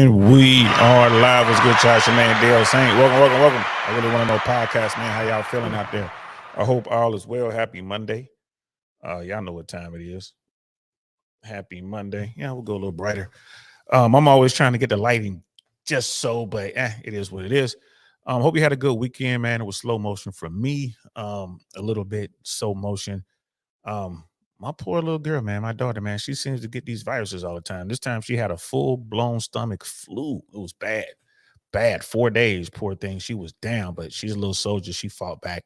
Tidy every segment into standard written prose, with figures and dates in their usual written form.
And we are live. What's good, y'all? It's your man, Dale Saint. Welcome. I really want to know podcast, man. How y'all feeling out there? I hope all is well. Happy Monday. Y'all know what time it is. Happy Monday. Yeah, we'll go a little brighter. I'm always trying to get the lighting just so, but it is what it is. Hope you had a good weekend, man. It was slow motion for me. A little bit slow motion. My poor little girl, man, my daughter, man, she seems to get these viruses all the time. This time she had a full-blown stomach flu. It was bad. 4 days, poor thing. She was down, but she's a little soldier. She fought back.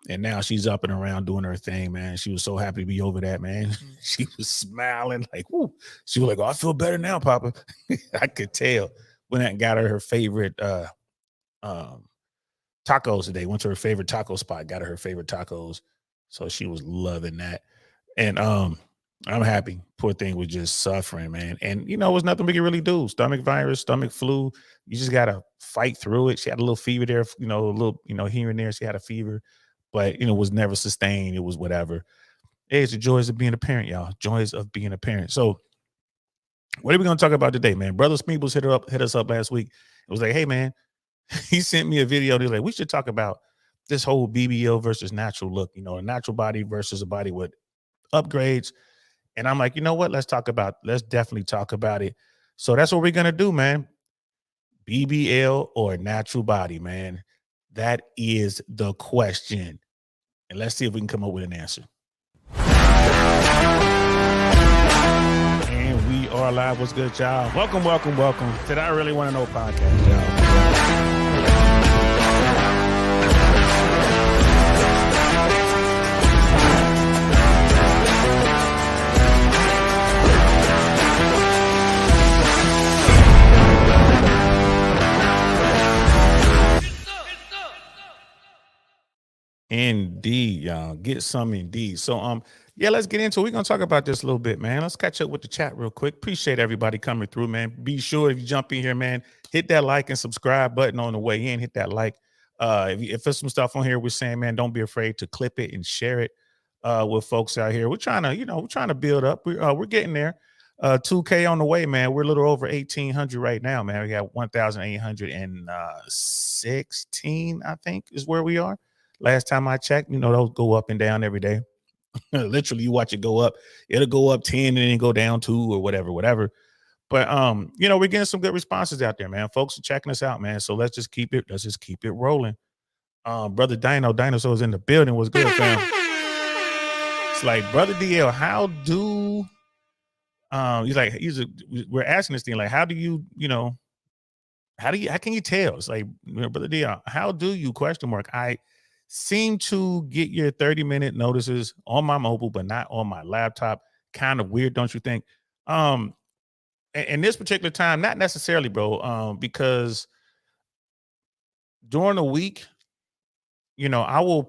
And now she's up and around doing her thing, man. She was so happy to be over that, man. She was smiling like, whoo. She was like, oh, I feel better now, Papa. I could tell. When I got her favorite tacos today. Went to her favorite taco spot, got her favorite tacos. So she was loving that. And I'm happy. Poor thing was just suffering, man. And it was nothing we could really do. Stomach virus, stomach flu. You just gotta fight through it. She had a little fever there, a little, here and there. She had a fever, but was never sustained. It was whatever. Hey, it's the joys of being a parent, y'all. Joys of being a parent. So what are we gonna talk about today, man? Brother Smeebles hit us up last week. It was like, hey man, he sent me a video. He's like, we should talk about this whole BBL versus natural look, a natural body versus a body with upgrades. And I'm like, you know what? Let's definitely talk about it. So that's what we're going to do, man. BBL or natural body, man. That is the question. And let's see if we can come up with an answer. And we are live. What's good, y'all? Welcome to the I Really Want to Know podcast, y'all. Indeed, y'all. Get some indeed. So let's get into it. We're gonna talk about this a little bit, man. Let's catch up with the chat real quick. Appreciate everybody coming through, man. Be sure if you jump in here, man, hit that like and subscribe button on the way in. Hit that like. If there's some stuff on here we're saying, man, don't be afraid to clip it and share it with folks out here. We're trying to build up. We're getting there. 2K on the way, man. We're a little over 1,800 right now, man. We got 1,816, I think, is where we are. Last time I checked, those go up and down every day. Literally, you watch it go up. It'll go up 10 and then go down 2 or whatever. But we're getting some good responses out there, man. Folks are checking us out, man. So let's just keep it rolling. Brother Dinosaur's in the building. What's good, fam? It's like, Brother DL, how do we're asking this thing, like, how can you tell? It's like, Brother DL, how do you ? I seem to get your 30-minute notices on my mobile, but not on my laptop. Kind of weird, don't you think? And this particular time, not necessarily, bro, because during the week, I will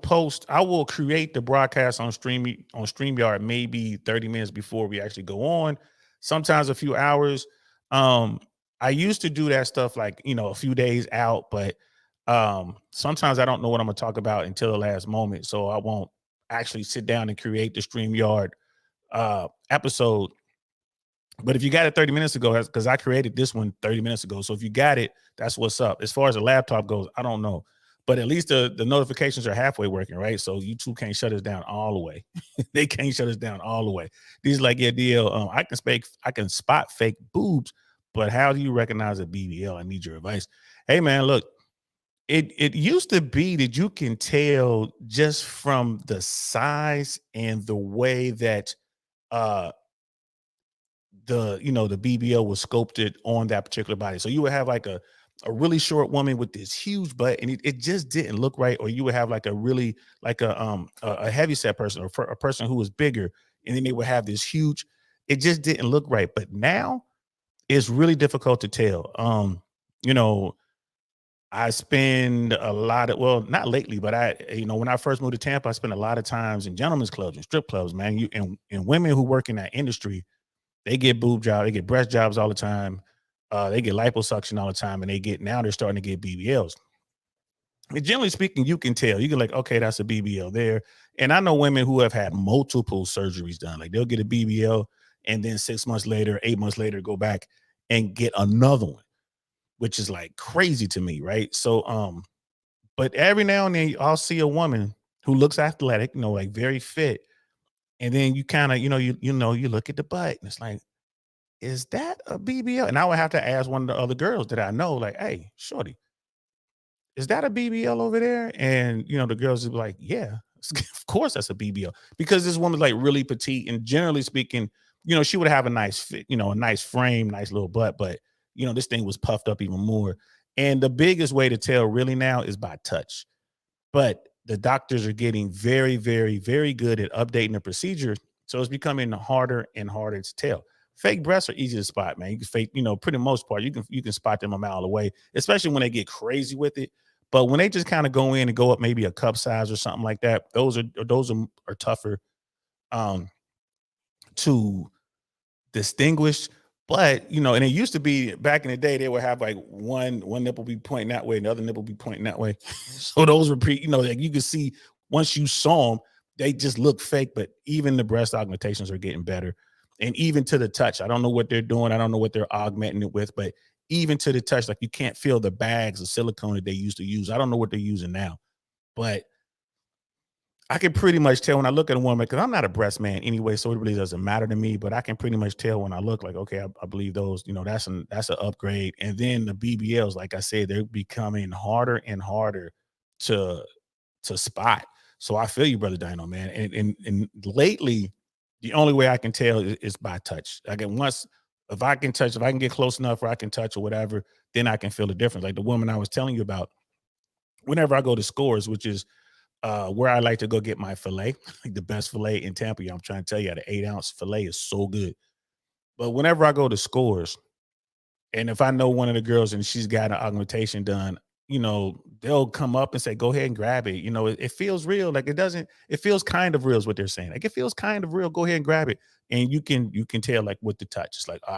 create the broadcast on StreamYard maybe 30 minutes before we actually go on, sometimes a few hours. I used to do that stuff like, a few days out, but sometimes I don't know what I'm gonna talk about until the last moment. So I won't actually sit down and create the StreamYard episode. But if you got it 30 minutes ago, because I created this one 30 minutes ago. So if you got it, that's what's up. As far as the laptop goes, I don't know. But at least the notifications are halfway working, right? So YouTube can't shut us down all the way. They can't shut us down all the way. These like, yeah, deal. I can spot fake boobs, but how do you recognize a BBL? I need your advice. Hey man, look. It used to be that you can tell just from the size and the way that the BBL was sculpted on that particular body. So you would have like a really short woman with this huge butt, and it just didn't look right. Or you would have like a really like a heavy set person, or a person who was bigger, and then they would have this huge. It just didn't look right. But now it's really difficult to tell. I spend a lot of, not lately, but when I first moved to Tampa, I spent a lot of times in gentlemen's clubs and strip clubs, man. And women who work in that industry, they get boob jobs, they get breast jobs all the time. They get liposuction all the time, and now they're starting to get BBLs. And generally speaking, you can tell. You can like, okay, that's a BBL there. And I know women who have had multiple surgeries done. Like they'll get a BBL, and then 6 months later, 8 months later, go back and get another one. which is like crazy to me, right? So but every now and then I'll see a woman who looks athletic, like very fit, and then you kind of, you look at the butt and it's like, is that a BBL? And I would have to ask one of the other girls that I know, like, hey, shorty, is that a BBL over there? And the girls would be like, yeah, of course that's a BBL. Because this woman's like really petite, and generally speaking, she would have a nice fit, a nice frame, nice little butt, but this thing was puffed up even more. And the biggest way to tell really now is by touch. But the doctors are getting very, very, very good at updating the procedure. So it's becoming harder and harder to tell. Fake breasts are easy to spot, man. You can fake, pretty most part, you can spot them a mile away, especially when they get crazy with it. But when they just kind of go in and go up maybe a cup size or something like that, those are tougher um to distinguished. But and it used to be back in the day, they would have like one nipple be pointing that way and the other nipple be pointing that way. So those were like you could see once you saw them, they just look fake. But even the breast augmentations are getting better. And even to the touch, I don't know what they're doing. I don't know what they're augmenting it with, but even to the touch, like you can't feel the bags of silicone that they used to use. I don't know what they're using now, but I can pretty much tell when I look at a woman, because I'm not a breast man anyway, so it really doesn't matter to me. But I can pretty much tell when I look like, okay, I believe those, that's an upgrade. And then the BBLs, like I said, they're becoming harder and harder to spot. So I feel you, brother Dino, man. And lately, the only way I can tell is by touch. If I can touch, if I can get close enough where I can touch or whatever, then I can feel the difference. Like the woman I was telling you about, whenever I go to Scores, which is where I like to go get my filet, like the best filet in Tampa. I'm trying to tell you, the 8-ounce filet is so good. But whenever I go to Scores, and if I know one of the girls and she's got an augmentation done, they'll come up and say, "Go ahead and grab it." It feels real. Like it feels kind of real is what they're saying. Like it feels kind of real. Go ahead and grab it, and you can tell like with the touch. It's like, all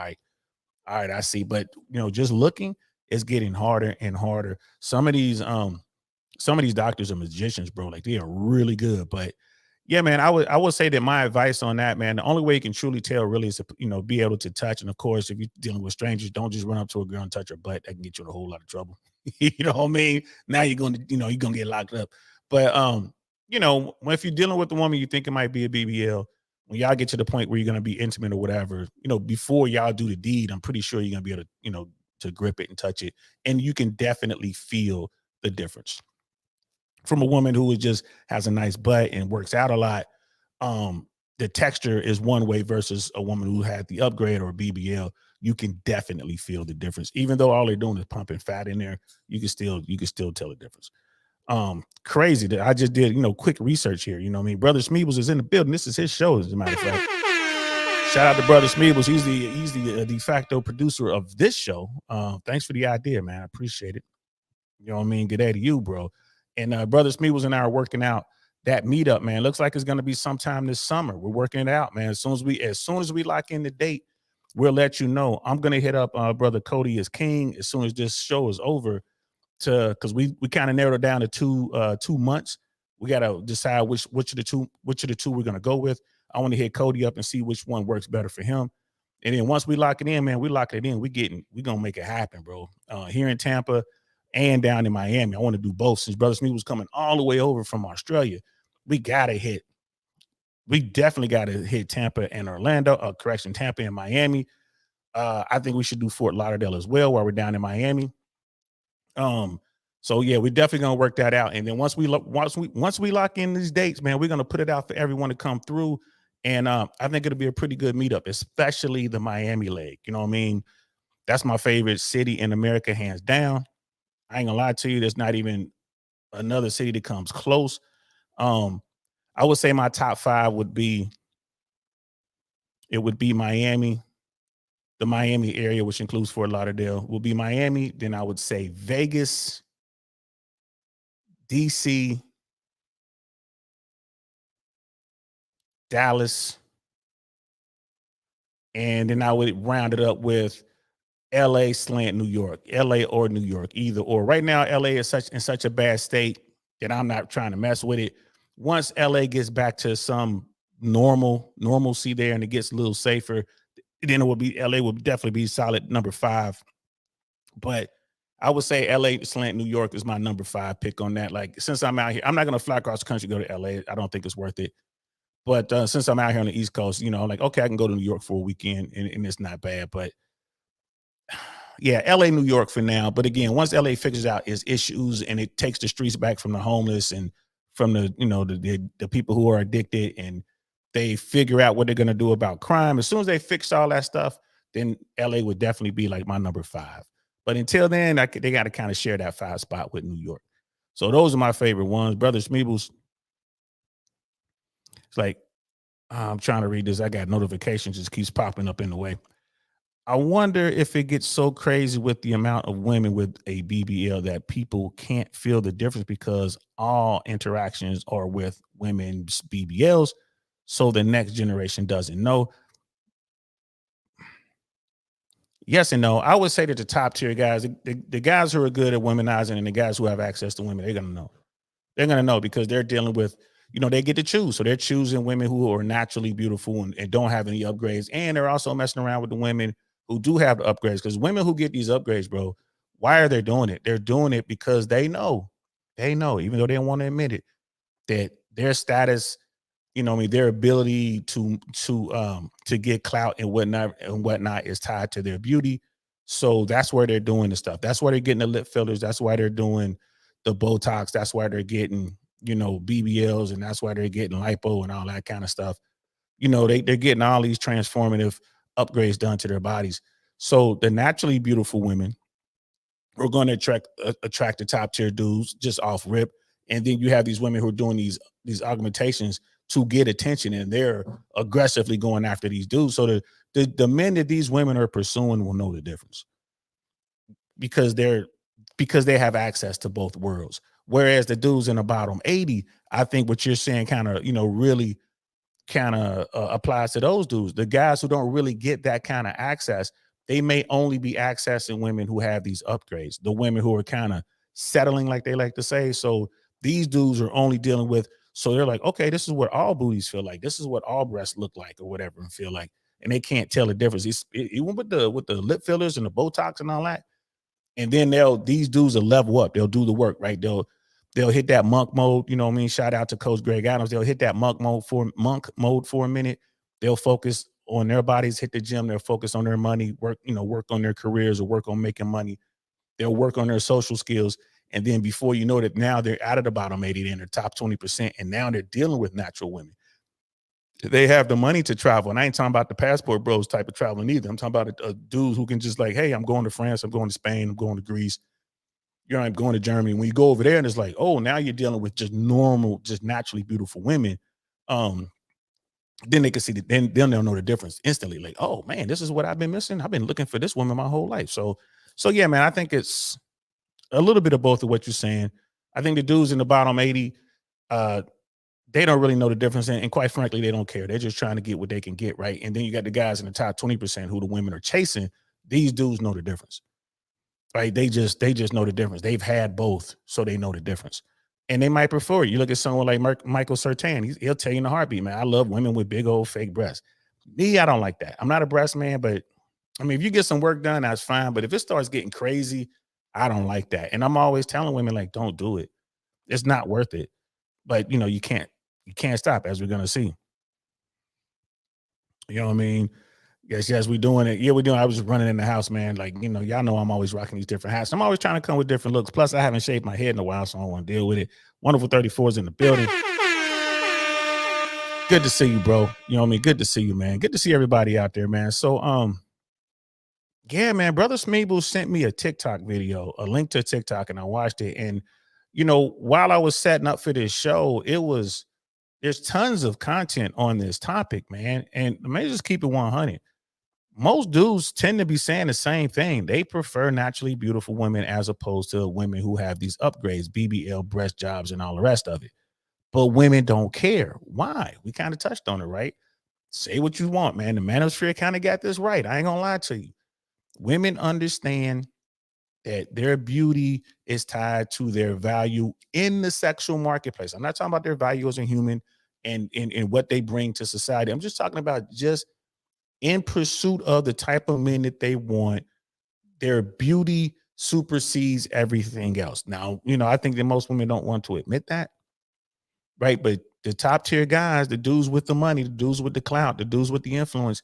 right, I see. But just looking, it's getting harder and harder. Some of these doctors are magicians, bro. Like they are really good. But yeah, man, I would say that my advice on that, man, the only way you can truly tell really is to, be able to touch. And of course, if you're dealing with strangers, don't just run up to a girl and touch her butt. That can get you in a whole lot of trouble. You know what I mean? Now you're gonna get locked up. But if you're dealing with a woman you think it might be a BBL, when y'all get to the point where you're gonna be intimate or whatever, before y'all do the deed, I'm pretty sure you're gonna be able to, to grip it and touch it. And you can definitely feel the difference from a woman who is just has a nice butt and works out a lot. The texture is one way versus a woman who had the upgrade or BBL. You can definitely feel the difference. Even though all they're doing is pumping fat in there, you can still tell the difference. Crazy that I just did, quick research here. You know what I mean? Brother Smeebles is in the building. This is his show, as a matter of fact. Shout out to Brother Smeebles. He's the de facto producer of this show. Thanks for the idea, man. I appreciate it. You know what I mean? Good day to you, bro. And Brother Smeebles and I are working out that meetup, man. Looks like it's gonna be sometime this summer. We're working it out, man. As soon as we lock in the date, we'll let you know. I'm gonna hit up Brother Cody is King as soon as this show is over, to because we kind of narrowed it down to 2 months. We gotta decide which of the two we're gonna go with. I want to hit Cody up and see which one works better for him. And then once we lock it in, man, we lock it in. We gonna make it happen, bro. Here in Tampa and down in Miami. I want to do both. Since Brother Smith was coming all the way over from Australia, we gotta hit. We definitely gotta hit Tampa and Orlando. Correction, Tampa and Miami. I think we should do Fort Lauderdale as well while we're down in Miami. Um, so yeah, we're definitely gonna work that out. And then once we lock in these dates, man, we're gonna put it out for everyone to come through. And I think it'll be a pretty good meetup, especially the Miami leg. You know what I mean? That's my favorite city in America, hands down. I ain't gonna lie to you, there's not even another city that comes close. Um, I would say my top five would be Miami, the Miami area, which includes Fort Lauderdale, will be Miami. Then I would say Vegas, DC, Dallas, and then I would round it up with LA slant New York, LA or New York, either or. Right now, LA is in such a bad state that I'm not trying to mess with it. Once LA gets back to some normalcy there and it gets a little safer, then LA will definitely be solid number five. But I would say LA slant New York is my number 5 pick on that. Like since I'm out here, I'm not gonna fly across the country to go to LA. I don't think it's worth it. But since I'm out here on the East Coast, like okay, I can go to New York for a weekend and it's not bad. But yeah, LA, New York for now. But again, once LA figures out its issues and it takes the streets back from the homeless and from the people who are addicted, and they figure out what they're gonna do about crime, as soon as they fix all that stuff, then LA would definitely be like my number 5. But until then, they got to kind of share that 5 spot with New York. So those are my favorite ones. Brother Smeebles, it's like I'm trying to read this. I got notifications just keeps popping up in the way. I wonder if it gets so crazy with the amount of women with a BBL that people can't feel the difference because all interactions are with women's BBLs. So the next generation doesn't know. Yes and no. I would say that the top tier guys, the guys who are good at womenizing and the guys who have access to women, they're going to know. They're going to know because they're dealing with, they get to choose. So they're choosing women who are naturally beautiful and don't have any upgrades. And they're also messing around with the women who do have the upgrades, because women who get these upgrades, bro, why are they doing it? They're doing it because they know, even though they don't want to admit it, that their status, their ability to get clout and whatnot is tied to their beauty. So that's where they're doing the stuff. That's why they're getting the lip fillers. That's why they're doing the Botox. That's why they're getting, BBLs, and that's why they're getting lipo and all that kind of stuff. They're getting all these transformative upgrades done to their bodies. So the naturally beautiful women are going to attract the top tier dudes just off rip. And then you have these women who are doing these augmentations to get attention, and they're aggressively going after these dudes. So the men that these women are pursuing will know the difference because they have access to both worlds. Whereas the dudes in the bottom 80, I think what you're saying kind of, really kind of applies to those dudes. The guys who don't really get that kind of access, they may only be accessing women who have these upgrades, the women who are kind of settling, like they like to say. So these dudes are only dealing with, so they're like, okay, this is what all booties feel like. This is what all breasts look like or whatever and feel like. And they can't tell the difference. Even with the lip fillers and the Botox and all that. And then these dudes will level up. They'll do the work, right? They'll hit that monk mode. You know what I mean? Shout out to Coach Greg Adams. They'll hit that monk mode for a minute. They'll focus on their bodies, hit the gym. They'll focus on their money, work on their careers or work on making money. They'll work on their social skills. And then before you know it, now they're out of the bottom 80, they're in the top 20%. And now they're dealing with natural women. They have the money to travel. And I ain't talking about the passport bros type of traveling either. I'm talking about a dude who can just like, hey, I'm going to France, I'm going to Spain, I'm going to Greece, I'm going to Germany. When you go over there and it's like, oh, now you're dealing with just normal, just naturally beautiful women. Um, then they can see that, then they'll know the difference instantly. Like, oh man, this is what I've been missing. I've been looking for this woman my whole life. So yeah, man, I think it's a little bit of both of what you're saying. I think the dudes in the bottom 80, uh, they don't really know the difference. And quite frankly, they don't care. They're just trying to get what they can get, right? And then you got the guys in the top 20% who the women are chasing. These dudes know the difference. Right? They just know the difference. They've had both, so they know the difference. And they might prefer it. You look at someone like Michael Sertan, he'll tell you in a heartbeat, man, I love women with big old fake breasts. Me, I don't like that. I'm not a breast man, but I mean, if you get some work done, that's fine. But if it starts getting crazy, I don't like that. And I'm always telling women, like, don't do it. It's not worth it. But you can't stop, as we're gonna see. You know what I mean? Yes, we doing it. Yeah, we're doing. I was just running in the house, man. Like, y'all know I'm always rocking these different hats. I'm always trying to come with different looks. Plus, I haven't shaved my head in a while, so I don't want to deal with it. Wonderful 34 is in the building. Good to see you, bro. You know what I mean? Good to see you, man. Good to see everybody out there, man. So, yeah, man, Brother Smeeble sent me a TikTok video, a link to TikTok, and I watched it. And, while I was setting up for this show, there's tons of content on this topic, man. And let me just keep it 100. Most dudes tend to be saying the same thing. They prefer naturally beautiful women as opposed to women who have these upgrades, BBL, breast jobs, and all the rest of it. But women don't care. Why? We kind of touched on it, right? Say what you want, man. The manosphere kind of got this right. I ain't gonna lie to you. Women understand that their beauty is tied to their value in the sexual marketplace. I'm not talking about their value as a human and what they bring to society. I'm just talking about just in pursuit of the type of men that they want. Their beauty supersedes everything else. Now, I think that most women don't want to admit that, right? But the top tier guys, the dudes with the money, the dudes with the clout, the dudes with the influence,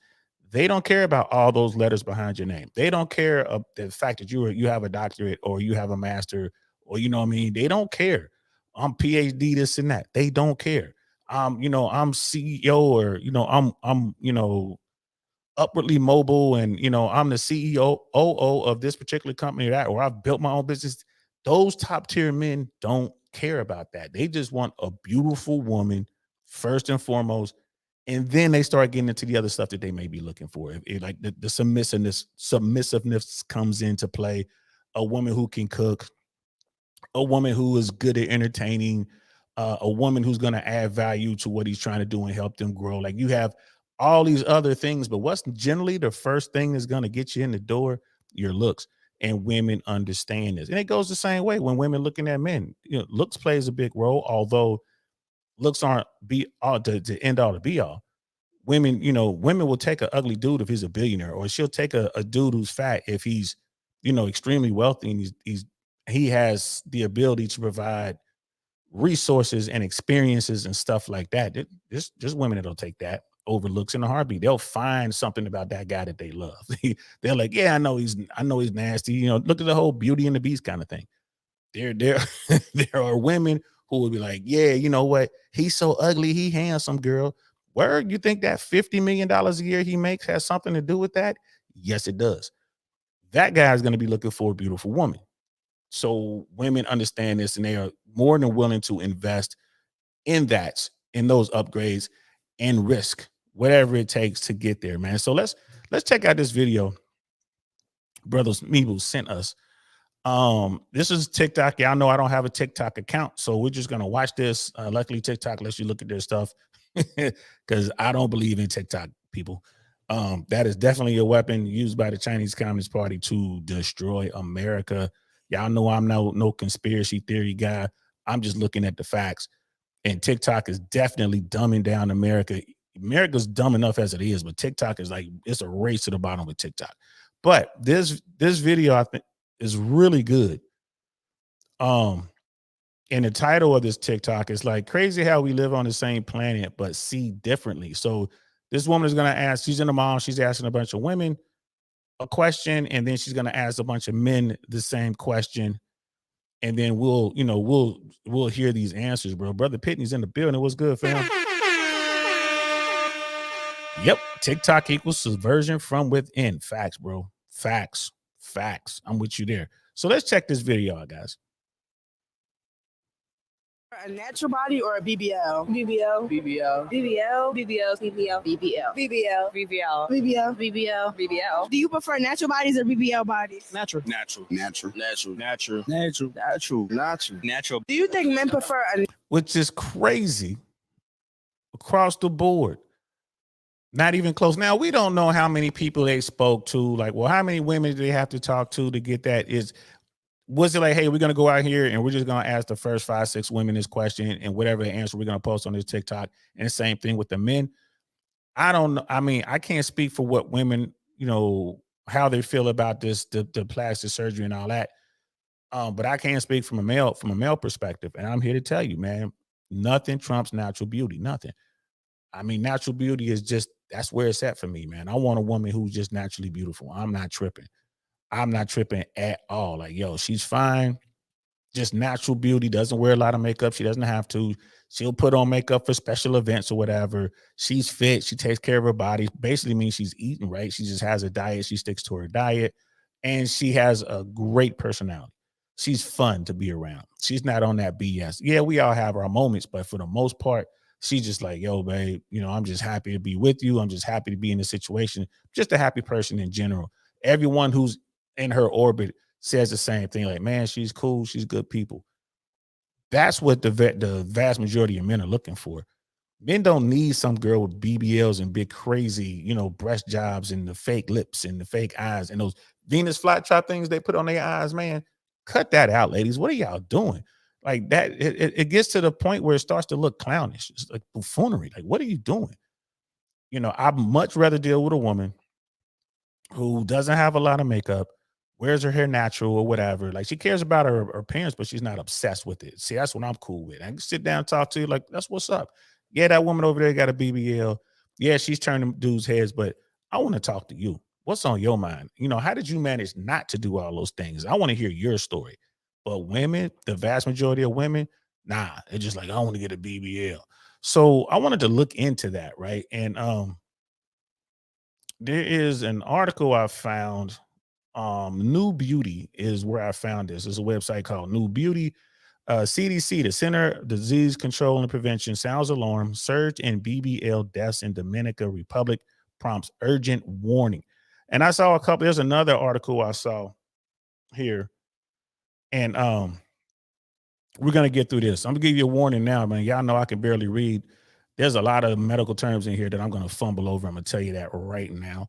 they don't care about all those letters behind your name. They don't care of the fact that you have a doctorate or you have a master, or you know what I mean. They don't care. I'm PhD this and that. They don't care. I'm CEO, or I'm upwardly mobile, and I'm the CEO of this particular company, or that, or I've built my own business. Those top tier men don't care about that. They just want a beautiful woman first and foremost, and then they start getting into the other stuff that they may be looking for. Like the submissiveness comes into play. A woman who can cook, a woman who is good at entertaining, a woman who's going to add value to what he's trying to do and help them grow. Like, you have all these other things, but what's generally the first thing that's going to get you in the door? Your looks. And women understand this. And it goes the same way when women looking at men. Looks plays a big role, although looks aren't be all to end all to be all. Women will take an ugly dude if he's a billionaire, or she'll take a dude who's fat if he's, extremely wealthy, and he has the ability to provide resources and experiences and stuff like that. Just women that'll take that over looks in a heartbeat. They'll find something about that guy that they love. They're like, yeah, I know he's nasty. Look at the whole Beauty and the Beast kind of thing. There there are women who will be like, yeah, you know what? He's so ugly, he handsome, girl. Word, you think that $50 million a year he makes has something to do with that? Yes, it does. That guy is going to be looking for a beautiful woman. So women understand this, and they are more than willing to invest in those upgrades, and risk whatever it takes to get there, man. So let's check out this video brothers Meeble sent us. This is TikTok. Y'all know I don't have a TikTok account, so we're just gonna watch this. Luckily, TikTok lets you look at their stuff, because I don't believe in TikTok, people. That is definitely a weapon used by the Chinese Communist Party to destroy America. Y'all know I'm no conspiracy theory guy. I'm just looking at the facts. And TikTok is definitely dumbing down America. America's dumb enough as it is, but TikTok is like, it's a race to the bottom with TikTok. But this video, I think, is really good. And the title of this TikTok is like, crazy how we live on the same planet but see differently. So this woman is going to ask, she's in a mom, she's asking a bunch of women a question, and then she's going to ask a bunch of men the same question, and then we'll hear these answers, bro. Brother Pitney's in the building. It was good, fam. Yep, TikTok equals subversion from within. Facts, bro. Facts. I'm with you there. So let's check this video out, guys. A natural body or a BBL? BBL. BBL. BBL. BBL. BBL. BBL. BBL. BBL. BBL. BBL. BBL. Do you prefer natural bodies or BBL bodies? Natural. Do you think men prefer a... Which is crazy across the board. Not even close. Now, we don't know how many people they spoke to. Like, well, how many women do they have to talk to get that? Was it like, hey, we're going to go out here and we're just going to ask the first 5-6 women this question, and whatever the answer we're going to post on this TikTok? And the same thing with the men. I don't know. I mean, I can't speak for what women, how they feel about this, the plastic surgery and all that. But I can't speak from a male perspective. And I'm here to tell you, man, nothing trumps natural beauty. Nothing. I mean, natural beauty is just, that's where it's at for me, man. I want a woman who's just naturally beautiful. I'm not tripping at all. Like, yo, she's fine. Just natural beauty, doesn't wear a lot of makeup. She doesn't have to. She'll put on makeup for special events or whatever. She's fit. She takes care of her body. Basically means she's eating right. She just has a diet. She sticks to her diet. And she has a great personality. She's fun to be around. She's not on that BS. Yeah, we all have our moments, but for the most part, she's just like, yo, babe, I'm just happy to be with you. I'm just happy to be in the situation. Just a happy person in general. Everyone who's in her orbit says the same thing. Like, man, she's cool. She's good people. That's what the vast majority of men are looking for. Men don't need some girl with BBLs and big crazy, breast jobs and the fake lips and the fake eyes and those Venus flytrap things they put on their eyes, man. Cut that out, ladies. What are y'all doing? Like that, it gets to the point where it starts to look clownish. It's like buffoonery. Like, what are you doing? I'd much rather deal with a woman who doesn't have a lot of makeup, wears her hair natural or whatever. Like she cares about her parents, but she's not obsessed with it. See, that's what I'm cool with. I can sit down and talk to you like that's what's up. Yeah, that woman over there got a BBL. Yeah, she's turning dudes' heads, but I want to talk to you. What's on your mind? How did you manage not to do all those things? I want to hear your story. But women, the vast majority of women, nah, they're just like, I want to get a BBL. So I wanted to look into that, right? And there is an article I found. New Beauty is where I found this. There's a website called New Beauty. CDC, the Center of Disease Control and Prevention, sounds alarm. Surge in BBL deaths in Dominican Republic prompts urgent warning. And I saw a couple. There's another article I saw here, and we're gonna get through this. I'm gonna give you a warning now, man. Y'all know I can barely read. There's a lot of medical terms in here that I'm gonna fumble over. I'm gonna tell you that right now.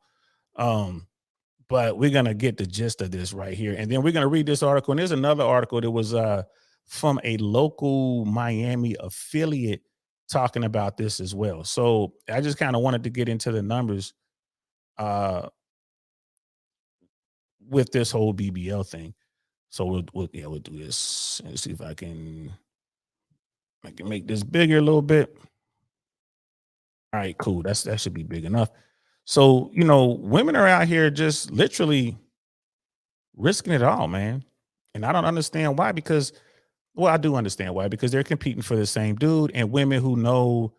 Um, but we're gonna get the gist of this right here, and then we're gonna read this article. And there's another article that was from a local Miami affiliate talking about this as well. So I just kind of wanted to get into the numbers uh with this whole BBL thing. So we'll do this. Let's see if I can make this bigger a little bit. All right, cool. That should be big enough. So, women are out here just literally risking it all, man. And I don't understand why, because well, I do understand why, because they're competing for the same dude, and women who know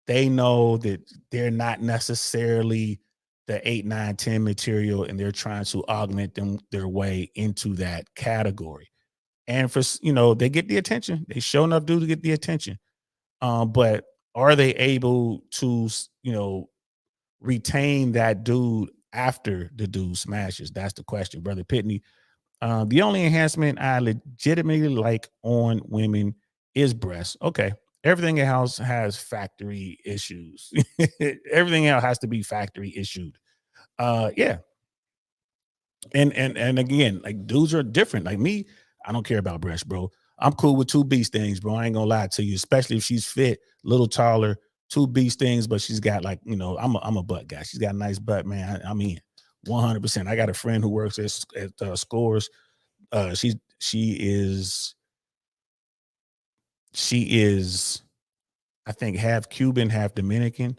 that they're not necessarily the 8, 9, 10 material, and they're trying to augment their way into that category. And they get the attention. They show enough dude to get the attention. But are they able to, retain that dude after the dude smashes? That's the question, brother Pitney. The only enhancement I legitimately like on women is breasts. Okay. Everything else has factory issues. Everything else has to be factory issued. Yeah. And again, like dudes are different. Like me, I don't care about breasts, bro. I'm cool with two beast things, bro. I ain't gonna lie to you, especially if she's fit, a little taller, two beast things, but she's got like, I'm a butt guy. She's got a nice butt, man. I'm in 100%. I got a friend who works at Scores. She is I think half Cuban, half Dominican.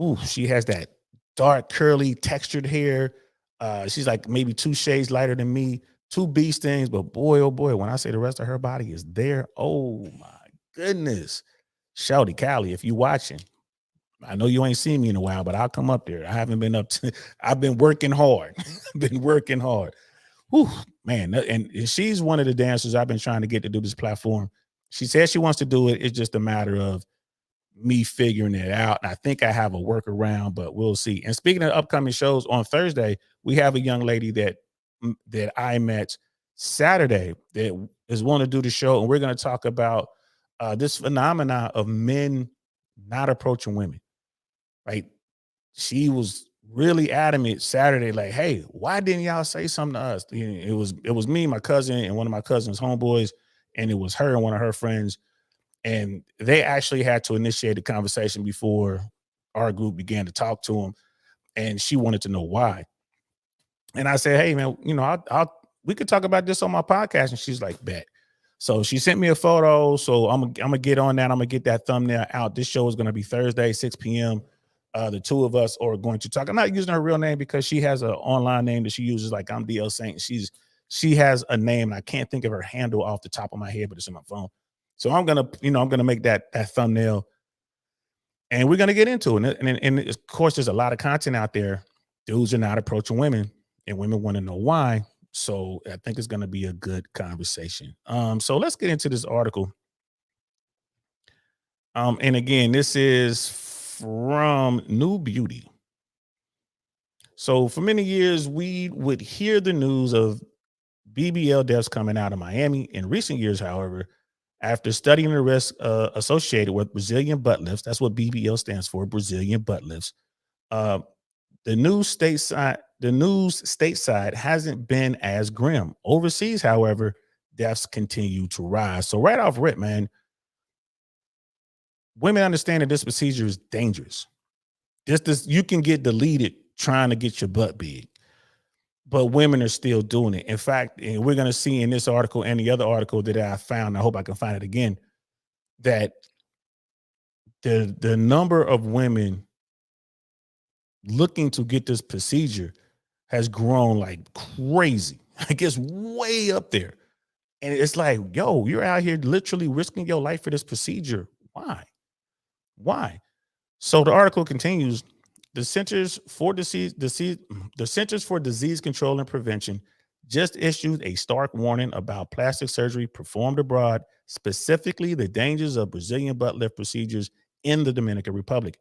Ooh, she has that dark, curly, textured hair. She's like maybe 2 shades lighter than me. Two beast things, but boy, oh boy, when I say the rest of her body is there, oh my goodness. Shouty Callie, if you watching, I know you ain't seen me in a while, but I'll come up there. I haven't been up to, I've been working hard. Been working hard. Whew, man, and she's one of the dancers I've been trying to get to do this platform. She says she wants to do it. It's just a matter of me figuring it out. And I think I have a workaround, but we'll see. And speaking of upcoming shows, on Thursday, we have a young lady that I met Saturday that is wanting to do the show, and we're going to talk about this phenomena of men not approaching women. Right? She was really adamant Saturday, like, "Hey, why didn't y'all say something to us?" It was me, my cousin, and one of my cousin's homeboys, and it was her and one of her friends, and they actually had to initiate a conversation before our group began to talk to him, and she wanted to know why. And I said, "Hey, man, we could talk about this on my podcast." And she's like, "Bet." So she sent me a photo. So I'm gonna get on that. I'm gonna get that thumbnail out. This show is gonna be Thursday, 6 p.m. The two of us are going to talk. I'm not using her real name because she has an online name that she uses. Like I'm DL Saint. She has a name, and I can't think of her handle off the top of my head, but it's in my phone. So I'm gonna make that thumbnail, and we're gonna get into it. And of course, there's a lot of content out there. Dudes are not approaching women, and women want to know why. So I think it's gonna be a good conversation. So let's get into this article. And again, this is from New Beauty. So for many years, we would hear the news of BBL deaths coming out of Miami. In recent years, however, after studying the risks associated with Brazilian butt lifts, that's what BBL stands for, Brazilian butt lifts. Uh, the news stateside hasn't been as grim. Overseas, however, deaths continue to rise. So right off rip, man, women understand that this procedure is dangerous. This you can get deleted trying to get your butt big. but women are still doing it. In fact, and we're going to see in this article and the other article that I found, I hope I can find it again, that the number of women looking to get this procedure has grown like crazy. Like it's way up there. And it's like, yo, you're out here literally risking your life for this procedure. Why? Why? So the article continues. The Centers for Disease Control and Prevention just issued a stark warning about plastic surgery performed abroad, specifically the dangers of Brazilian butt lift procedures in the Dominican Republic.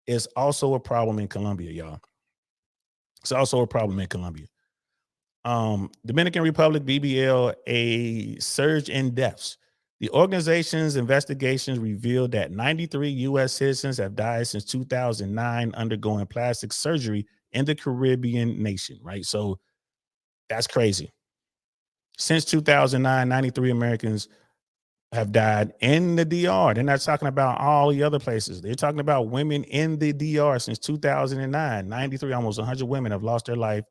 It's also a problem in Colombia, y'all. It's also a problem in Colombia. Dominican Republic, BBL, a surge in deaths. The organization's investigations revealed that 93 U.S. citizens have died since 2009 undergoing plastic surgery in the Caribbean nation, right? So that's crazy. Since 2009, 93 Americans have died in the DR. They're not talking about all the other places. They're talking about women in the DR since 2009. 93, almost 100 women have lost their life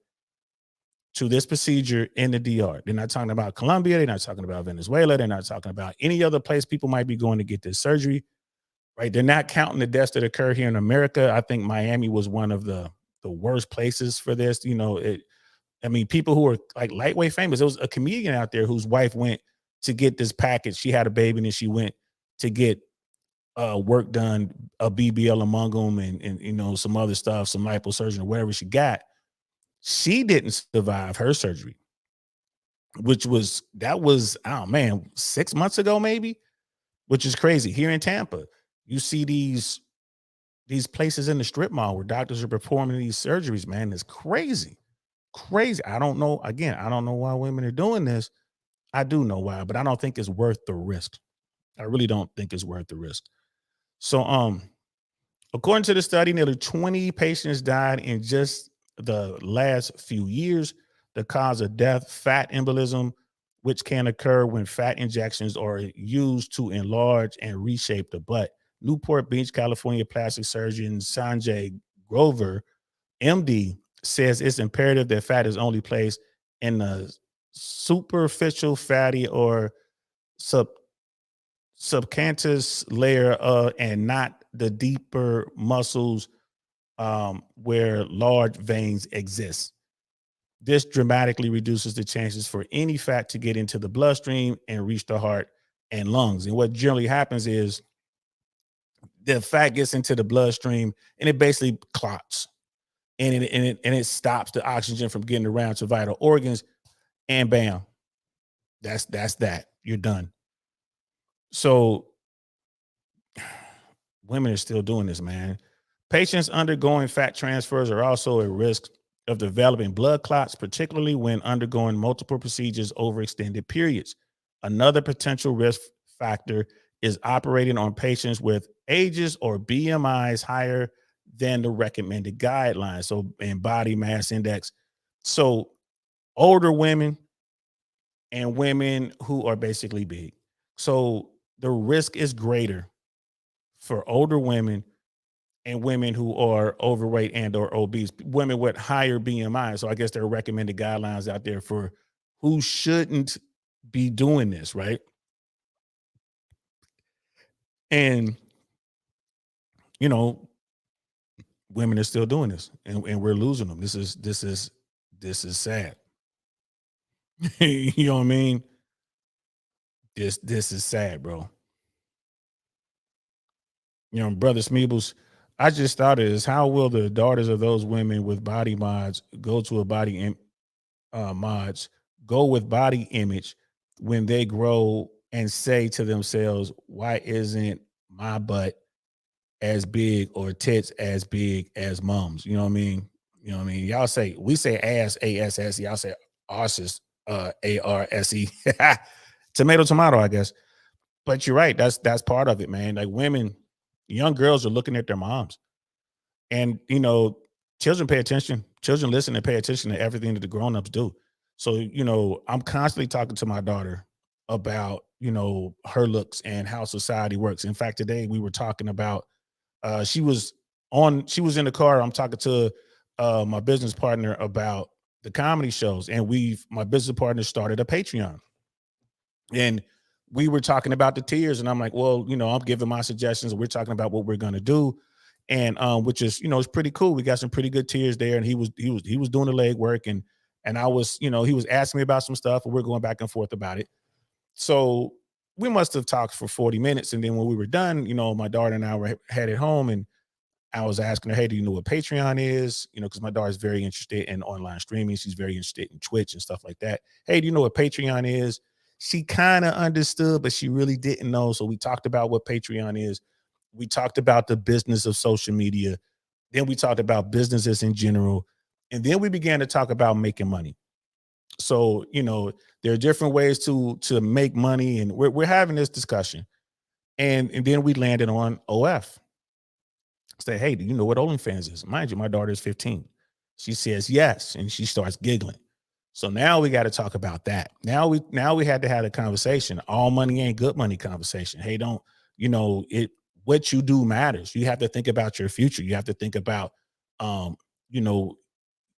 to this procedure in the DR. They're not talking about Colombia. They're not talking about Venezuela. They're not talking about any other place people might be going to get this surgery, right? They're not counting the deaths that occur here in America. I think Miami was one of the worst places for this. You know, I mean, people who are like lightweight famous. There was a comedian out there whose wife went to get this package. She had a baby and then she went to get work done, a BBL among them and you know, some other stuff, some liposurgeon or whatever she got. She didn't survive her surgery, which was oh man, 6 months ago maybe, which is crazy. Here in Tampa, you see these places in the strip mall where doctors are performing these surgeries, man. It's crazy. Crazy. I don't know. Again, I don't know why women are doing this. I do know why, but I don't think it's worth the risk. I really don't think it's worth the risk. So according to the study, nearly 20 patients died in just the last few years. The cause of death, fat embolism, which can occur when fat injections are used to enlarge and reshape the butt. Newport Beach, California plastic surgeon Sanjay Grover, MD, says it's imperative that fat is only placed in the superficial fatty or subcutaneous layer and not the deeper muscles where large veins exist. This dramatically reduces the chances for any fat to get into the bloodstream and reach the heart and lungs. And what generally happens is the fat gets into the bloodstream and it basically clots and it stops the oxygen from getting around to vital organs. And bam, that's that. You're done. So women are still doing this, man. Patients undergoing fat transfers are also at risk of developing blood clots, particularly when undergoing multiple procedures over extended periods. Another potential risk factor is operating on patients with ages or BMIs higher than the recommended guidelines. So, in body mass index. So, older women and women who are basically big. So, the risk is greater for older women and women who are overweight and or obese, women with higher BMI. So I guess there are recommended guidelines out there for who shouldn't be doing this, right? And you know, women are still doing this, and we're losing them. This is sad. You know what I mean? This is sad, bro. You know, Brother Smeebles, I just thought of this. How will the daughters of those women with body mods go to a mods go with body image when they grow and say to themselves, why isn't my butt as big or tits as big as mom's? You know what I mean? You know what I mean? Y'all say, we say ass, ASS. Y'all say arses, ARSE. Tomato, tomato, I guess. But you're right. That's part of it, man. Like women, young girls are looking at their moms. And, you know, children pay attention. Children listen and pay attention to everything that the grown-ups do. So, you know, I'm constantly talking to my daughter about, you know, her looks and how society works. In fact, today we were talking about she was in the car. I'm talking to my business partner about the comedy shows, and my business partner started a Patreon, and we were talking about the tiers, and I'm like, well, I'm giving my suggestions, and we're talking about what we're gonna do, and which is, it's pretty cool. We got some pretty good tiers there, and he was doing the leg work, and I was, he was asking me about some stuff, and we're going back and forth about it. So we must have talked for 40 minutes, and then when we were done, my daughter and I were headed home, and I was asking her, hey, do you know what Patreon is? Because my daughter is very interested in online streaming. She's very interested in Twitch and stuff like that. Hey, do you know what Patreon is? She kind of understood, but she really didn't know. So we talked about what Patreon is. We talked about the business of social media. Then we talked about businesses in general. And then we began to talk about making money. So, there are different ways to make money. And we're having this discussion. And then we landed on OF. Say, hey, do you know what OnlyFans is? Mind you, my daughter is 15. She says yes, and she starts giggling. So now we got to talk about that. Now we had to have a conversation. All money ain't good money conversation. Hey, don't, it what you do matters. You have to think about your future. You have to think about you know,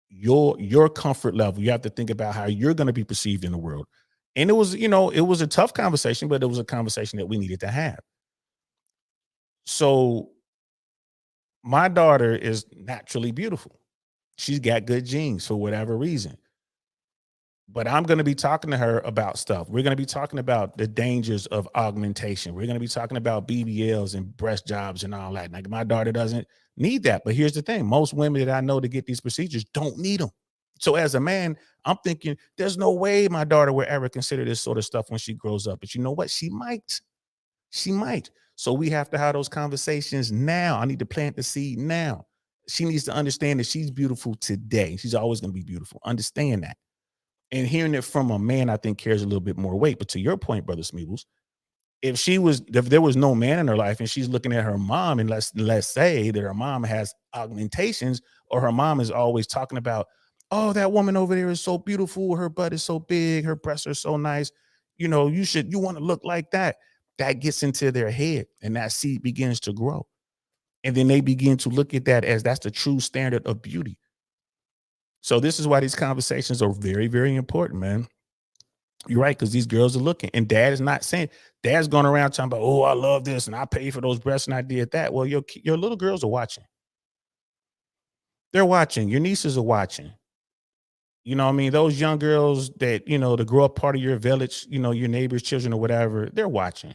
your comfort level. You have to think about how you're going to be perceived in the world. And it was a tough conversation, but it was a conversation that we needed to have. So my daughter is naturally beautiful. She's got good genes for whatever reason. But I'm going to be talking to her about stuff. We're going to be talking about the dangers of augmentation. We're going to be talking about BBLs and breast jobs and all that. Like, my daughter doesn't need that. But here's the thing. Most women that I know to get these procedures don't need them. So as a man, I'm thinking there's no way my daughter will ever consider this sort of stuff when she grows up. But you know what? She might. She might. So we have to have those conversations now. I need to plant the seed now. She needs to understand that she's beautiful today. She's always going to be beautiful. Understand that. And hearing it from a man, I think, carries a little bit more weight. But to your point, Brother Smeebles, if there was no man in her life and she's looking at her mom, and let's say that her mom has augmentations, or her mom is always talking about, oh, that woman over there is so beautiful, her butt is so big, her breasts are so nice, you want to look like that. That gets into their head, and that seed begins to grow. And then they begin to look at that as that's the true standard of beauty. So this is why these conversations are very, very important, man. You're right, because these girls are looking, and dad is not saying, dad's going around talking about, oh, I love this and I paid for those breasts and I did that. Well, your little girls are watching. They're watching. Your nieces are watching. You know what I mean? Those young girls that, to grow up part of your village, your neighbors' children or whatever, they're watching.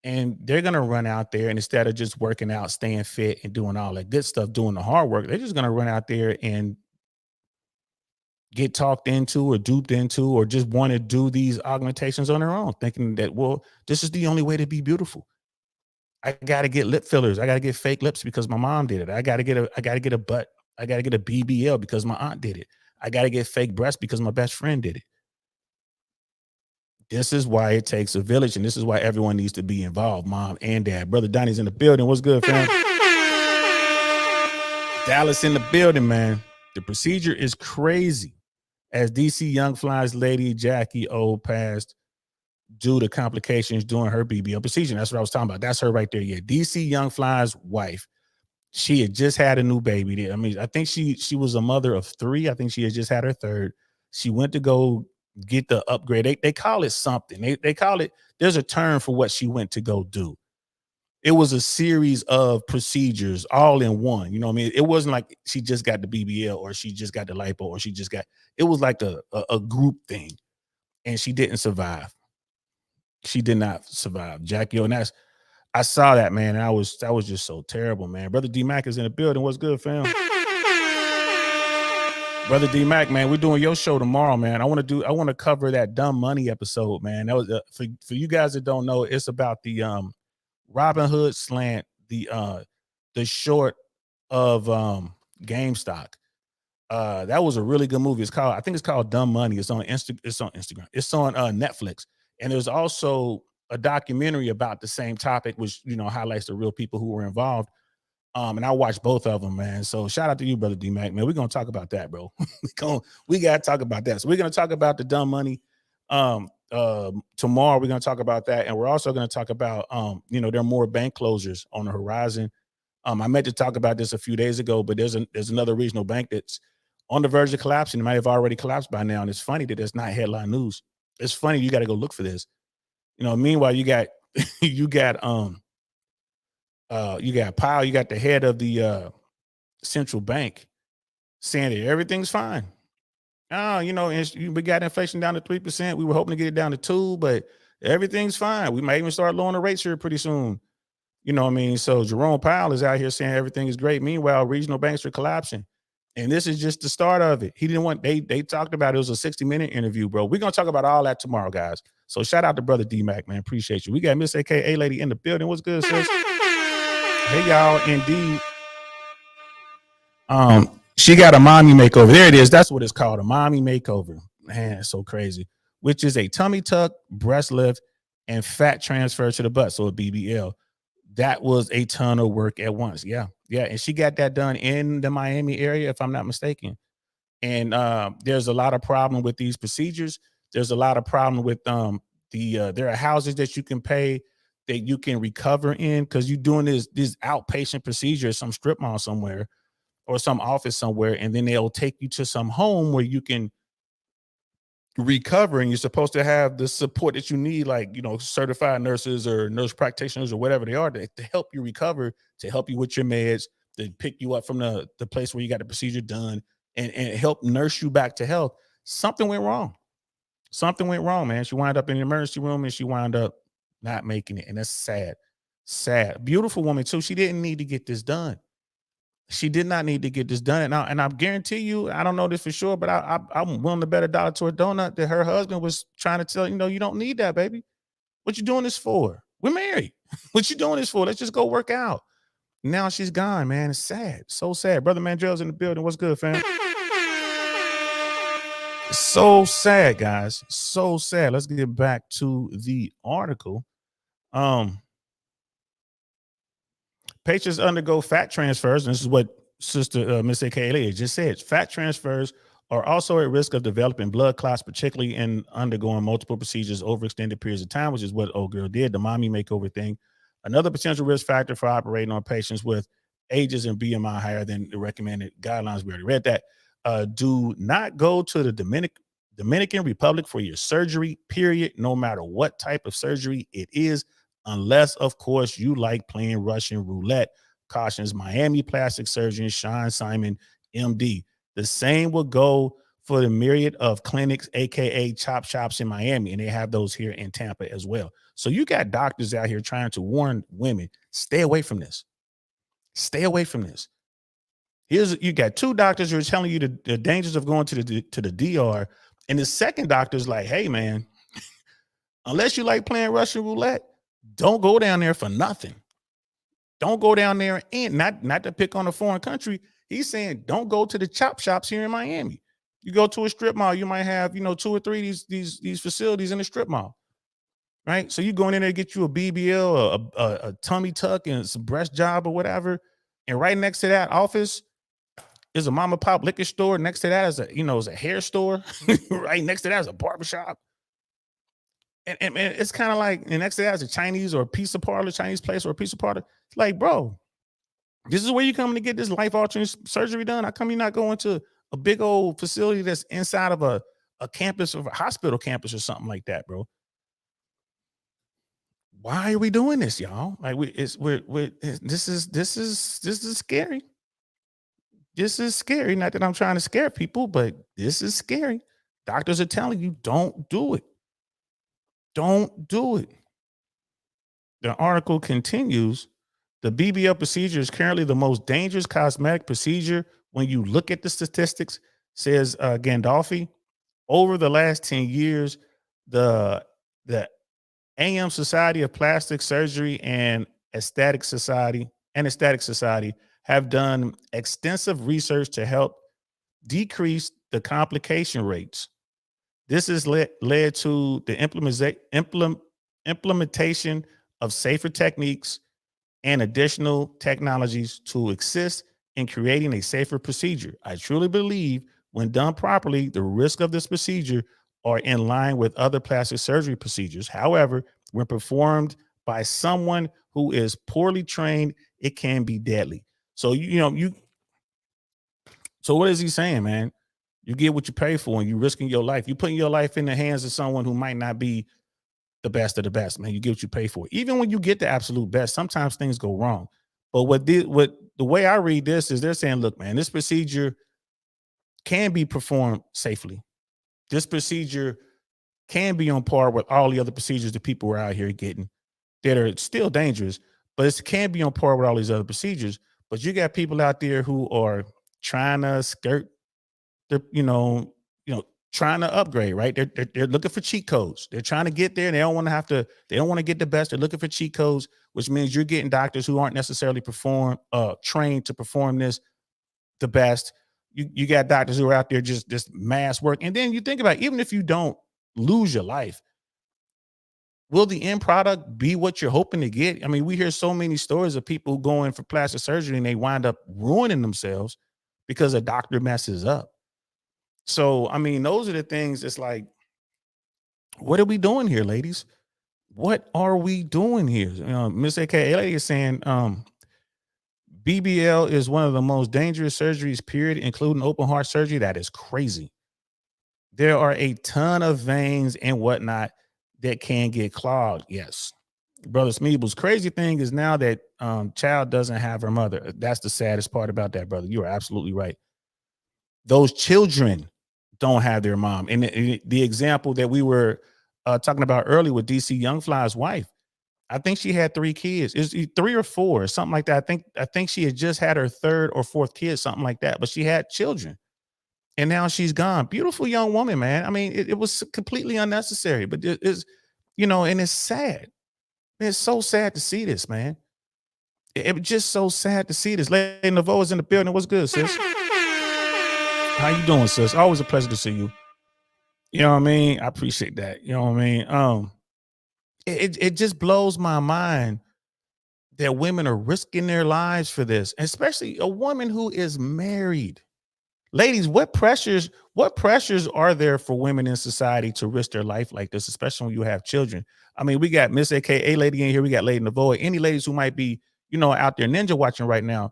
And they're going to run out there, and instead of just working out, staying fit and doing all that good stuff, doing the hard work, they're just going to run out there and get talked into or duped into, or just want to do these augmentations on their own, thinking that, well, this is the only way to be beautiful. I got to get lip fillers. I got to get fake lips because my mom did it. I got to get a butt. I got to get a BBL because my aunt did it. I got to get fake breasts because my best friend did it. This is why it takes a village, and this is why everyone needs to be involved, mom and dad. Brother Donnie's in the building. What's good, fam? Dallas in the building, man. The procedure is crazy. As DC Young Fly's lady Jackie O passed due to complications during her BBL procedure. That's what I was talking about. That's her right there. Yeah, DC Young Fly's wife. She had just had a new baby. I mean, I think she was a mother of 3. I think she had just had her third. She went to go get the upgrade. They call it something. They call it, there's a term for what she went to go do. It was a series of procedures all in one. You know what I mean? It wasn't like she just got the BBL or she just got the lipo or it was like a group thing. And she didn't survive. She did not survive. Jackie, and I saw that, man. And that was just so terrible, man. Brother D Mac is in the building. What's good, fam? Brother D Mac, man, we're doing your show tomorrow, man. I want to cover that Dumb Money episode, man. That was for you guys that don't know, it's about the Robin Hood slant, the short of GameStop. That was a really good movie. I think it's called Dumb Money. It's on Instagram. It's on Netflix. And there's also a documentary about the same topic, which highlights the real people who were involved. And I watched both of them, man. So shout out to you, Brother D Mac, man. We're gonna talk about that, bro. We gotta talk about that. So we're gonna talk about the Dumb Money. Tomorrow we're gonna talk about that, and we're also gonna talk about there are more bank closures on the horizon. I meant to talk about this a few days ago, but there's another regional bank that's on the verge of collapsing. It might have already collapsed by now. And it's funny that it's not headline news. It's funny. You got to go look for this. Meanwhile, you got you got Powell, you got the head of the central bank saying that everything's fine. Oh, we got inflation down to 3%. We were hoping to get it down to 2%, but everything's fine. We might even start lowering the rates here pretty soon. You know what I mean? So Jerome Powell is out here saying everything is great. Meanwhile, regional banks are collapsing. And this is just the start of it. He didn't want, they talked about, it was a 60-minute interview, bro. We're going to talk about all that tomorrow, guys. So shout out to brother D-Mac, man. Appreciate you. We got Miss AKA Lady in the building. What's good, sis? Hey, y'all. Indeed. She got a mommy makeover. There it is. That's what it's called, a mommy makeover. Man, it's so crazy. Which is a tummy tuck, breast lift, and fat transfer to the butt. So a BBL. That was a ton of work at once. Yeah. And she got that done in the Miami area, if I'm not mistaken. And there's a lot of problem with these procedures. There's a lot of problem with there are houses that you can pay that you can recover in because you're doing this outpatient procedure at some strip mall somewhere or some office somewhere, and then they'll take you to some home where you can recover, and you're supposed to have the support that you need, like certified nurses or nurse practitioners or whatever they are to help you recover, to help you with your meds, to pick you up from the place where you got the procedure done and help nurse you back to health. Something went wrong, man. She wound up in the emergency room and she wound up not making it, and that's sad. Beautiful woman too. She didn't need to get this done. She did not need to get this done. And I guarantee you, I don't know this for sure, but I'm willing to bet $1 to a donut that her husband was trying to tell, you don't need that, baby. What you doing this for? We're married. What you doing this for? Let's just go work out. Now she's gone, man. It's sad. So sad. Brother Mandrell's in the building. What's good, fam? So sad, guys. So sad. Let's get back to the article. Patients undergo fat transfers, and this is what Sister Miss AKLA just said. Fat transfers are also at risk of developing blood clots, particularly in undergoing multiple procedures over extended periods of time, which is what old girl did, the mommy makeover thing. Another potential risk factor for operating on patients with ages and BMI higher than the recommended guidelines. We already read that. Do not go to the Dominican Republic for your surgery, period, no matter what type of surgery it is. Unless, of course, you like playing Russian roulette, cautions Miami plastic surgeon Sean Simon, MD. The same will go for the myriad of clinics, aka chop shops in Miami, and they have those here in Tampa as well. So you got doctors out here trying to warn women, stay away from this. Stay away from this. You got two doctors who are telling you the dangers of going to the DR, and the second doctor's like, hey man, unless you like playing Russian roulette, don't go down there for nothing. Don't go down there, and not to pick on a foreign country. He's saying don't go to the chop shops here in Miami. You go to a strip mall, you might have 2 or 3 these facilities in a strip mall, right? So you going in there to get you a BBL, a tummy tuck, and some breast job or whatever, and right next to that office is a mom and pop liquor store. Next to that is a hair store. Right next to that is a barbershop. And it's kind of like, and next to that is a Chinese or a pizza parlor, Chinese place or a pizza parlor. It's like, bro, this is where you coming to get this life-altering surgery done? How come you're not going to a big old facility that's inside of a campus or a hospital campus or something like that, bro? Why are we doing this, y'all? Like this is scary. This is scary. Not that I'm trying to scare people, but this is scary. Doctors are telling you, don't do it. Don't do it. The article continues. The BBL procedure is currently the most dangerous cosmetic procedure when you look at the statistics, says Gandolfi. Over the last 10 years, the AM Society of Plastic Surgery and Aesthetic Society have done extensive research to help decrease the complication rates. This has led to the implementation of safer techniques and additional technologies to assist in creating a safer procedure. I truly believe when done properly, the risk of this procedure are in line with other plastic surgery procedures. However, when performed by someone who is poorly trained, it can be deadly. So, so what is he saying, man? You get what you pay for, and you're risking your life. You're putting your life in the hands of someone who might not be the best of the best, man. You get what you pay for. Even when you get the absolute best, sometimes things go wrong. But what the way I read this is they're saying, look, man, this procedure can be performed safely. This procedure can be on par with all the other procedures that people are out here getting that are still dangerous, but it can be on par with all these other procedures. But you got people out there who are trying to skirt the, trying to upgrade, right? They're looking for cheat codes. They're trying to get there, and they don't want to get the best. They're looking for cheat codes, which means you're getting doctors who aren't necessarily trained to perform this the best. You got doctors who are out there just mass work. And then you think about it, even if you don't lose your life, will the end product be what you're hoping to get? I mean, we hear so many stories of people going for plastic surgery and they wind up ruining themselves because a doctor messes up. So, I mean, those are the things. It's like, what are we doing here, ladies? What are we doing here? Miss AKA lady is saying, BBL is one of the most dangerous surgeries, period, including open heart surgery. That is crazy. There are a ton of veins and whatnot that can get clogged. Yes. Brother Smeebles, crazy thing is now that child doesn't have her mother. That's the saddest part about that, brother. You are absolutely right. Those children don't have their mom. And the example that we were talking about earlier with DC Youngfly's wife, I think she had 3 kids. Is 3 or 4, something like that. I think she had just had her 3rd or 4th kid, something like that. But she had children, and now she's gone. Beautiful young woman, man. I mean, it was completely unnecessary, but it's, and it's sad. It's so sad to see this, man. It was just so sad to see this. Lady Naveau is in the building. What's good, sis? How you doing, sis? Always a pleasure to see you. You know what I mean? I appreciate that. You know what I mean? It just blows my mind that women are risking their lives for this, especially a woman who is married. Ladies, what pressures are there for women in society to risk their life like this, especially when you have children? I mean, we got Miss AKA lady in here, we got Lady Naveau. Any ladies who might be, out there ninja watching right now,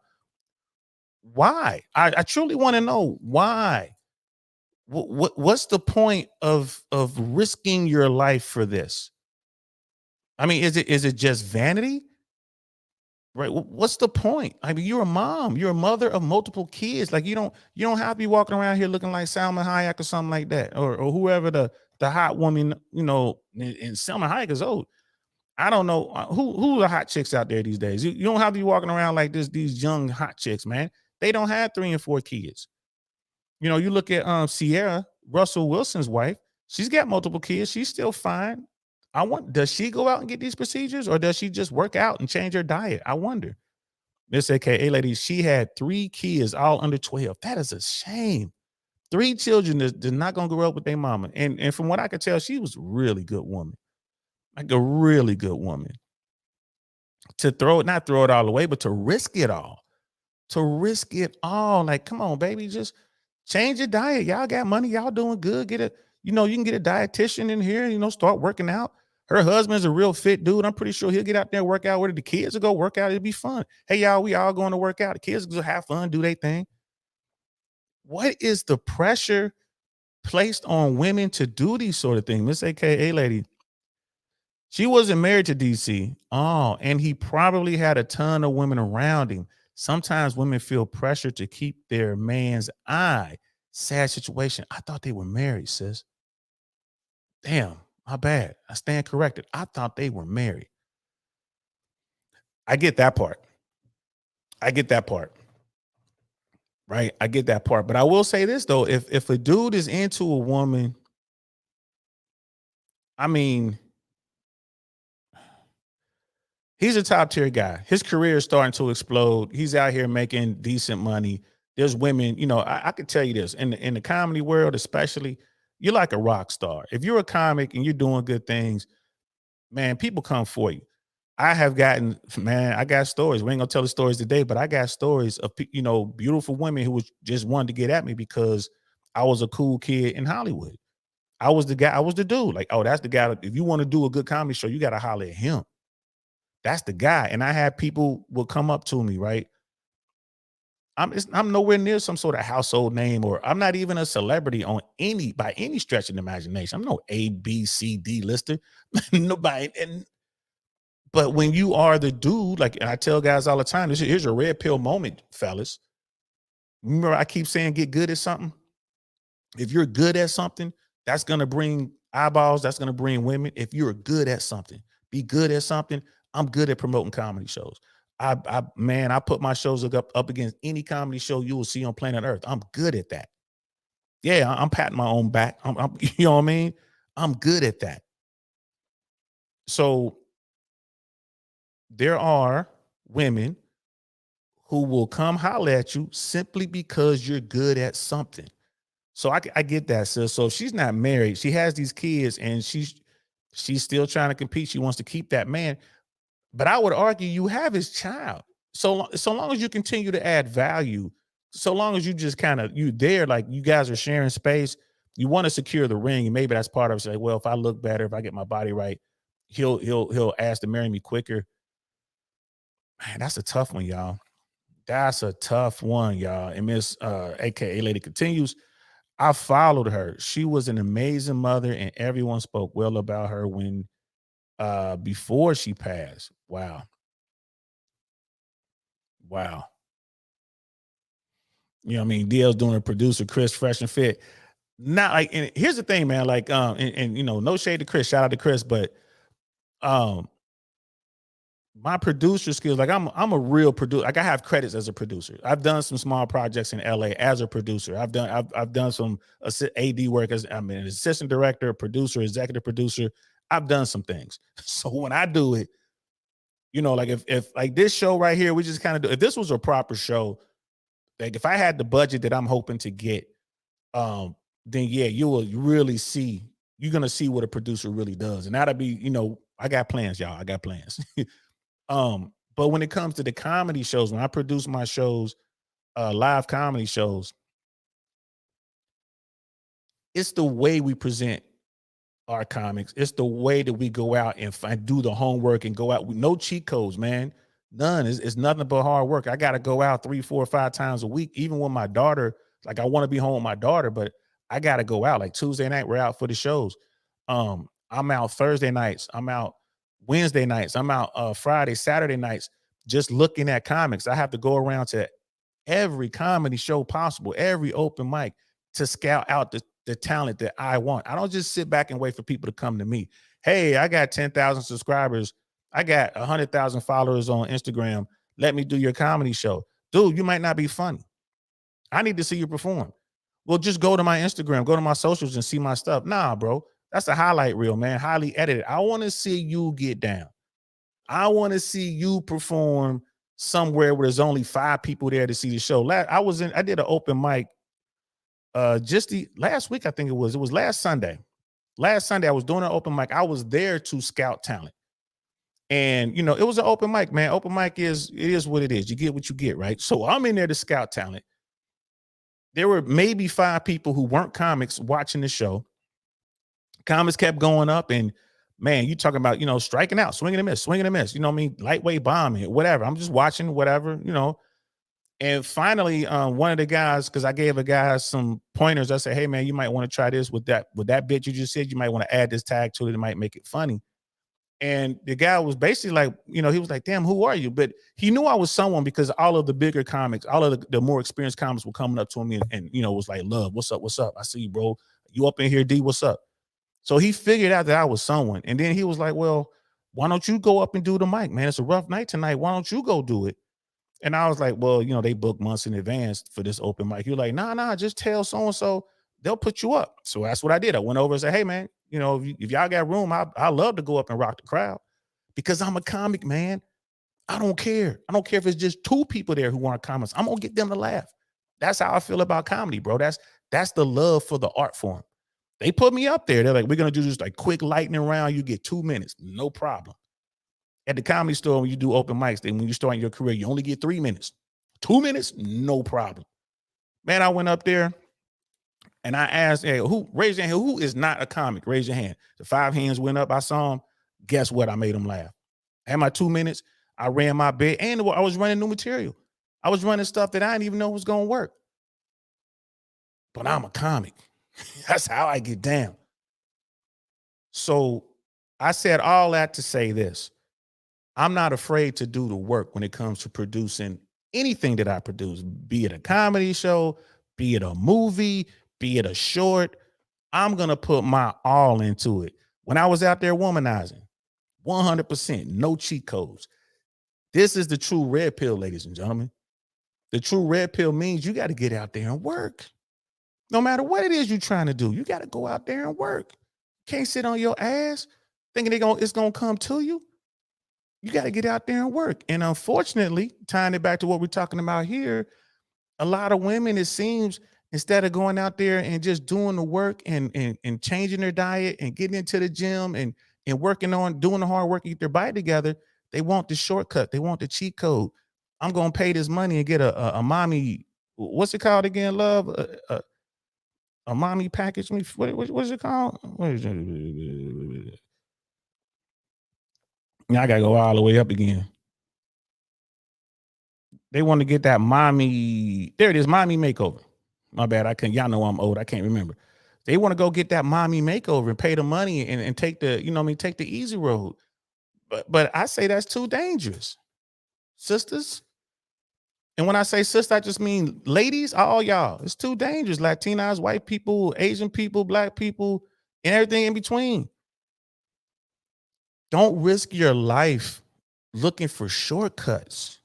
why? I truly want to know why. What's the point of risking your life for this? I mean, is it just vanity? Right. What's the point? I mean, you're a mom, you're a mother of multiple kids. Like you don't have to be walking around here looking like Salma Hayek or something like that, or whoever the hot woman, and Salma Hayek is old. I don't know who the hot chicks out there these days. You don't have to be walking around like this. These young hot chicks, man, they don't have 3 and 4 kids. You look at Sierra Russell Wilson's wife. She's got multiple kids. She's still fine. Does she go out and get these procedures, or does she just work out and change her diet? I wonder. Miss AKA lady, she had 3 kids, all under 12. That is a shame. 3 children that's not gonna grow up with their mama. And from what I could tell, she was a really good woman, like a really good woman. To not throw it all away, but to risk it all. To risk it all. Like, come on, baby, just change your diet. Y'all got money, y'all doing good. You can get a dietitian in here, start working out. Her husband's a real fit dude. I'm pretty sure he'll get out there and work out. Where the kids will go work out. It'll be fun. Hey, y'all, we all going to work out. The kids will have fun, do their thing. What is the pressure placed on women to do these sort of things? Miss AKA lady, she wasn't married to DC. Oh, and he probably had a ton of women around him. Sometimes women feel pressure to keep their man's eye. Sad situation. I thought they were married, sis. Damn, my bad. I stand corrected. I thought they were married. I get that part. I get that part. Right? I get that part. But I will say this though, if a dude is into a woman, I mean, he's a top tier guy. His career is starting to explode. He's out here making decent money. There's women, I could tell you this in the comedy world, especially, you're like a rock star. If you're a comic and you're doing good things, man, people come for you. I got stories. We ain't gonna tell the stories today, but I got stories of beautiful women who was just wanted to get at me because I was a cool kid in Hollywood. I was the guy. I was the dude. Like, oh, that's the guy. If you want to do a good comedy show, you got to holler at him. That's the guy. And I had people will come up to me, right? I'm nowhere near some sort of household name, or I'm not even a celebrity on any by any stretch of the imagination. I'm no A, B, C, D lister. Nobody. But when you are the dude, like, and I tell guys all the time, here's a red pill moment, fellas. Remember, I keep saying get good at something. If you're good at something, that's gonna bring eyeballs, that's gonna bring women. If you're good at something, be good at something. I'm good at promoting comedy shows. I put my shows up against any comedy show you will see on planet Earth. I'm good at that. Yeah, I'm patting my own back. You know what I mean? I'm good at that. So there are women who will come holler at you simply because you're good at something. So I get that, sis. So if she's not married, she has these kids, and she's still trying to compete. She wants to keep that man. But I would argue you have his child. So long as you continue to add value, so long as you just kind of you there, like you guys are sharing space, you want to secure the ring, and maybe that's part of it. Say, well, if I look better, if I get my body right, he'll ask to marry me quicker. Man, that's a tough one, y'all. That's a tough one, y'all. And Miss AKA Lady continues. I followed her. She was an amazing mother, and everyone spoke well about her when before she passed. Wow. Wow. You know what I mean? DL's doing a producer, Chris, fresh and fit. Not like, and here's the thing, man. Like, and you know, no shade to Chris, shout out to Chris, but um my producer skills, like I'm a real producer. Like I have credits as a producer. I've done some small projects in LA as a producer. I've done some AD work as I'm an assistant director, producer, executive producer. I've done some things. So when I do it, you know, like if like this show right here, we just kind of do if this was a proper show, like if I had the budget that I'm hoping to get, um, then yeah, you will really see, you're gonna see what a producer really does. And that'll be, you know, I got plans, y'all. I got plans. But when it comes to the comedy shows, when I produce my shows, live comedy shows, it's the way we present our comics. It's the way that we go out and do the homework and go out with no cheat codes, man. None. It's nothing but hard work. I got to go out 3, 4, 5 times a week, even with my daughter. Like I want to be home with my daughter, but I got to go out. Like Tuesday night, we're out for the shows. I'm out Thursday nights. I'm out Wednesday nights. I'm out Friday, Saturday nights, just looking at comics. I have to go around to every comedy show possible, every open mic to scout out the talent that I want. I don't just sit back and wait for people to come to me. Hey, I got 10,000 subscribers. I got 100,000 followers on Instagram. Let me do your comedy show. Dude, you might not be funny. I need to see you perform. Well, just go to my Instagram, go to my socials and see my stuff. Nah, bro. That's a highlight reel, man. Highly edited. I want to see you get down. I want to see you perform somewhere where there's only 5 people there to see the show. I did an open mic just the last week, I think it was last Sunday. Last Sunday, I was doing an open mic. I was there to scout talent. And you know, it was an open mic, man. Open mic is what it is. You get what you get, right? So I'm in there to scout talent. There were maybe 5 people who weren't comics watching the show. Comics kept going up, and man, you talking about, you know, striking out, swinging and miss, swinging and miss. You know what I mean? Lightweight bombing, whatever. I'm just watching, whatever, you know. And finally, one of the guys, because I gave a guy some pointers, I said, "Hey, man, you might want to try this with that bit you just said. You might want to add this tag to it. It might make it funny." And the guy was basically like, you know, he was like, "Damn, who are you?" But he knew I was someone because all of the bigger comics, all of the more experienced comics were coming up to me and you know, was like, "Love, what's up? What's up? I see you, bro. You up in here, D? What's up?" So he figured out that I was someone. And then he was like, "Well, why don't you go up and do the mic, man? It's a rough night tonight. Why don't you go do it?" And I was like, "Well, you know, they book months in advance for this open mic." You're like, nah, just tell so-and-so, they'll put you up. So that's what I did. I went over and said, "Hey, man, you know, if y'all got room, I love to go up and rock the crowd because I'm a comic, man. I don't care. I don't care if it's just 2 people there who want comments. I'm gonna get them to laugh." That's how I feel about comedy, bro. That's the love for the art form. They put me up there. They're like, "We're gonna do just like quick lightning round. You get 2 minutes, no problem." At the comedy store, when you do open mics, then when you start your career, you only get 3 minutes. 2 minutes, no problem. Man, I went up there and I asked, "Hey, who raise your hand? Who is not a comic? Raise your hand." The 5 hands went up. I saw them. Guess what? I made them laugh. I had my 2 minutes. I ran my bit, and I was running new material. I was running stuff that I didn't even know was gonna work. But I'm a comic. That's how I get down. So I said all that to say this. I'm not afraid to do the work when it comes to producing anything that I produce, be it a comedy show, be it a movie, be it a short. I'm going to put my all into it. When I was out there womanizing, 100%, no cheat codes. This is the true red pill, ladies and gentlemen. The true red pill means you got to get out there and work. No matter what it is you're trying to do, you got to go out there and work. Can't sit on your ass thinking it's going to come to you. You got to get out there and work. And unfortunately, tying it back to what we're talking about here, a lot of women, it seems, instead of going out there and just doing the work and changing their diet and getting into the gym and working on doing the hard work to get their body together, they want the shortcut. They want the cheat code. I'm going to pay this money and get a mommy. What's it called again, love? A mommy package. What's it called? What is it? Now I got to go all the way up again. They want to get that mommy. There it is, mommy makeover. My bad. Y'all know I'm old. I can't remember. They want to go get that mommy makeover and pay the money and take the, take the easy road. But I say that's too dangerous. Sisters. And when I say sister, I just mean ladies, all y'all. It's too dangerous. Latinas, white people, Asian people, black people, and everything in between. Don't risk your life looking for shortcuts.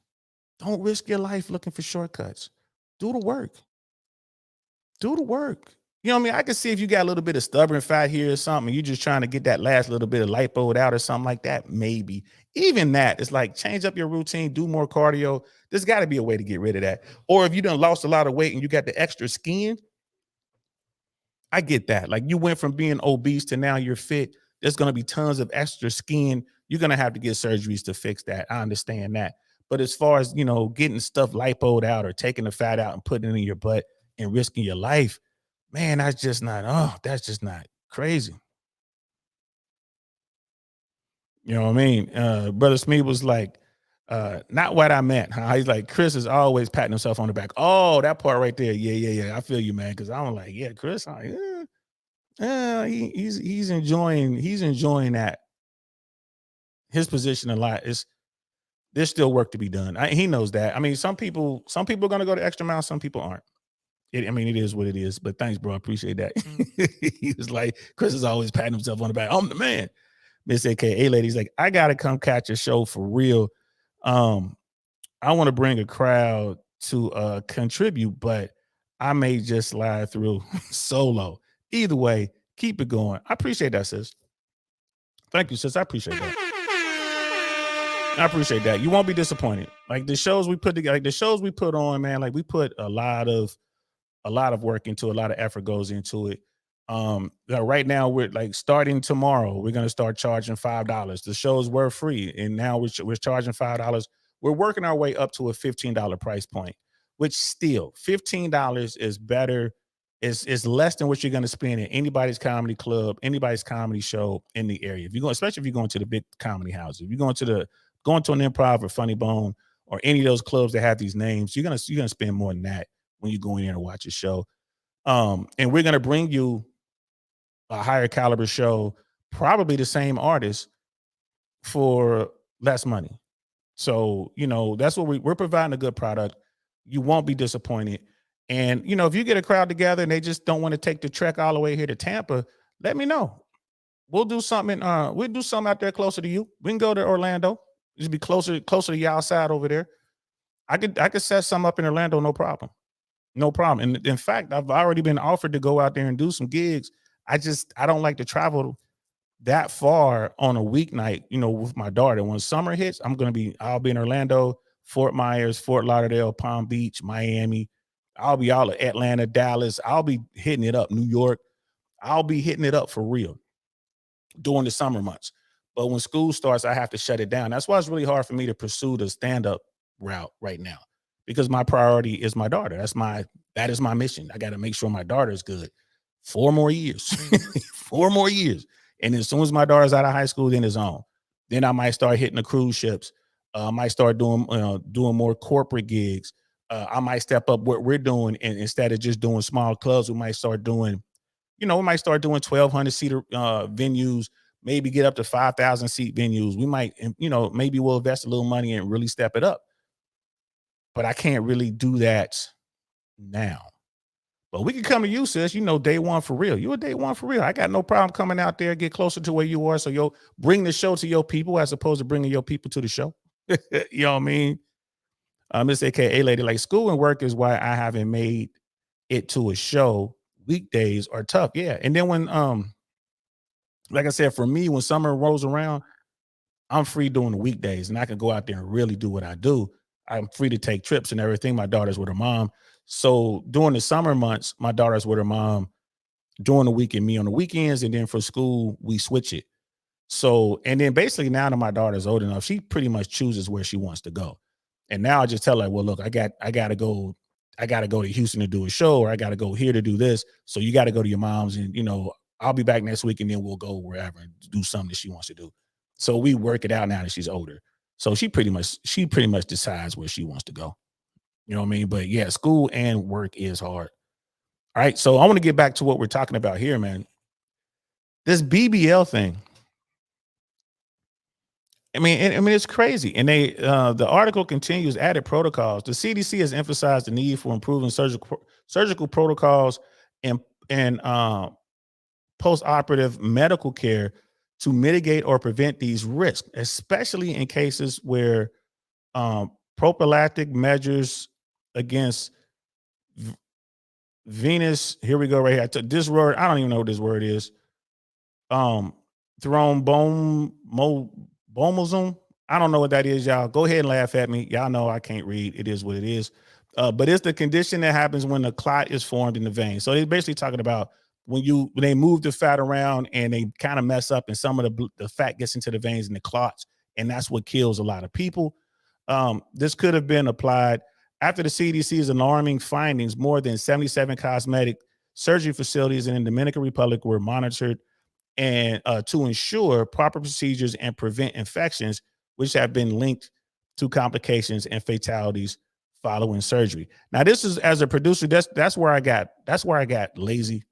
Don't risk your life looking for shortcuts. Do the work. Do the work. You know what I mean? I can see if you got a little bit of stubborn fat here or something, you're just trying to get that last little bit of lipo out or something like that. Maybe. Even that, it's like change up your routine, do more cardio. There's got to be a way to get rid of that. Or if you done lost a lot of weight and you got the extra skin, I get that. Like you went from being obese to now you're fit. There's going to be tons of extra skin. You're going to have to get surgeries to fix that. I understand that. But as far as, getting stuff lipoed out or taking the fat out and putting it in your butt and risking your life, man, that's just not crazy. You know what I mean? Brother Smee was like, not what I meant. Huh? He's like, Chris is always patting himself on the back. Oh, that part right there. Yeah. I feel you, man. Cause I'm like, yeah, Chris, he's enjoying that. His position in life is there's still work to be done. He knows that. I mean, some people are going to go the extra mile. Some people aren't. It is what it is. But thanks, bro. I appreciate that. He was like, Chris is always patting himself on the back. I'm the man. Miss AKA lady's like, I gotta come catch a show for real. I want to bring a crowd to contribute, but I may just slide through solo. Either way, keep it going. I appreciate that, sis. Thank you, sis. I appreciate that. I appreciate that. You won't be disappointed. Like the shows we put together, like the shows we put on, man. Like we put a lot of work into, a lot of effort goes into it. Right now we're like starting tomorrow, we're going to start charging $5. The shows were free and now we're charging $5. We're working our way up to a $15 price point, which still $15 is better. Is less than what you're going to spend in anybody's comedy club, anybody's comedy show in the area. If you go, especially if you're going to the big comedy houses, if you're going to an Improv or Funny Bone or any of those clubs that have these names, you're gonna spend more than that when you go in there and watch a show. And we're gonna bring you a higher caliber show, probably the same artist for less money. So, that's what we're providing a good product. You won't be disappointed. And, if you get a crowd together and they just don't want to take the trek all the way here to Tampa, let me know. We'll do something. We'll do something out there closer to you. We can go to Orlando. Just be closer to y'all side over there. I could set some up in Orlando, no problem. No problem. And in fact, I've already been offered to go out there and do some gigs. I don't like to travel that far on a weeknight, with my daughter. When summer hits, I'll be in Orlando, Fort Myers, Fort Lauderdale, Palm Beach, Miami. I'll be all at Atlanta, Dallas. I'll be hitting it up, New York. I'll be hitting it up for real during the summer months. But when school starts, I have to shut it down. That's why it's really hard for me to pursue the stand-up route right now, because my priority is my daughter. That is my mission. I got to make sure my daughter is good. 4 more years, 4 more years. And as soon as my daughter's out of high school, then it's on. Then I might start hitting the cruise ships. I might start doing more corporate gigs. I might step up what we're doing, and instead of just doing small clubs, we might start doing, we might start doing 1,200 seater venues, maybe get up to 5,000 seat venues. We might, maybe we'll invest a little money and really step it up. But I can't really do that now. But we can come to you, sis. Day one for real. You a day one for real. I got no problem coming out there, get closer to where you are. So you'll bring the show to your people as opposed to bringing your people to the show. You know what I mean? Miss AKA lady, like school and work is why I haven't made it to a show. Weekdays are tough. Yeah. And then when, like I said, for me, when summer rolls around, I'm free during the weekdays and I can go out there and really do what I do. I'm free to take trips and everything. My daughter's with her mom. So during the summer months, my daughter's with her mom during the week and me on the weekends. And then for school, we switch it. So, and then basically now that my daughter's old enough, she pretty much chooses where she wants to go. And now I just tell her, well, look, I gotta go to Houston to do a show, or I gotta go here to do this. So you gotta go to your mom's, and I'll be back next week, and then we'll go wherever and do something that she wants to do. So we work it out now that she's older. So she pretty much decides where she wants to go. You know what I mean? But yeah, school and work is hard. All right. So I want to get back to what we're talking about here, man. This BBL thing. I mean, it's crazy. And the article continues, added protocols. The CDC has emphasized the need for improving surgical protocols and post-operative medical care to mitigate or prevent these risks, especially in cases where prophylactic measures against venous. Here we go, right here. This word, I don't even know what this word is. Thromboembolism. I don't know what that is, y'all. Go ahead and laugh at me. Y'all know I can't read. It is what it is. But it's the condition that happens when a clot is formed in the vein. So they're basically talking about when they move the fat around and they kind of mess up, and some of the fat gets into the veins and the clots, and that's what kills a lot of people. This could have been applied after the CDC's alarming findings. More than 77 cosmetic surgery facilities in the Dominican Republic were monitored and to ensure proper procedures and prevent infections, which have been linked to complications and fatalities following surgery. Now, this is, as a producer, that's where I got lazy.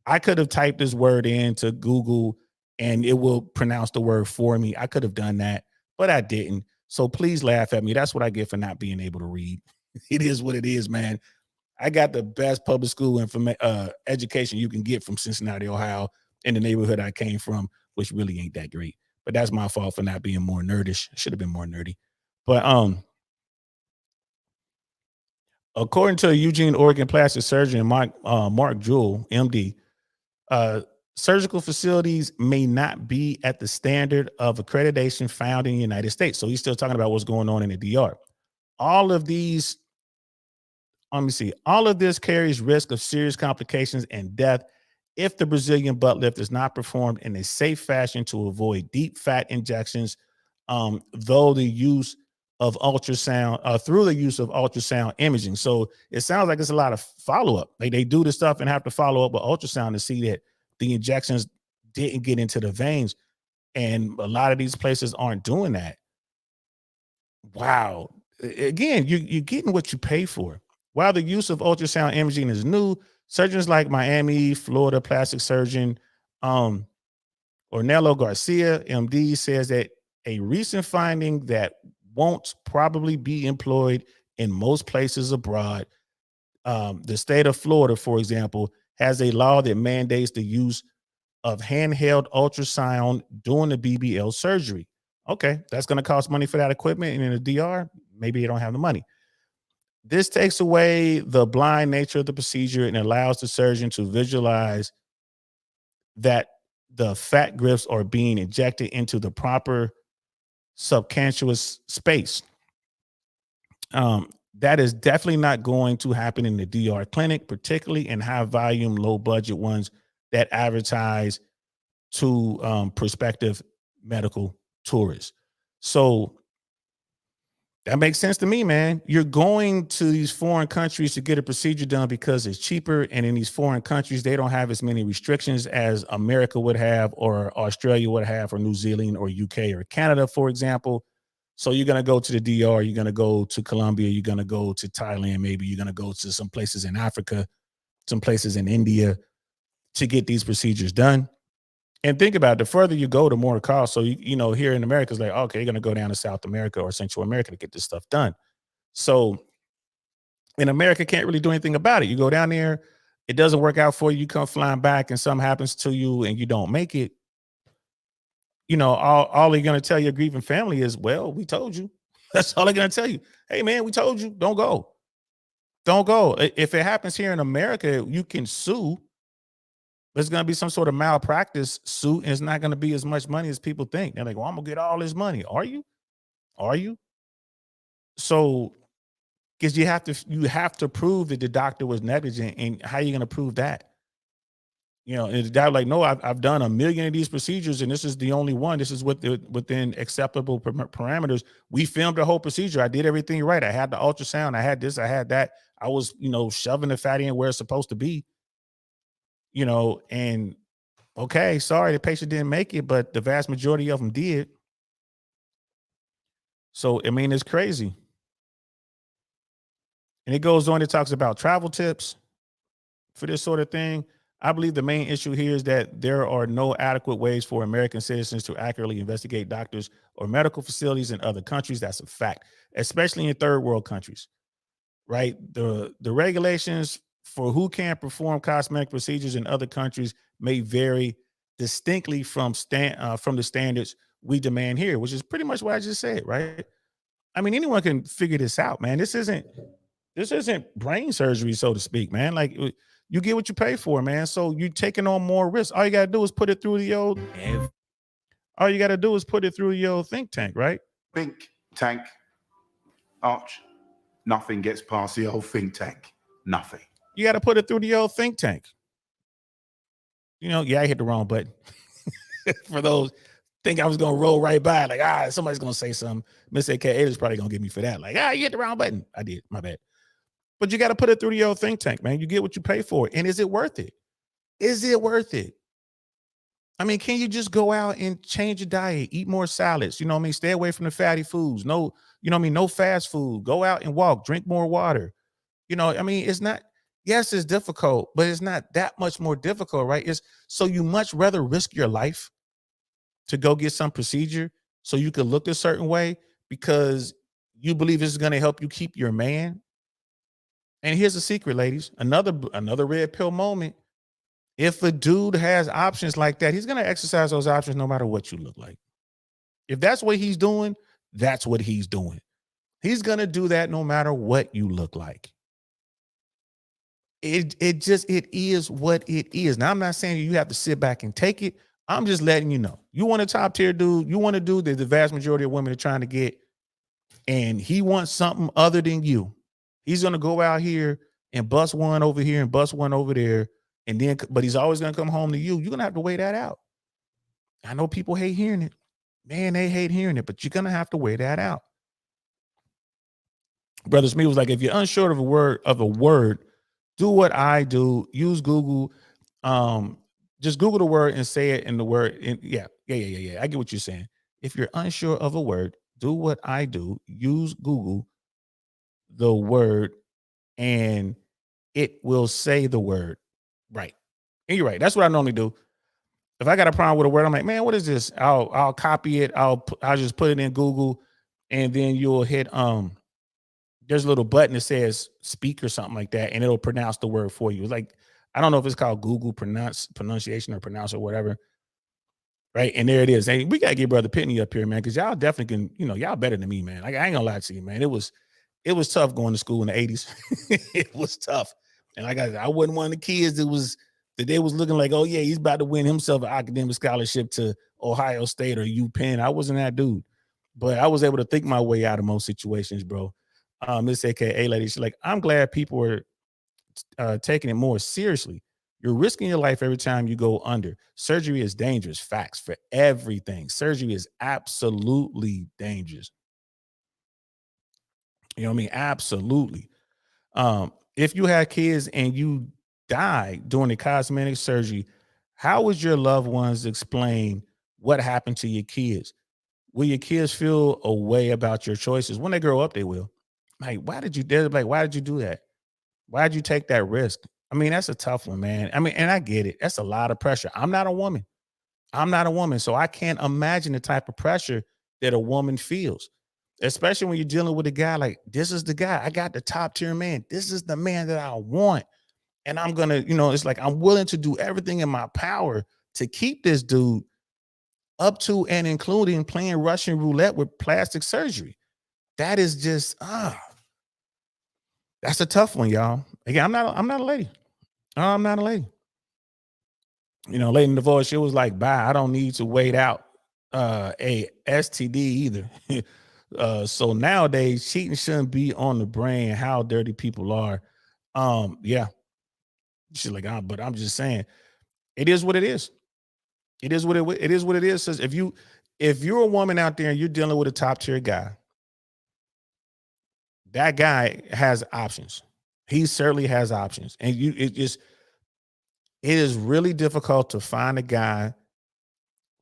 I could have typed this word into Google and it will pronounce the word for me. I could have done that, but I didn't. So please laugh at me. That's what I get for not being able to read. It is what it is, man. I got the best public school education you can get from Cincinnati, Ohio, in the neighborhood I came from, which really ain't that great. But that's my fault for not being more nerdish. I should have been more nerdy. But according to a Eugene, Oregon plastic surgeon, Mark Jewell, MD, surgical facilities may not be at the standard of accreditation found in the United States. So he's still talking about what's going on in the DR. All of these, let me see, all of this carries risk of serious complications and death if the Brazilian butt lift is not performed in a safe fashion to avoid deep fat injections, though the use of ultrasound, through the use of ultrasound imaging. So it sounds like it's a lot of follow-up. Like they do this stuff and have to follow up with ultrasound to see that the injections didn't get into the veins. And a lot of these places aren't doing that. Wow. Again, you're getting what you pay for. While the use of ultrasound imaging is new, surgeons like Miami, Florida plastic surgeon Ornello Garcia, MD, says that a recent finding that won't probably be employed in most places abroad. The state of Florida, for example, has a law that mandates the use of handheld ultrasound during the BBL surgery. Okay, that's going to cost money for that equipment. And in the DR, maybe they don't have the money. This takes away the blind nature of the procedure and allows the surgeon to visualize that the fat grifts are being injected into the proper subcutaneous space. That is definitely not going to happen in the DR clinic, particularly in high volume, low budget ones that advertise to prospective medical tourists. So that makes sense to me, man. You're going to these foreign countries to get a procedure done because it's cheaper. And in these foreign countries, they don't have as many restrictions as America would have, or Australia would have, or New Zealand, or UK, or Canada, for example. So you're gonna go to the DR, you're gonna go to Colombia, you're gonna go to Thailand, maybe you're gonna go to some places in Africa, some places in India to get these procedures done. And think about it, the further you go, the more it costs. So here in America, it's like, okay, you're gonna go down to South America or Central America to get this stuff done. So in America, can't really do anything about it. You go down there, it doesn't work out for you, you come flying back, and something happens to you and you don't make it. All they're gonna tell your grieving family is, well, we told you. That's all they're gonna tell you. Hey man, we told you, don't go. Don't go. If it happens here in America, you can sue. There's going to be some sort of malpractice suit, and it's not going to be as much money as people think. They're like, well, I'm going to get all this money. Are you? Are you? So, because you have to prove that the doctor was negligent, and how are you going to prove that? And the doctor like, no, I've done a million of these procedures, and this is the only one. This is within acceptable parameters. We filmed the whole procedure. I did everything right. I had the ultrasound. I had this. I had that. I was, shoving the fatty in where it's supposed to be. And okay, sorry, the patient didn't make it, but the vast majority of them did. So, I mean, it's crazy. And it goes on, it talks about travel tips for this sort of thing. I believe the main issue here is that there are no adequate ways for American citizens to accurately investigate doctors or medical facilities in other countries. That's a fact, especially in third world countries, right? The regulations for who can perform cosmetic procedures in other countries may vary distinctly from the standards we demand here, which is pretty much what I just said, right? I mean, anyone can figure this out, man. This isn't brain surgery, so to speak, man. Like, you get what you pay for, man. So you're taking on more risk. All you gotta do is put it through the old. All you gotta do is put it through your think tank, right? Think tank, Arch. Nothing gets past the old think tank. Nothing. You got to put it through the old think tank. I hit the wrong button. For those think I was gonna roll right by, like, somebody's gonna say something. Miss AKA is probably gonna get me for that. Like, you hit the wrong button. I did, my bad. But you got to put it through the old think tank, man. You get what you pay for. And is it worth it? Is it worth it? I mean, can you just go out and change your diet, eat more salads? Stay away from the fatty foods. No, no fast food. Go out and walk, drink more water. It's not, yes, it's difficult, but it's not that much more difficult, right? So you much rather risk your life to go get some procedure so you can look a certain way because you believe this is going to help you keep your man. And here's a secret, ladies. Another red pill moment. If a dude has options like that, he's going to exercise those options no matter what you look like. If that's what he's doing, that's what he's doing. He's going to do that no matter what you look like. It is what it is. Now, I'm not saying you have to sit back and take it. I'm just letting you know. You want a top tier dude. You want a dude that the vast majority of women are trying to get, and he wants something other than you. He's going to go out here and bust one over here and bust one over there. But he's always going to come home to you. You're going to have to weigh that out. I know people hate hearing it. Man, they hate hearing it, but you're going to have to weigh that out. Brother Smith was like, if you're unsure of a word, do what I do. Use Google. Just Google the word and say it in the word. Yeah. I get what you're saying. If you're unsure of a word, do what I do. Use Google the word and it will say the word. Right. And you're right. That's what I normally do. If I got a problem with a word, I'm like, man, what is this? I'll copy it. I'll just put it in Google, and then you'll hit there's a little button that says speak or something like that, and it'll pronounce the word for you. It's like, I don't know if it's called Google pronunciation or pronounce or whatever. Right. And there it is. Hey, we gotta get Brother Pitney up here, man, because y'all definitely can, y'all better than me, man. Like, I ain't gonna lie to you, man. It was tough going to school in the 80s. It was tough. And like I wasn't one of the kids that they was looking like, oh yeah, he's about to win himself an academic scholarship to Ohio State or UPenn. I wasn't that dude. But I was able to think my way out of most situations, bro. Miss AKA lady, she's like, I'm glad people are taking it more seriously. You're risking your life every time you go under. Surgery is dangerous. Facts for everything. Surgery is absolutely dangerous. You know what I mean? Absolutely. If you had kids and you died during the cosmetic surgery, how would your loved ones explain what happened to your kids? will your kids feel a way about your choices? When they grow up, they will. Like, why did you? They're like, why did you do that? Why did you take that risk? I mean, that's a tough one, man. I mean, and I get it. That's a lot of pressure. I'm not a woman. I'm not a woman, so I can't imagine the type of pressure that a woman feels, especially when you're dealing with a guy like this is the guy. I got the top tier man. This is the man that I want. And I'm gonna, it's like I'm willing to do everything in my power to keep this dude up to and including playing Russian roulette with plastic surgery. That is just that's a tough one, y'all. Again, I'm not a lady. I'm not a lady. Late in divorce, she was like, bye, I don't need to wait out a STD either. So nowadays, cheating shouldn't be on the brain how dirty people are. Yeah. She's like, but I'm just saying, it is what it is. It is what it is what it is. Says if you're a woman out there and you're dealing with a top tier guy, that guy has options. He certainly has options. And it is really difficult to find a guy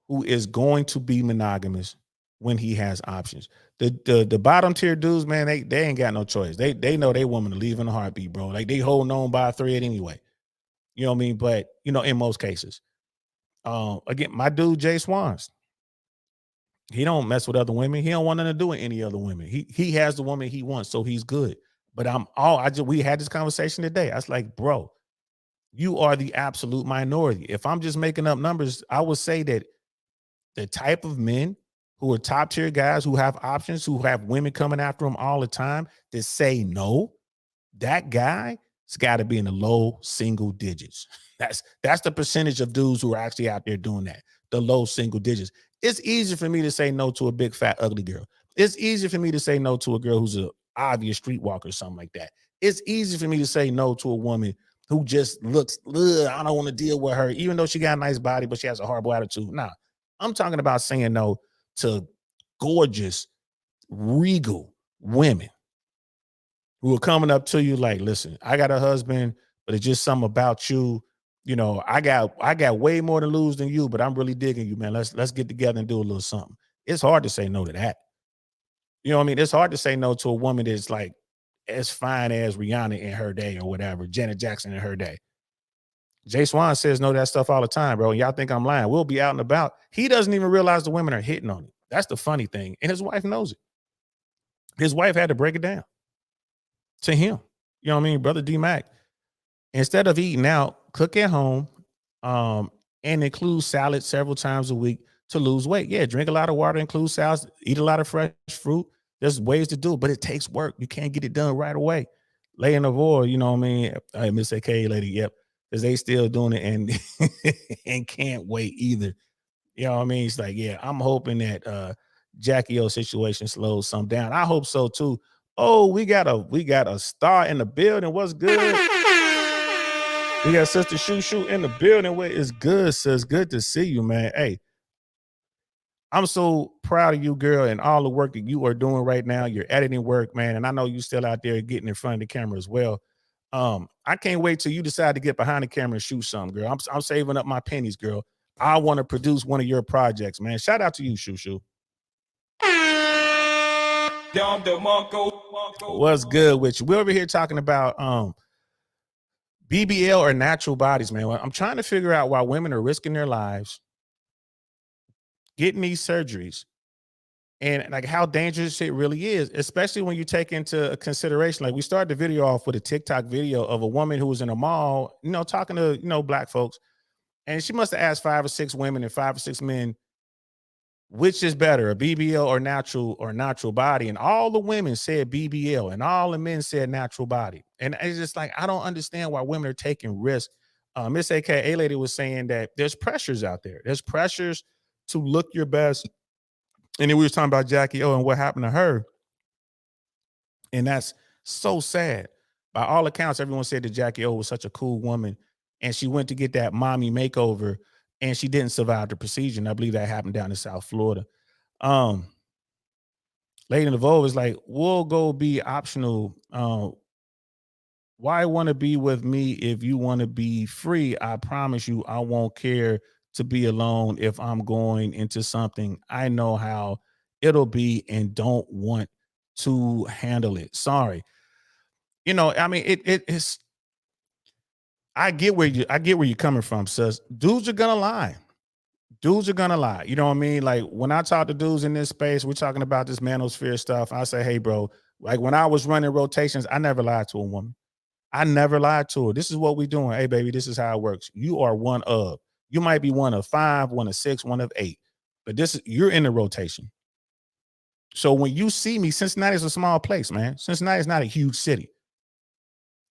who is going to be monogamous when he has options. The bottom tier dudes, man, they ain't got no choice. They know they woman to leave in a heartbeat, bro. Like they holding on by a thread anyway. You know what I mean? But in most cases. Again, my dude Jay Swans, he don't mess with other women. He don't want nothing to do with any other women. He has the woman he wants, so he's good. But we had this conversation today. I was like, bro, you are the absolute minority. If I'm just making up numbers, I would say that the type of men who are top tier guys who have options, who have women coming after them all the time, that say no, that guy's got to be in the low single digits. That's the percentage of dudes who are actually out there doing that, the low single digits. It's easy for me to say no to a big, fat, ugly girl. It's easy for me to say no to a girl who's an obvious streetwalker or something like that. It's easy for me to say no to a woman who just looks, I don't want to deal with her, even though she got a nice body, but she has a horrible attitude. Nah, I'm talking about saying no to gorgeous, regal women who are coming up to you like, listen, I got a husband, but it's just something about you. I got way more to lose than you, but I'm really digging you, man. Let's get together and do a little something. It's hard to say no to that. You know what I mean? It's hard to say no to a woman that's like as fine as Rihanna in her day or whatever, Janet Jackson in her day. Jay Swan says no to that stuff all the time, bro. Y'all think I'm lying. We'll be out and about. He doesn't even realize the women are hitting on him. That's the funny thing. And his wife knows it. His wife had to break it down to him. You know what I mean? Brother D-Mac, instead of eating out, cook at home, and include salad several times a week to lose weight. Yeah, drink a lot of water, include salads, eat a lot of fresh fruit. There's ways to do it, but it takes work. You can't get it done right away. Lay in the void, you know what I mean? Miss AK lady, yep. Because they still doing it and and can't wait either. You know what I mean? It's like, yeah, I'm hoping that Jackie O situation slows some down. I hope so too. Oh, we got a star in the building. What's good? We got Sister Shoo in the building. What is good, sis? Good to see you, man. Hey, I'm so proud of you, girl, and all the work that you are doing right now. Your editing work, man. And I know you still out there getting in front of the camera as well. I can't wait till you decide to get behind the camera and shoot something, girl. I'm saving up my pennies, girl. I want to produce one of your projects, man. Shout out to you, Shoo. What's good with you? We're over here talking about BBL or natural bodies, man. I'm trying to figure out why women are risking their lives getting these surgeries and like how dangerous it really is, especially when you take into consideration, like we started the video off with a TikTok video of a woman who was in a mall, talking to, black folks. And she must have asked 5 or 6 women and 5 or 6 men, which is better, a BBL or natural body? And all the women said BBL and all the men said natural body. And it's just like, I don't understand why women are taking risks. Miss AKA lady was saying that there's pressures out there. There's pressures to look your best. And then we were talking about Jackie O and what happened to her. And that's so sad. By all accounts, everyone said that Jackie O was such a cool woman. And she went to get that mommy makeover and she didn't survive the procedure. And I believe that happened down in South Florida. Lady in the Vogue is like, we'll go be optional. Why want to be with me if you want to be free? I promise you, I won't care to be alone if I'm going into something I know how it'll be and don't want to handle it. Sorry. You know, I mean, it's I get where you're coming from, sis. Dudes are gonna lie. Dudes are gonna lie. You know what I mean? Like when I talk to dudes in this space, we're talking about this manosphere stuff. I say, hey, bro, like when I was running rotations, I never lied to a woman. I never lied to her. This is what we're doing. Hey, baby, this is how it works. You are one of. You might be one of 5, one of 6, one of 8, but you're in the rotation. So when you see me, Cincinnati is a small place, man. Cincinnati is not a huge city.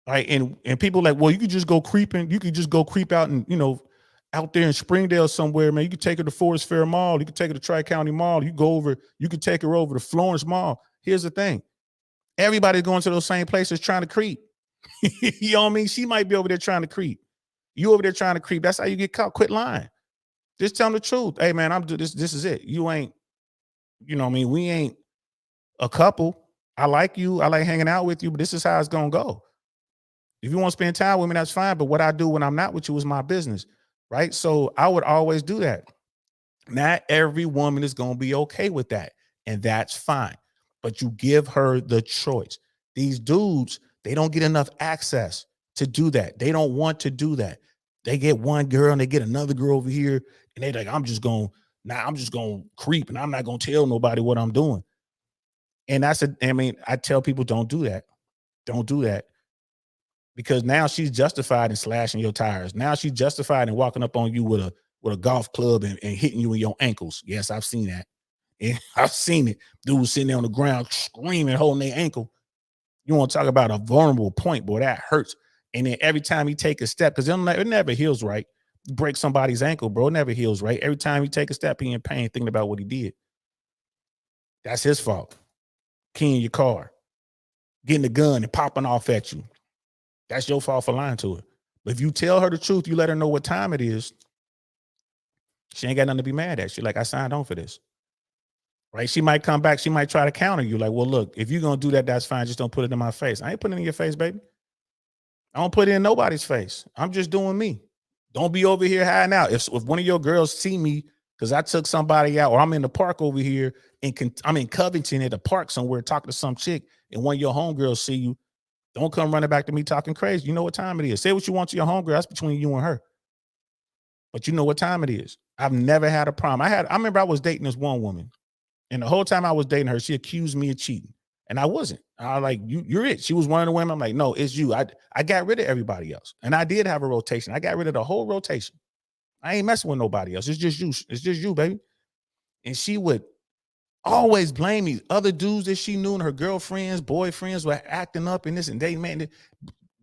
Right. And people like, well, you could just go creeping. You could just go creep out and, out there in Springdale somewhere, man. You could take her to Forest Fair Mall. You could take her to Tri-County Mall. You could take her over to Florence Mall. Here's the thing. Everybody's going to those same places trying to creep. You know what I mean? She might be over there trying to creep. You over there trying to creep. That's how you get caught. Quit lying. Just tell them the truth. Hey, man, I'm this. This is it. You ain't, you know what I mean? We ain't a couple. I like you. I like hanging out with you, but this is how it's going to go. If you want to spend time with me, that's fine. But what I do when I'm not with you is my business, right? So I would always do that. Not every woman is going to be okay with that, and that's fine. But you give her the choice. These dudes, they don't get enough access to do that. They don't want to do that. They get one girl and they get another girl over here, and they like, I'm just going to creep, and I'm not going to tell nobody what I'm doing. And I tell people, don't do that. Don't do that. Because now she's justified in slashing your tires. Now she's justified in walking up on you with a golf club and hitting you in your ankles. Yes, I've seen that. And I've seen it. Dudes sitting there on the ground screaming, holding their ankle. You want to talk about a vulnerable point, boy, that hurts. And then every time he take a step, because it never heals right. You break somebody's ankle, bro, it never heals right. Every time he take a step, he in pain thinking about what he did. That's his fault. Keying your car, getting the gun and popping off at you. That's your fault for lying to her. But if you tell her the truth, you let her know what time it is, she ain't got nothing to be mad at. She like, I signed on for this. Right? She might come back. She might try to counter you. Like, well, look, if you're going to do that, that's fine. Just don't put it in my face. I ain't putting it in your face, baby. I don't put it in nobody's face. I'm just doing me. Don't be over here hiding out. If one of your girls see me because I took somebody out, or I'm in the park over here, I'm in Covington at the park somewhere talking to some chick, and one of your homegirls see you, don't come running back to me talking crazy. You know what time it is. Say what you want to your homegirl. That's between you and her. But you know what time it is. I've never had a problem. I remember I was dating this one woman, and the whole time I was dating her, she accused me of cheating. And I wasn't. I was like, you're it. She was one of the women. I'm like, no, it's you. I got rid of everybody else. And I did have a rotation. I got rid of the whole rotation. I ain't messing with nobody else. It's just you. It's just you, baby. And she would always blame me. Other dudes that she knew and her girlfriends, boyfriends were acting up in this, and they, man,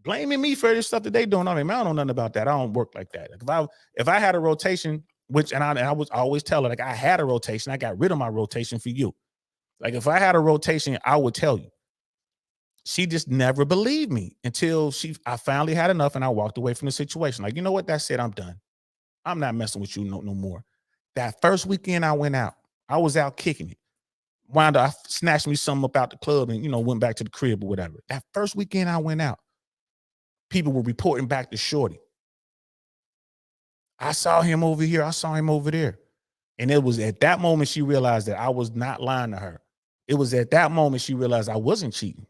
blaming me for this stuff that they doing. I mean, man, I don't know nothing about that. I don't work like that. If I had a rotation, I was always tell her, like, I had a rotation. I got rid of my rotation for you. Like, if I had a rotation, I would tell you. She just never believed me until I finally had enough, and I walked away from the situation. Like, you know what? That's it. I'm done. I'm not messing with you no more. That first weekend I went out, I was out kicking it. Wound up, I snatched me something up out the club and, went back to the crib or whatever. That first weekend I went out, people were reporting back to Shorty. I saw him over here. I saw him over there. And it was at that moment she realized that I was not lying to her. It was at that moment she realized I wasn't cheating.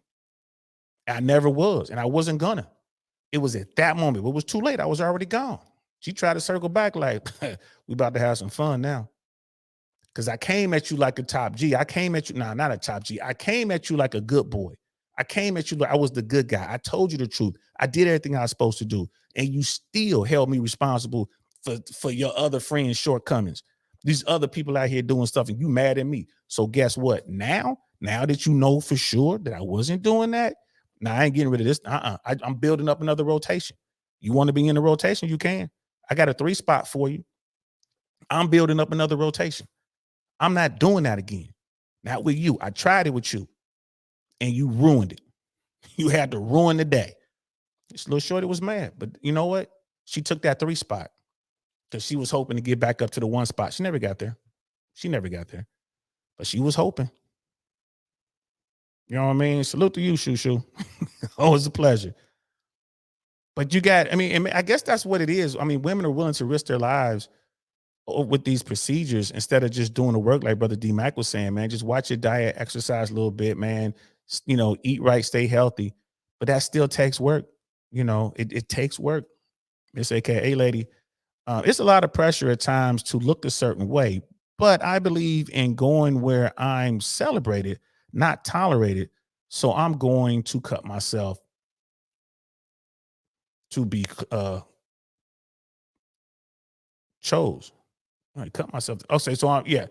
I never was, and I wasn't gonna. It was at that moment, but it was too late. I was already gone. She tried to circle back like, we about to have some fun now. Because I came at you like a top G. I came at you, not a top G. I came at you like a good boy. I came at you like I was the good guy. I told you the truth. I did everything I was supposed to do. And you still held me responsible for your other friends' shortcomings. These other people out here doing stuff, and you mad at me. So guess what? Now that you know for sure that I wasn't doing that, now I ain't getting rid of this. I'm building up another rotation. You want to be in the rotation? You can. I got a 3 spot for you. I'm building up another rotation. I'm not doing that again. Not with you. I tried it with you, and you ruined it. You had to ruin the day. This little shorty was mad, but you know what? She took that 3 spot because she was hoping to get back up to the 1 spot. She never got there. But she was hoping. You know what I mean? Salute to you, Shoo. Always a pleasure. But I guess that's what it is. I mean, women are willing to risk their lives with these procedures instead of just doing the work like Brother D Mac was saying, man. Just watch your diet, exercise a little bit, man. Eat right, stay healthy. But that still takes work. It takes work. Miss AKA lady. It's a lot of pressure at times to look a certain way, but I believe in going where I'm celebrated, not tolerated. So I'm going to cut myself to be chose. All right, cut myself. Okay, so yeah.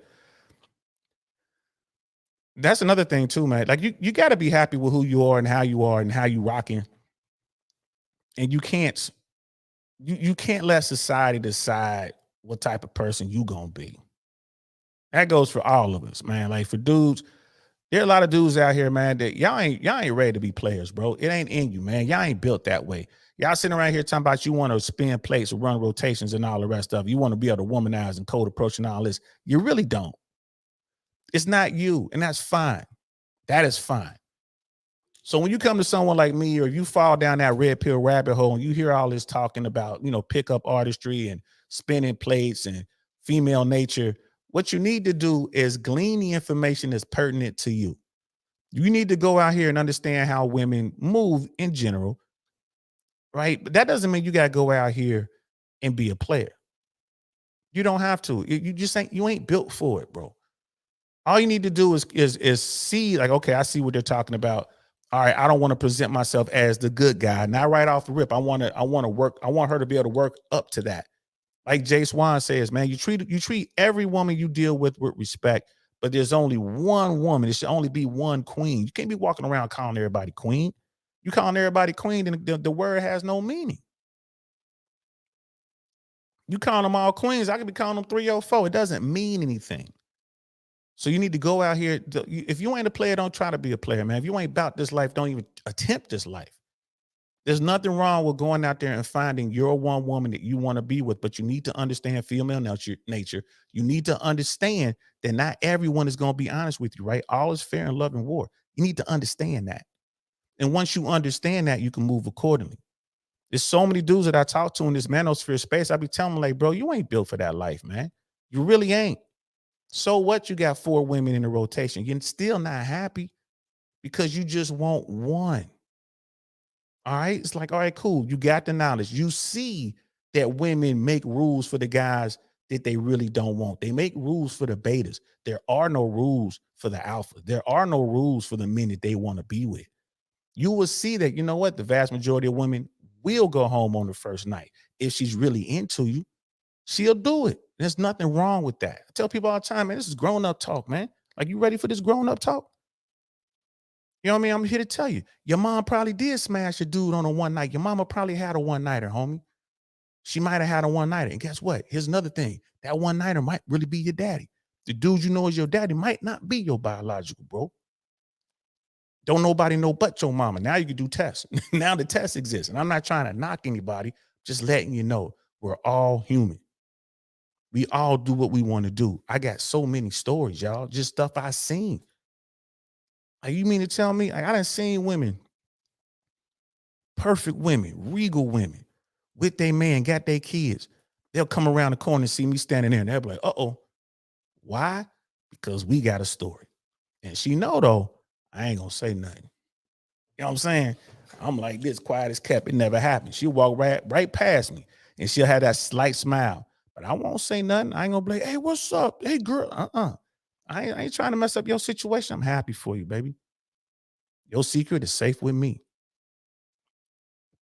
That's another thing too, man. Like you got to be happy with who you are and how you rocking, and you can't let society decide what type of person you gonna be. That goes for all of us, man. Like for dudes, there are a lot of dudes out here, man, that y'all ain't ready to be players, bro. It ain't in you, man. Y'all ain't built that way. Y'all sitting around here talking about you want to spin plates, run rotations, and all the rest of it. You want to be able to womanize and code approach and all this. You really don't. It's not you, and that's fine. That is fine. So when you come to someone like me, or you fall down that red pill rabbit hole and you hear all this talking about, pickup artistry and spinning plates and female nature, what you need to do is glean the information that's pertinent to you. You need to go out here and understand how women move in general, right? But that doesn't mean you got to go out here and be a player. You don't have to. You ain't built for it, bro. All you need to do is see, like, okay, I see what they're talking about. All right, I don't want to present myself as the good guy. Not right off the rip. I want her to be able to work up to that. Like Jay Swan says, man, you treat every woman you deal with respect, but there's only one woman. There should only be one queen. You can't be walking around calling everybody queen. You calling everybody queen, then the word has no meaning. You calling them all queens, I could be calling them 304. It doesn't mean anything. So you need to go out here. If you ain't a player, don't try to be a player, man. If you ain't about this life, don't even attempt this life. There's nothing wrong with going out there and finding your one woman that you want to be with, but you need to understand female nature. You need to understand that not everyone is going to be honest with you, right? All is fair in love and war. You need to understand that. And once you understand that, you can move accordingly. There's so many dudes that I talk to in this manosphere space. I be telling them, like, bro, you ain't built for that life, man. You really ain't. So what? You got 4 women in the rotation. You're still not happy because you just want one. All right. It's like, all right, cool. You got the knowledge. You see that women make rules for the guys that they really don't want. They make rules for the betas. There are no rules for the alpha. There are no rules for the men that they want to be with. You will see that, you know what? The vast majority of women will go home on the first night. If she's really into you, she'll do it. There's nothing wrong with that. I tell people all the time, man, this is grown-up talk, man. Like, you ready for this grown-up talk? You know what I mean? I'm here to tell you. Your mom probably did smash a dude on a one night. Your mama probably had a one-nighter, homie. She might have had a one-nighter. And guess what? Here's another thing. That one-nighter might really be your daddy. The dude you know is your daddy might not be your biological bro. Don't nobody know but your mama. Now you can do tests. Now the test exists. And I'm not trying to knock anybody, just letting you know we're all human. We all do what we want to do. I got so many stories, y'all. Just stuff I seen. Like, you mean to tell me? Like, I done seen women, perfect women, regal women, with their man, got their kids. They'll come around the corner and see me standing there, and they'll be like, uh-oh. Why? Because we got a story. And she know, though, I ain't gonna say nothing. You know what I'm saying? I'm like this, quiet as kept. It never happened. She'll walk right past me, and she'll have that slight smile. But I won't say nothing. I ain't gonna be like, hey, what's up? Hey, girl. I ain't trying to mess up your situation. I'm happy for you, baby. Your secret is safe with me.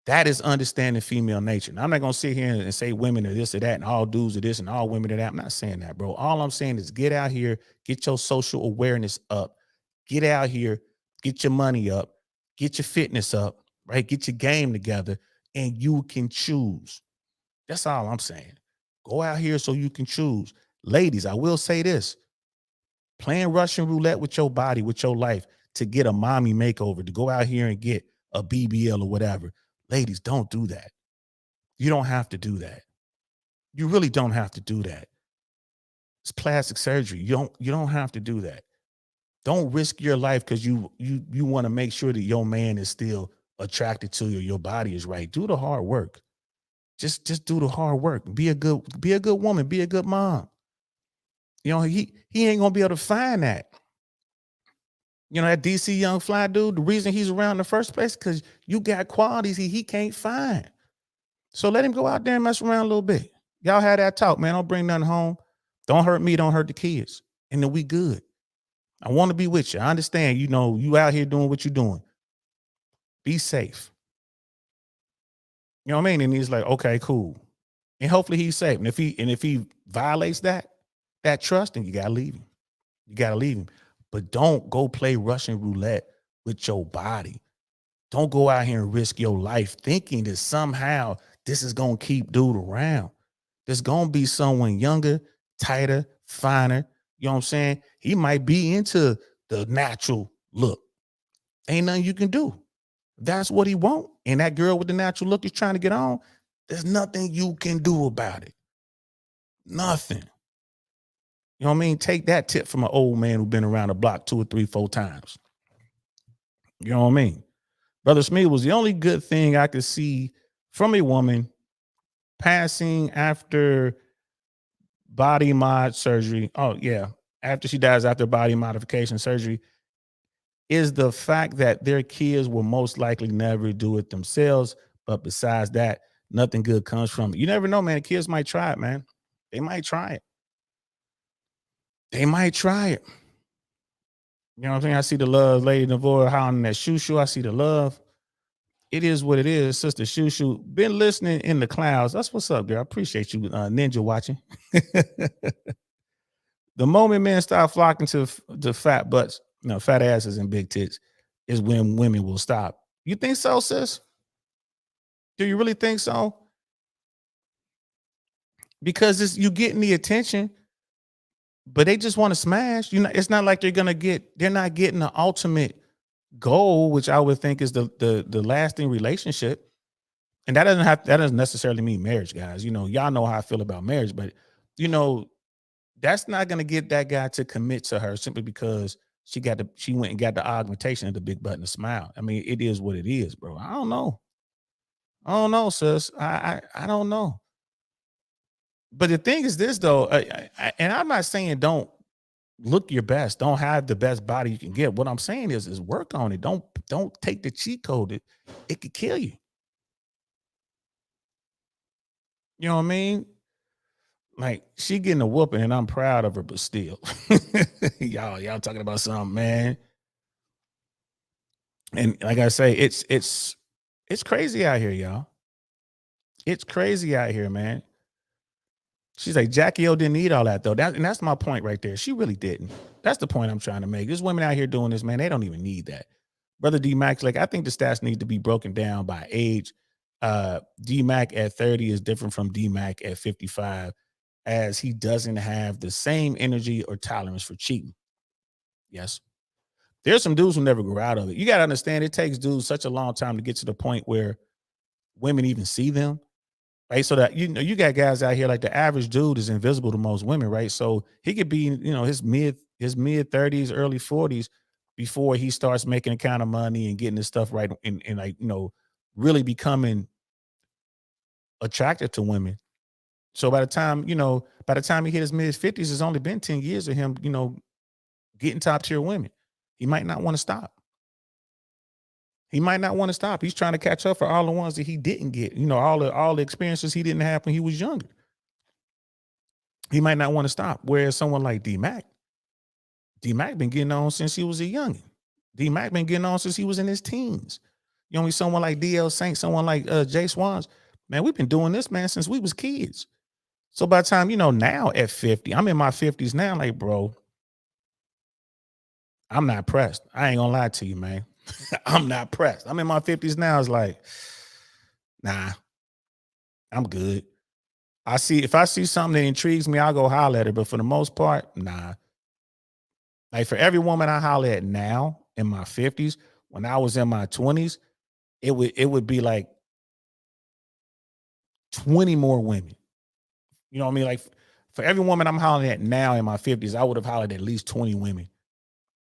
That is understanding female nature. Now, I'm not gonna sit here and say women are this or that, and all dudes are this and all women are that. I'm not saying that, bro. All I'm saying is get out here, get your social awareness up, get out here, get your money up, get your fitness up, right? Get your game together, and you can choose. That's all I'm saying. Go out here so you can choose. Ladies, I will say this. Playing Russian roulette with your body, with your life, to get a mommy makeover, to go out here and get a BBL or whatever. Ladies, don't do that. You don't have to do that. You really don't have to do that. It's plastic surgery. You don't have to do that. Don't risk your life because you want to make sure that your man is still attracted to you, your body is right. Do the hard work. Just do the hard work. Be a good woman. Be a good mom. He ain't gonna be able to find that. That DC young fly dude. The reason he's around in the first place because you got qualities he can't find. So let him go out there and mess around a little bit. Y'all had that talk, man. Don't bring nothing home. Don't hurt me. Don't hurt the kids. And then we good. I want to be with you. I understand. You out here doing what you're doing. Be safe. You know what I mean? And he's like, okay, cool. And hopefully he's safe. And if he violates that trust, then you gotta leave him. You gotta leave him. But don't go play Russian roulette with your body. Don't go out here and risk your life thinking that somehow this is gonna keep dude around. There's gonna be someone younger, tighter, finer. You know what I'm saying? He might be into the natural look. Ain't nothing you can do. That's what he want. And that girl with the natural look is trying to get on. There's nothing you can do about it. Nothing. You know what I mean? Take that tip from an old man who's been around the block 2 or 3, 4 times. You know what I mean? Brother Smith was the only good thing I could see from a woman passing after body mod surgery. Oh, yeah. After she dies after body modification surgery is the fact that their kids will most likely never do it themselves. But besides that, nothing good comes from it. You never know, man. The kids might try it, man. They might try it. They might try it. You know what I'm saying? I see the love, Lady Navora hollering that shoo. I see the love. It is what it is, Sister Shoo. Been listening in the clouds. That's what's up, girl. I appreciate you, Ninja, watching. The moment men start flocking to fat butts, fat asses and big tits, is when women will stop. You think so, sis? Do you really think so? Because you getting the attention, but they just want to smash. It's not like they're not getting the ultimate goal, which I would think is the lasting relationship. And that doesn't necessarily mean marriage, guys. Y'all know how I feel about marriage, but that's not going to get that guy to commit to her simply because she went and got the augmentation of the big butt and the smile. I mean, it is what it is, bro. I don't know, sis. I don't know. But the thing is this, though, and I'm not saying don't look your best. Don't have the best body you can get. What I'm saying is work on it. Don't take the cheat code. It could kill you. You know what I mean? Like, she getting a whooping, and I'm proud of her, but still. y'all talking about something, man. And like I say, it's crazy out here, y'all. It's crazy out here, man. She's like, Jackie O didn't need all that, though. And that's my point right there. She really didn't. That's the point I'm trying to make. There's women out here doing this, man. They don't even need that. Brother D-Max, like, I think the stats need to be broken down by age. D-Mac at 30 is different from D-Mac at 55, as he doesn't have the same energy or tolerance for cheating. Yes. There's some dudes who never grow out of it. You got to understand, it takes dudes such a long time to get to the point where women even see them. Right. So that, you got guys out here, like the average dude is invisible to most women. Right. So he could be, his mid 30s, early 40s before he starts making the kind of money and getting his stuff right. And like, really becoming attractive to women. So by the time he hit his mid 50s, it's only been 10 years of him, getting top tier women. He might not want to stop. He's trying to catch up for all the ones that he didn't get, all the experiences he didn't have when he was younger. He might not want to stop. Whereas someone like D-Mac been getting on since he was a youngin'. D-Mac been getting on since he was in his teens. Someone like DL Saint, someone like Jay Swans, man, we've been doing this, man, since we was kids. So by the time, now at 50, I'm in my 50s now, like, bro, I'm not pressed. I ain't gonna lie to you, man. I'm not pressed. I'm in my 50s now. It's like, nah, I'm good. If I see something that intrigues me, I'll go holler at her. But for the most part, nah. Like, for every woman I holler at now in my 50s, when I was in my 20s, it would be like 20 more women. You know what I mean? Like, for every woman I'm hollering at now in my 50s, I would have hollered at least 20 women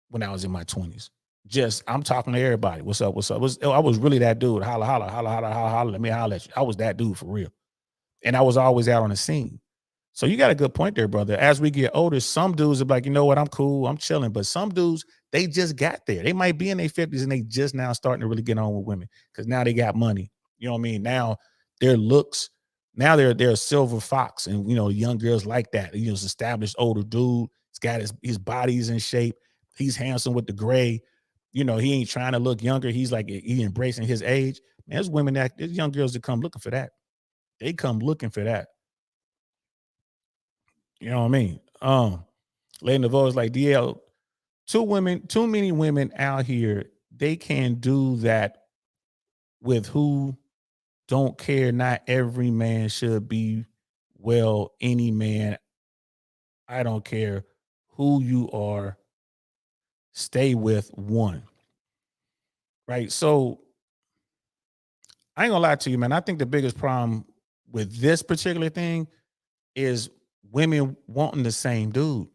when I was in my 20s. I'm talking to everybody. What's up? I was really that dude. Holla, holla, holla, holla, holla, holla. Let me holler at you. I was that dude for real. And I was always out on the scene. So you got a good point there, brother. As we get older, some dudes are like, you know what, I'm cool, I'm chilling. But some dudes, they just got there. They might be in their 50s and they just now starting to really get on with women because now they got money. You know what I mean? Now their looks, now they're a silver fox, and young girls like that. He's established older dude. He's got his body's in shape. He's handsome with the gray. He ain't trying to look younger. He's like he embracing his age. Man, there's young girls that come looking for that. They come looking for that. You know what I mean? Lady Naveau is like, DL, too many women out here, they can do that with who don't care. Not every man should be, well, any man. I don't care who you are, stay with one. Right. So I ain't gonna lie to you, man. I think the biggest problem with this particular thing is women wanting the same dude.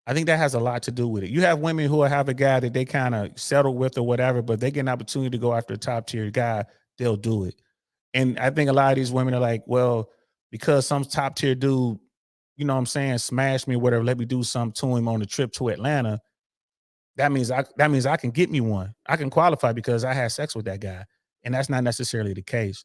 I think that has a lot to do with it. You have women who have a guy that they kind of settle with or whatever, but they get an opportunity to go after a top tier guy, they'll do it. And I think a lot of these women are like, well, because some top tier dude, what I'm saying, smash me or whatever, let me do something to him on the trip to Atlanta. That means I can get me one. I can qualify because I had sex with that guy. And that's not necessarily the case.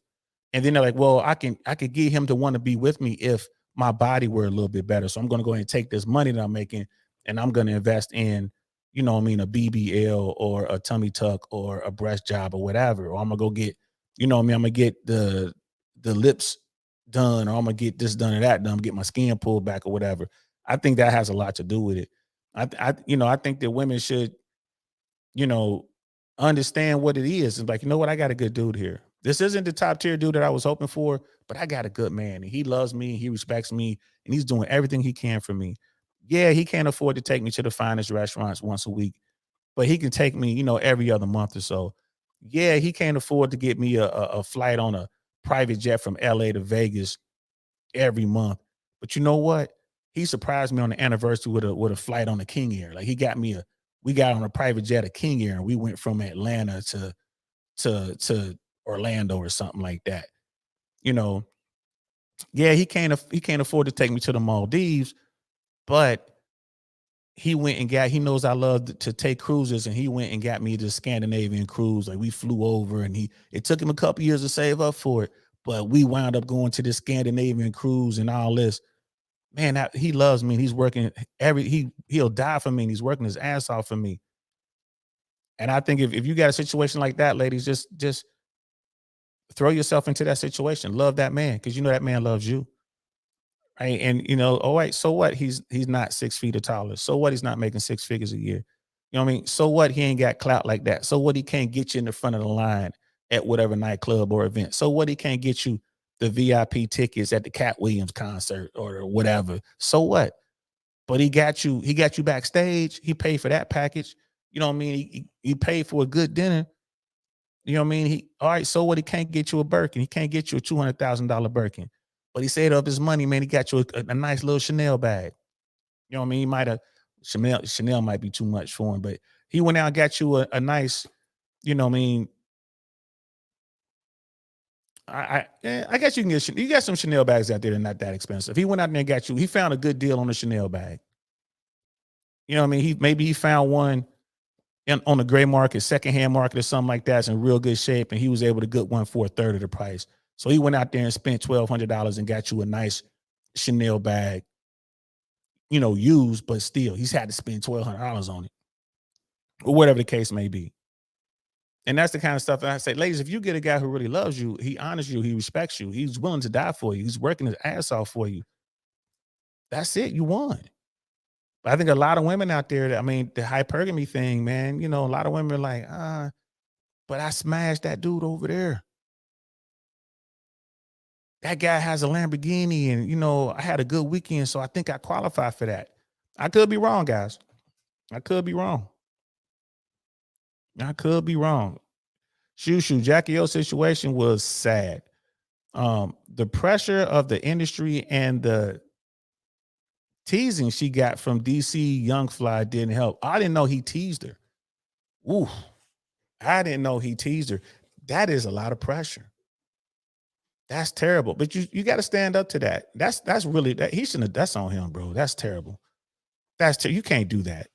And then they're like, well, I could get him to want to be with me if my body were a little bit better. So I'm going to go ahead and take this money that I'm making and I'm going to invest in, a BBL or a tummy tuck or a breast job or whatever. Or I'm going to go get, I'm going to get the lips done, or I'm going to get this done or that done, get my skin pulled back or whatever. I think that has a lot to do with it. I think that women should, you know, understand what it is. And like, what? I got a good dude here. This isn't the top tier dude that I was hoping for, but I got a good man and he loves me, he respects me, and he's doing everything he can for me. Yeah, he can't afford to take me to the finest restaurants once a week, but he can take me, every other month or so. Yeah, he can't afford to get me a flight on a private jet from LA to Vegas every month. But you know what? He surprised me on the anniversary with a flight on the King Air. Like we got on a private jet of King Air and we went from Atlanta to Orlando or something like that. Yeah, he can't afford to take me to the Maldives, but he knows I love to take cruises, and he went and got me the Scandinavian cruise. Like we flew over, and it took him a couple years to save up for it, but we wound up going to this Scandinavian cruise and all this. Man, he loves me. And he's working he'll die for me, and he's working his ass off for me. And I think if you got a situation like that, ladies, just throw yourself into that situation. Love that man, because that man loves you. Right. And all right, so what? He's not 6 feet or taller. So what? He's not making six figures a year. You know what I mean? So what? He ain't got clout like that. So what? He can't get you in the front of the line at whatever nightclub or event. So what? He can't get you the VIP tickets at the Cat Williams concert or whatever. So what? But he got you backstage. He paid for that package. You know what I mean? He paid for a good dinner. You know what I mean? All right, so what? He can't get you a Birkin. He can't get you a $200,000 Birkin. But he saved up his money, man. He got you a nice little Chanel bag. You know what I mean? He might have Chanel might be too much for him, but he went out and got you a nice, you know what I mean? I guess you got some Chanel bags out there that are not that expensive. He went out there and he found a good deal on a Chanel bag. You know what I mean? Maybe he found one on the gray market, secondhand market or something like that. It's in real good shape, and he was able to get one for a third of the price. So he went out there and spent $1,200 and got you a nice Chanel bag, used, but still he's had to spend $1,200 on it, or whatever the case may be. And that's the kind of stuff that I say, ladies, if you get a guy who really loves you, he honors you, he respects you, he's willing to die for you, he's working his ass off for you. That's it. You won. But I think a lot of women out there, the hypergamy thing, man, a lot of women are like, but I smashed that dude over there. That guy has a Lamborghini, and I had a good weekend, so I think I qualify for that. I could be wrong, guys. I could be wrong. Shoo, Jackie O's situation was sad. The pressure of the industry and the teasing she got from DC Young Fly didn't help. I didn't know he teased her. Ooh, I didn't know he teased her. That is a lot of pressure. That's terrible. But you got to stand up to that. That's really that he shouldn't have, that's on him, bro. That's terrible. You can't do that.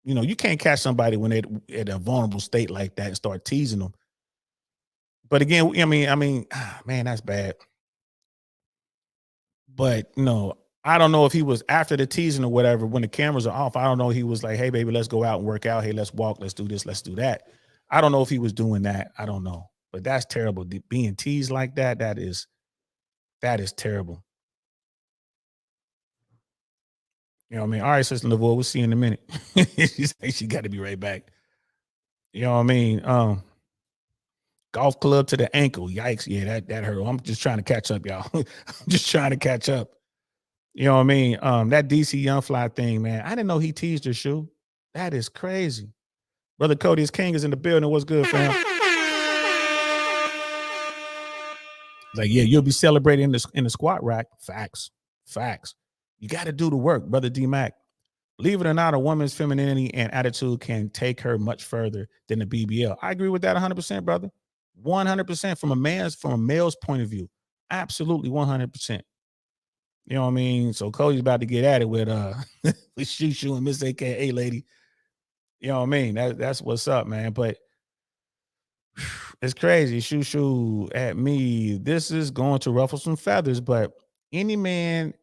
You can't catch somebody when they're at a vulnerable state like that and start teasing them. But again, I mean, man, that's bad. But no, I don't know if he was after the teasing or whatever, when the cameras are off. I don't know. He was like, hey, baby, let's go out and work out. Hey, let's walk. Let's do this. Let's do that. I don't know if he was doing that. I don't know. But that's terrible. Being teased like that, that is terrible. You know what I mean? All right, Sister Lavoie, we'll see you in a minute. she got to be right back. You know what I mean? Golf club to the ankle. Yikes. Yeah, that hurt. I'm just trying to catch up, y'all. I'm just trying to catch up. You know what I mean? That DC Young Fly thing, man. I didn't know he teased her shoe. That is crazy. Brother Cody's King is in the building. What's good, fam? Like, yeah, you'll be celebrating in the squat rack. Facts. You got to do the work, brother D Mac. Believe it or not, a woman's femininity and attitude can take her much further than the BBL. I agree with that 100%, brother. 100% from a male's point of view. Absolutely 100%. You know what I mean? So Cody's about to get at it with with Shoo and Miss AKA lady. You know what I mean? That's what's up, man. But it's crazy. Shoo at me. This is going to ruffle some feathers, but any man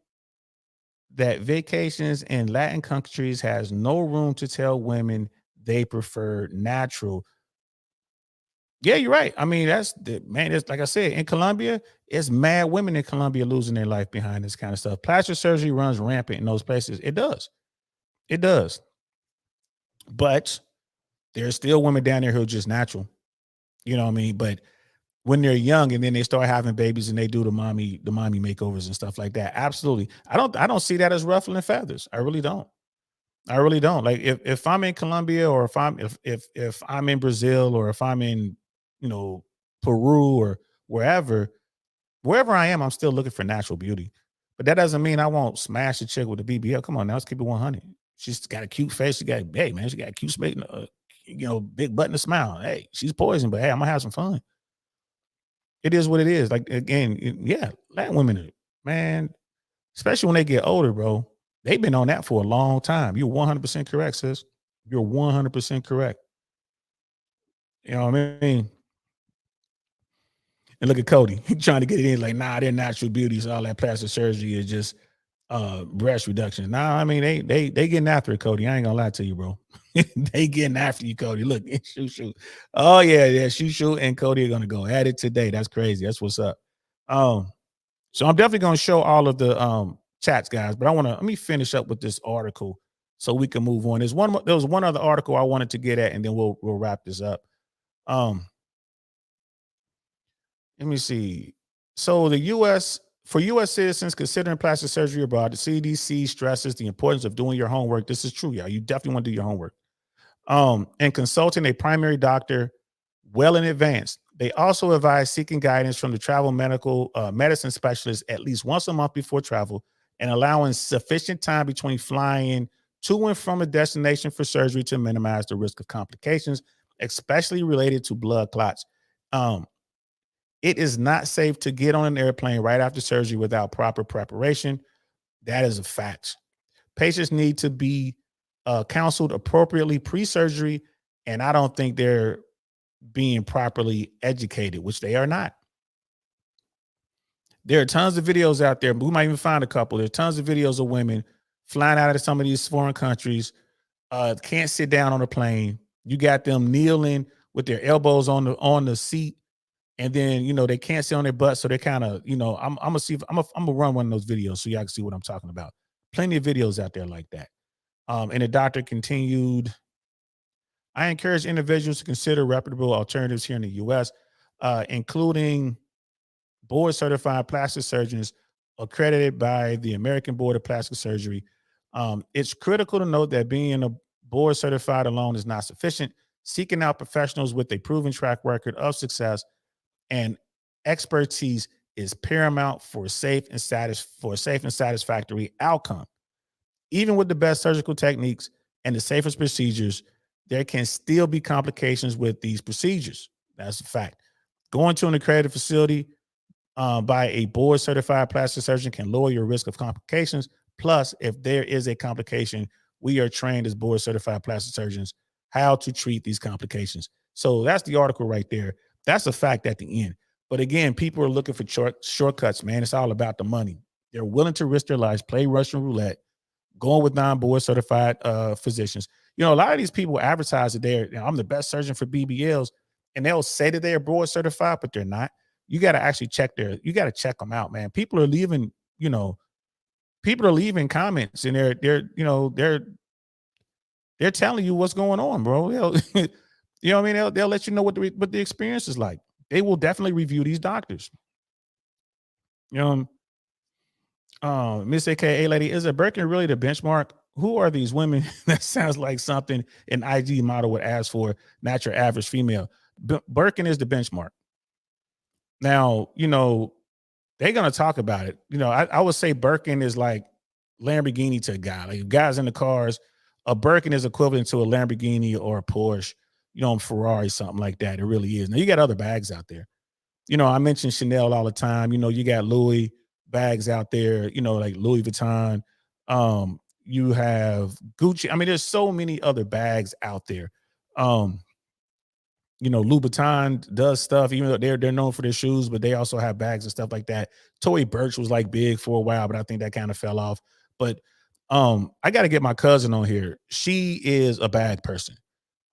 that vacations in Latin countries has no room to tell women they prefer natural. Yeah, you're right. I mean, it's like I said, in Colombia, it's mad women in Colombia losing their life behind this kind of stuff. Plastic surgery runs rampant in those places. It does. It does. But there's still women down there who are just natural. You know what I mean? But when they're young and then they start having babies and they do the mommy makeovers and stuff like that. Absolutely. I don't see that as ruffling feathers. I really don't. Like if I'm in Colombia or if I'm in Brazil or if I'm in, Peru or wherever I am, I'm still looking for natural beauty. But that doesn't mean I won't smash a chick with a BBL. Come on now, let's keep it 100. She's got a cute face. She got a cute face, big butt and a smile. Hey, she's poison, but hey, I'm gonna have some fun. It is what it is. Like again, yeah, Latin women, man, especially when they get older, bro. They've been on that for a long time. You're 100% correct, sis. You're 100% correct. You know what I mean? And look at Cody trying to get it in like, nah, they're natural beauties. All that plastic surgery is just breast reduction. Nah, I mean, they getting after it, Cody. I ain't gonna lie to you, bro. They getting after you, Cody. Look, shoot. Oh, yeah, shoot, and Cody are gonna go at it today. That's crazy. That's what's up. So I'm definitely gonna show all of the chats, guys, but let me finish up with this article so we can move on. There was one other article I wanted to get at, and then we'll wrap this up. Let me see. So for U.S. citizens considering plastic surgery abroad, the CDC stresses the importance of doing your homework. This is true, y'all. You definitely want to do your homework. And consulting a primary doctor well in advance. They also advise seeking guidance from the travel medicine specialist at least once a month before travel and allowing sufficient time between flying to and from a destination for surgery to minimize the risk of complications, especially related to blood clots. It is not safe to get on an airplane right after surgery without proper preparation. That is a fact. Patients need to be counseled appropriately pre-surgery, and I don't think they're being properly educated, which they are not. There are tons of videos out there. We might even find a couple. There's tons of videos of women flying out of some of these foreign countries, can't sit down on a plane. You got them kneeling with their elbows on the seat, and then they can't sit on their butt, so they kind of I'm gonna run one of those videos so y'all can see what I'm talking about. Plenty of videos out there like that. And the doctor continued, I encourage individuals to consider reputable alternatives here in the U.S., including board certified plastic surgeons accredited by the American Board of Plastic Surgery. It's critical to note that being a board certified alone is not sufficient. Seeking out professionals with a proven track record of success and expertise is paramount for a safe and satisfactory outcome. Even with the best surgical techniques and the safest procedures, there can still be complications with these procedures. That's a fact. Going to an accredited facility by a board certified plastic surgeon can lower your risk of complications. Plus, if there is a complication, we are trained as board certified plastic surgeons how to treat these complications. So that's the article right there. That's a fact at the end. But again, people are looking for shortcuts, man. It's all about the money. They're willing to risk their lives, play Russian roulette, going with non-board certified physicians. You know, a lot of these people advertise that I'm the best surgeon for BBLs, and they'll say that they're board certified, but they're not. You got to actually you got to check them out, man. People are leaving, people are leaving comments, and they're telling you what's going on, bro. You know what I mean? They'll let you know what the experience is like. They will definitely review these doctors. Miss AKA lady, is a Birkin really the benchmark? Who are these women? That sounds like something an IG model would ask for, not your average female. Birkin is the benchmark. Now, they're going to talk about it. I would say Birkin is like Lamborghini to a guy. Like guys in the cars, a Birkin is equivalent to a Lamborghini or a Porsche, Ferrari, something like that. It really is. Now, you got other bags out there. I mentioned Chanel all the time. You got Louis bags out there, like Louis Vuitton. You have Gucci. I mean, there's so many other bags out there. Louboutin does stuff, even though they're known for their shoes, but they also have bags and stuff like that. Tory Burch was like big for a while, but I think that kind of fell off. But I got to get my cousin on here. She is a bag person.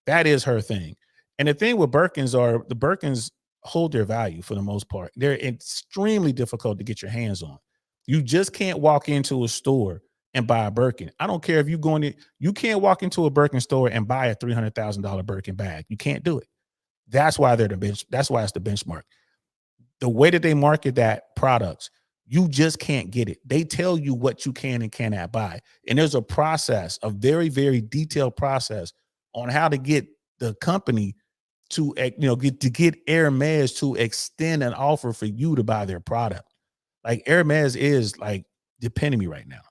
That is her thing. And the thing with Birkins are the Birkins hold their value for the most part. They're extremely difficult to get your hands on. You just can't walk into a store and buy a Birkin. I don't care if you you can't walk into a Birkin store and buy a $300,000 Birkin bag. You can't do it. That's why that's why it's the benchmark. The way that they market that products, you just can't get it. They tell you what you can and cannot buy. And there's a process, a very, very detailed process on how to get the company to get Hermes to extend an offer for you to buy their product. Like Hermes is like the epitome right now.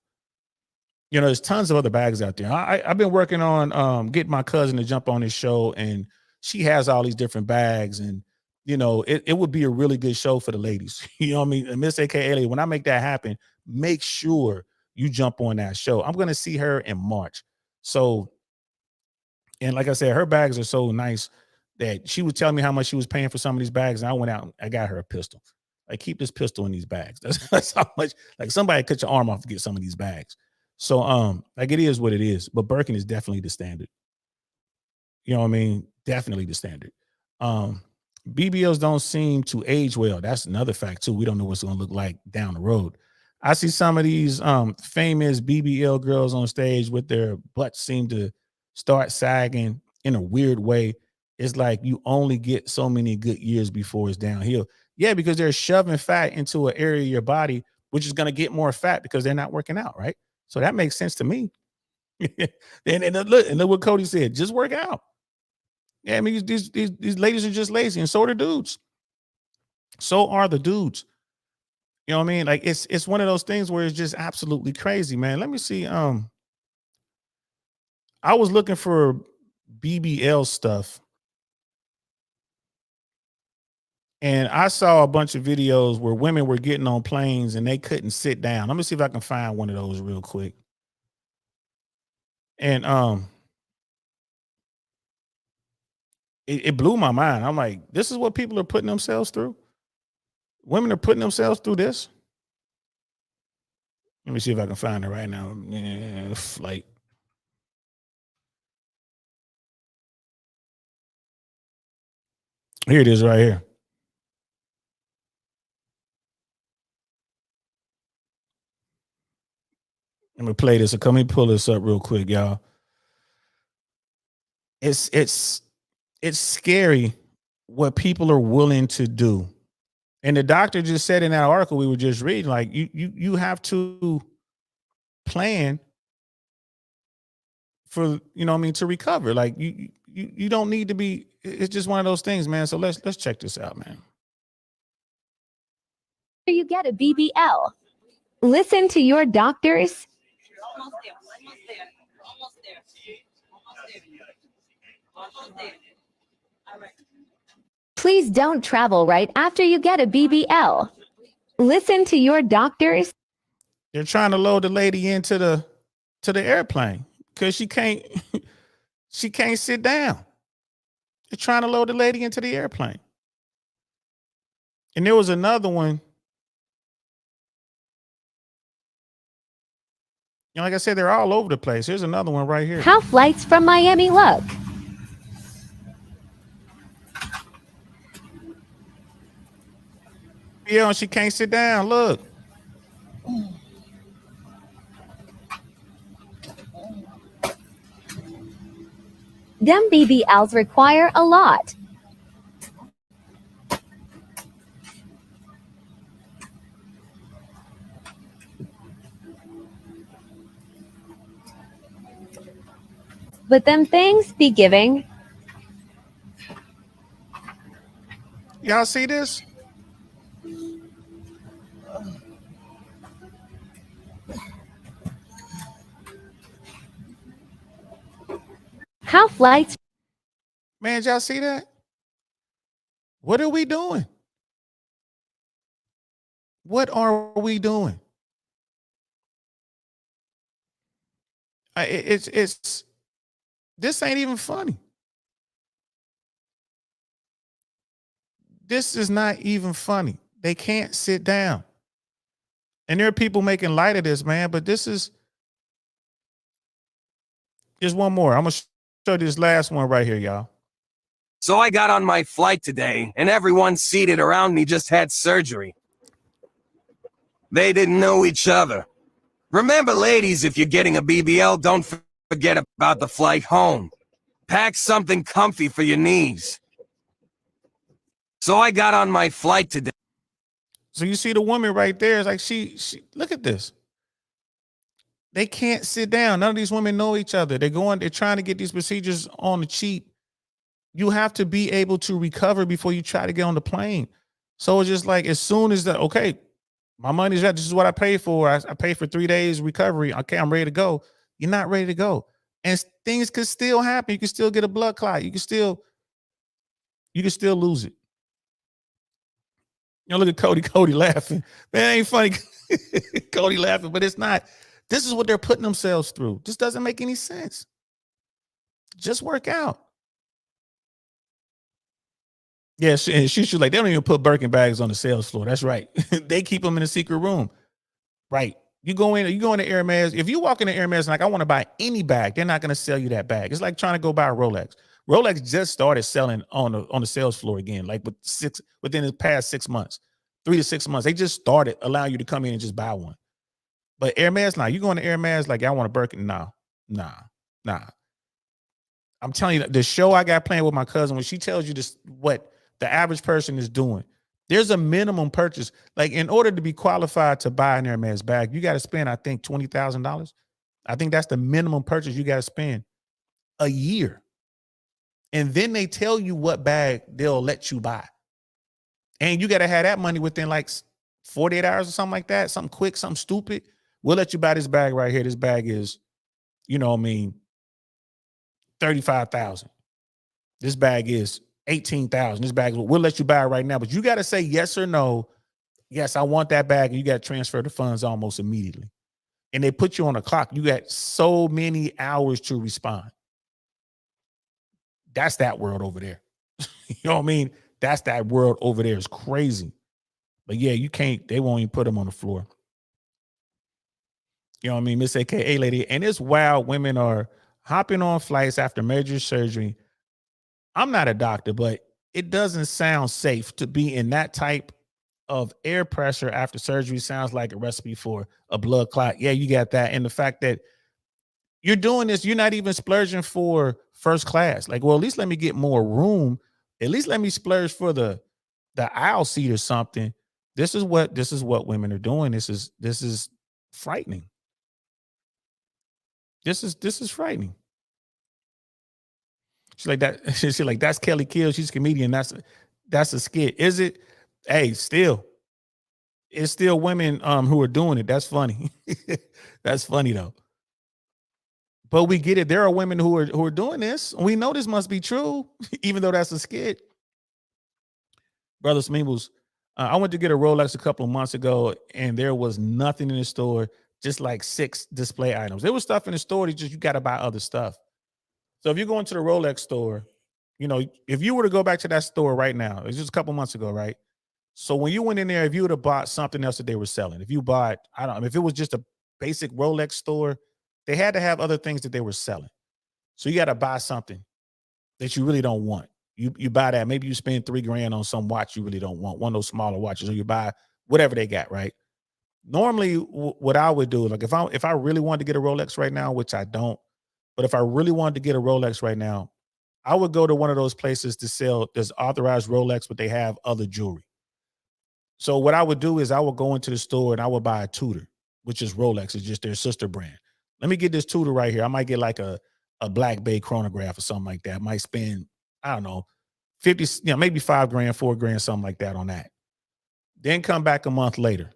There's tons of other bags out there. I've been working on getting my cousin to jump on this show, and she has all these different bags, and it would be a really good show for the ladies. You know what I mean? And Miss AKA, when I make that happen, make sure you jump on that show. I'm going to see her in March. So, and like I said, her bags are so nice that she was telling me how much she was paying for some of these bags, and I went out and I got her a pistol. Like, keep this pistol in these bags. That's how much. Like, somebody cut your arm off to get some of these bags. So, like, it is what it is. But Birkin is definitely the standard. You know what I mean? Definitely the standard. BBLs don't seem to age well. That's another fact too. We don't know what's going to look like down the road. I see some of these famous BBL girls on stage with their butts seem to start sagging in a weird way. It's like you only get so many good years before it's downhill. Yeah, because they're shoving fat into an area of your body, which is going to get more fat because they're not working out, right? So that makes sense to me. and look what Cody said. Just work out. Yeah, I mean, these ladies are just lazy, and so are the dudes. So are the dudes. You know what I mean? Like, it's one of those things where it's just absolutely crazy, man. Let me see. I was looking for BBL stuff, and I saw a bunch of videos where women were getting on planes and they couldn't sit down. Let me see if I can find one of those real quick. And it blew my mind. I'm like, this is what people are putting themselves through. Women are putting themselves through this. Let me see if I can find it right now. Flight. Here it is right here. Let me play this. So let me pull this up real quick, y'all. It's scary what people are willing to do. And the doctor just said in that article we were just reading, like you have to plan for, to recover. Like you don't need to be, it's just one of those things, man. So let's check this out, man. You get a BBL. Listen to your doctors. Please don't travel right after you get a BBL. Listen to your doctors. They're trying to load the lady into the airplane because she can't she can't sit down. They're trying to load the lady into the airplane. And there was another one. You know, like I said, they're all over the place. Here's another one right here. How flights from Miami look. Yeah, and she can't sit down. Look. Them BBLs require a lot. But them things be giving. Y'all see this? How flights. Man, y'all see that? What are we doing? What are we doing? It's this ain't even funny. This is not even funny. They can't sit down. And there are people making light of this, man, but this is just one more. I'm going to show you this last one right here, y'all. So I got on my flight today, and everyone seated around me just had surgery. They didn't know each other. Remember, ladies, if you're getting a BBL, don't forget about the flight home. Pack something comfy for your knees. So I got on my flight today. So you see the woman right there. It's like she look at this. They can't sit down. None of these women know each other. They're trying to get these procedures on the cheap. You have to be able to recover before you try to get on the plane. So it's just like as soon as okay, my money's right. This is what I paid for. I paid for 3 days recovery. Okay, I'm ready to go. You're not ready to go. And things could still happen. You can still get a blood clot. You can still lose it. You know, look at Cody. Cody laughing. Man, ain't funny. Cody laughing, but it's not. This is what they're putting themselves through. This doesn't make any sense. Just work out. Yeah, and she's like, they don't even put Birkin bags on the sales floor. That's right. They keep them in a secret room. Right. You go in to Hermes. If you walk into Hermes and like, I want to buy any bag, they're not going to sell you that bag. It's like trying to go buy a Rolex. Rolex just started selling on the sales floor again, like within the past 6 months, 3 to 6 months. They just started allowing you to come in and just buy one. But Hermes, now you going to Hermes like, I want a Birkin. Nah. I'm telling you, the show I got playing with my cousin, when she tells you this, what the average person is doing, there's a minimum purchase. Like in order to be qualified to buy an Hermes bag, you got to spend, I think, $20,000. I think that's the minimum purchase you got to spend a year. And then they tell you what bag they'll let you buy. And you got to have that money within like 48 hours or something like that. Something quick, something stupid. We'll let you buy this bag right here. This bag is, you know what I mean, 35,000. This bag is 18,000. This bag, we'll let you buy it right now. But you got to say yes or no. Yes, I want that bag. And you got to transfer the funds almost immediately. And they put you on a clock. You got so many hours to respond. That's that world over there. You know what I mean? That's that world over there. It's crazy. But yeah, you can't, they won't even put them on the floor. You know what I mean? Miss AKA lady. And it's wild. Women are hopping on flights after major surgery. I'm not a doctor, but it doesn't sound safe to be in that type of air pressure after surgery. Sounds like a recipe for a blood clot. Yeah, you got that. And the fact that you're doing this, you're not even splurging for first class. Like, well, at least let me get more room. At least let me splurge for the aisle seat or something. This is what women are doing. This is frightening. This is frightening. She's like that. She's like, that's Kelly Kill. She's a comedian. That's a skit. Is it? Hey, it's still women who are doing it. That's funny. That's funny though. But we get it. There are women who are doing this. We know this must be true, even though that's a skit. Brother Smeebles, I went to get a Rolex a couple of months ago, and there was nothing in the store, just like 6 display items. There was stuff in the store. It's just you got to buy other stuff. So if you go into the Rolex store, you know, if you were to go back to that store right now, it was just a couple months ago, right? So when you went in there, if you would have bought something else that they were selling, if you bought, I don't know, if it was just a basic Rolex store, they had to have other things that they were selling. So you got to buy something that you really don't want. You buy that, maybe you spend $3,000 on some watch you really don't want, one of those smaller watches, or you buy whatever they got, right? Normally, what I would do, like if I really wanted to get a Rolex right now, which I don't, but if I really wanted to get a Rolex right now, I would go to one of those places to sell. There's authorized Rolex, but they have other jewelry. So what I would do is I would go into the store and I would buy a Tudor, which is Rolex. It's just their sister brand. Let me get this Tudor right here. I might get like a Black Bay chronograph or something like that. I might spend, I don't know, 50, maybe $5,000, $4,000, something like that on that. Then come back a month later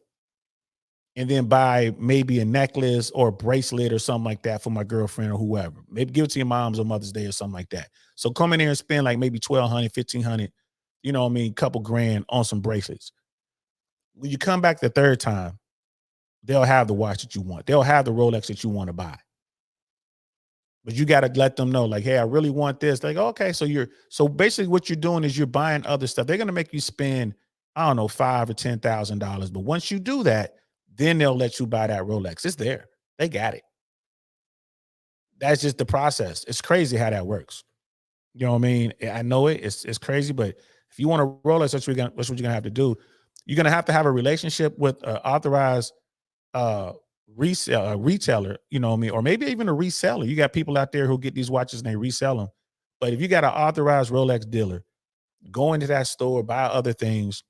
and then buy maybe a necklace or a bracelet or something like that for my girlfriend or whoever. Maybe give it to your mom's on Mother's Day or something like that. So come in there and spend like maybe 1,200, 1,500, you know what I mean, couple grand on some bracelets. When you come back the third time, they'll have the watch that you want. They'll have the Rolex that you want to buy. But you got to let them know, like, hey, I really want this. Like, okay, so basically what you're doing is you're buying other stuff. They're gonna make you spend, I don't know, $5,000 or $10,000. But once you do that, then they'll let you buy that Rolex. It's there. They got it. That's just the process. It's crazy how that works. You know what I mean? I know it's crazy, but if you want a Rolex, that's what you're gonna have to do. You're gonna have to have a relationship with an authorized retailer, you know what I mean, or maybe even a reseller. You got people out there who get these watches and they resell them. But if you got an authorized Rolex dealer, go into that store, buy other things,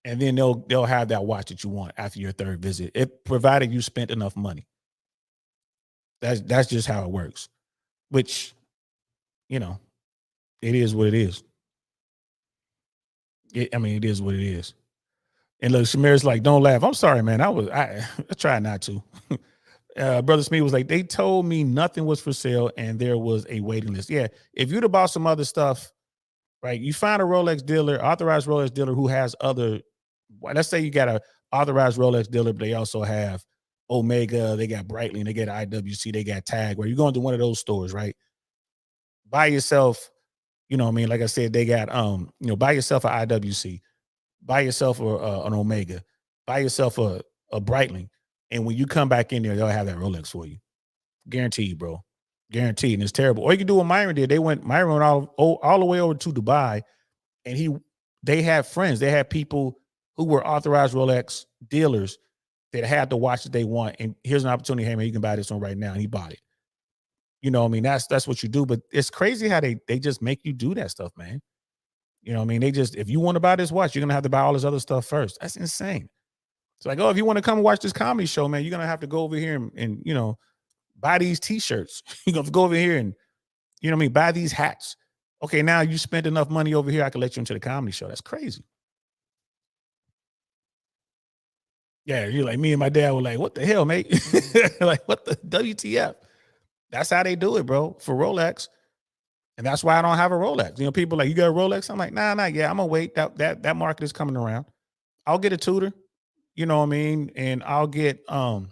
and then they'll have that watch that you want after your third visit. It provided you spent enough money. That's just how it works. Which, you know, it is what it is. It is what it is. And look, Shamir's like, don't laugh. I'm sorry, man. I try not to. Brother Smith was like, they told me nothing was for sale and there was a waiting list. Yeah, if you'd have bought some other stuff, right? You find a Rolex dealer, authorized Rolex dealer who has other, let's say you got a authorized Rolex dealer, but they also have Omega, they got Breitling, they got IWC, they got Tag, where you go into one of those stores, right? Buy yourself, you know what I mean? Like I said, they got, buy yourself an IWC, buy yourself an Omega, buy yourself a Breitling. And when you come back in there, they'll have that Rolex for you. Guaranteed, bro. Guaranteed. And it's terrible. Or you can do what Myron did. Myron went all the way over to Dubai, and they had friends. They had people who were authorized Rolex dealers that had the watch that they want. And here's an opportunity. Hey, man, you can buy this one right now. And he bought it. You know what I mean? That's what you do. But it's crazy how they just make you do that stuff, man. You know what I mean? If you want to buy this watch, you're going to have to buy all this other stuff first. That's insane. It's like, oh, if you want to come and watch this comedy show, man, you're going to have to go over here and buy these t-shirts. You're going to go over here and, you know what I mean, buy these hats. Okay, now you spent enough money over here, I can let you into the comedy show. That's crazy. Yeah, you're like, me and my dad were like, what the hell, mate? Like, what the WTF? That's how they do it, bro, for Rolex. And that's why I don't have a Rolex. You know, people like, you got a Rolex? I'm like, nah, yeah, I'm gonna wait. That market is coming around. I'll get a Tudor, you know what I mean? And I'll get I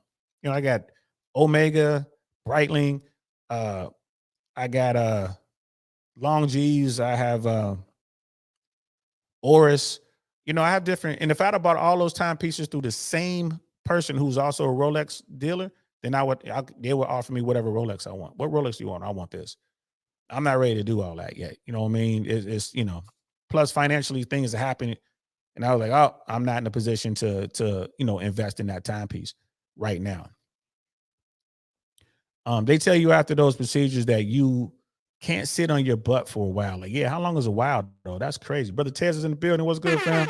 got Omega, Breitling, I got Long G's, I have Oris. I have different, and if I'd have bought all those timepieces through the same person who's also a Rolex dealer, then they would offer me whatever Rolex I want. What Rolex do you want? I want this. I'm not ready to do all that yet. You know what I mean? It's plus financially things are happening. And I was like, oh, I'm not in a position to invest in that timepiece right now. They tell you after those procedures that you can't sit on your butt for a while. Like, yeah, how long is a while though? That's crazy. Brother Tez is in the building. What's good, fam?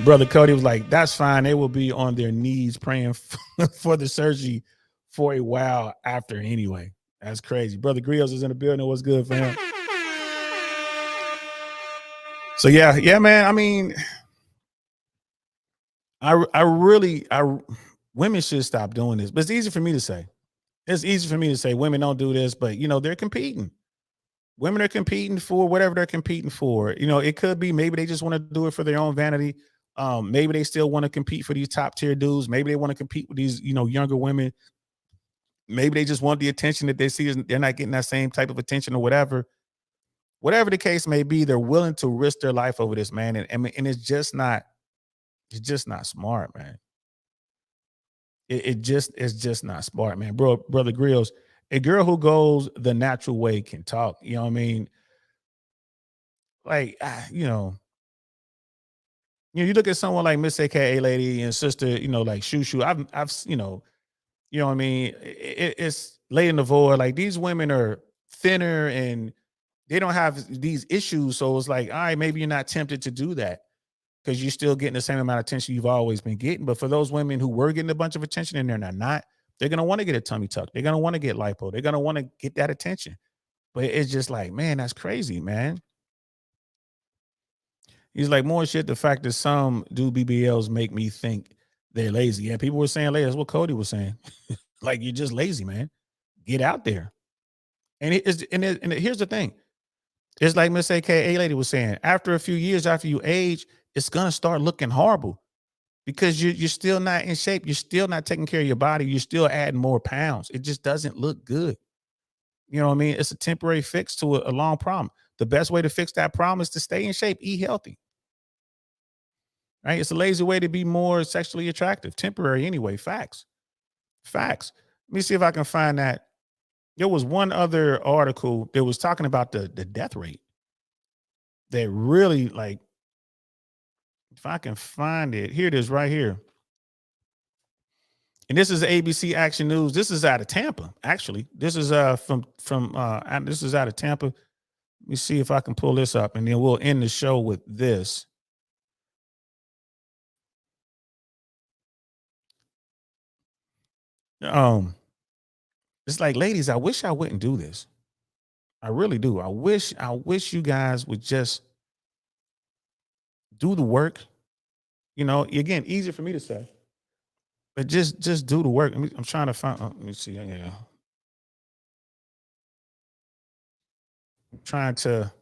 Brother Cody was like, that's fine. They will be on their knees praying for the surgery for a while after anyway. That's crazy. Brother Grills is in the building. What's good, fam? So yeah, man. I mean, women should stop doing this, but it's easy for me to say. It's easy for me to say women don't do this, but they're competing. Women are competing for whatever they're competing for. You know, it could be maybe they just want to do it for their own vanity. Maybe they still want to compete for these top tier dudes. Maybe they want to compete with these, younger women. Maybe they just want the attention that they see is they're not getting that same type of attention or whatever. Whatever the case may be, they're willing to risk their life over this, man. And it's just not smart, man. It's just not smart, man. Brother Grills, a girl who goes the natural way can talk. You know what I mean? Like, you look at someone like Miss AKA Lady and Sister, like Shushu. I've, what I mean? It's late in the void. Like these women are thinner and they don't have these issues. So it's like, all right, maybe you're not tempted to do that because you're still getting the same amount of attention you've always been getting. But for those women who were getting a bunch of attention and they're not, they're gonna want to get a tummy tuck. They're gonna want to get lipo. They're gonna want to get that attention. But it's just like, man, that's crazy, man. He's like, more shit. The fact that some do BBLs make me think they're lazy. Yeah, people were saying later. That's what Cody was saying. Like, you're just lazy, man. Get out there. And here's the thing. It's like Miss AKA Lady was saying. After a few years, after you age, it's gonna start looking horrible because you're still not in shape. You're still not taking care of your body. You're still adding more pounds. It just doesn't look good. You know what I mean? It's a temporary fix to a long problem. The best way to fix that problem is to stay in shape, eat healthy. Right? It's a lazy way to be more sexually attractive. Temporary anyway. Facts. Facts. Let me see if I can find that. There was one other article that was talking about the death rate that really, like, if I can find it, here it is right here. And this is ABC Action News. This is out of Tampa, actually. This is from this is out of Tampa. Let me see if I can pull this up, and then we'll end the show with this. It's like, ladies, I wish I wouldn't do this. I really do. I wish you guys would just do the work. Again, easier for me to say, but just do the work. I'm trying to find. Let me see. Yeah, I'm trying to.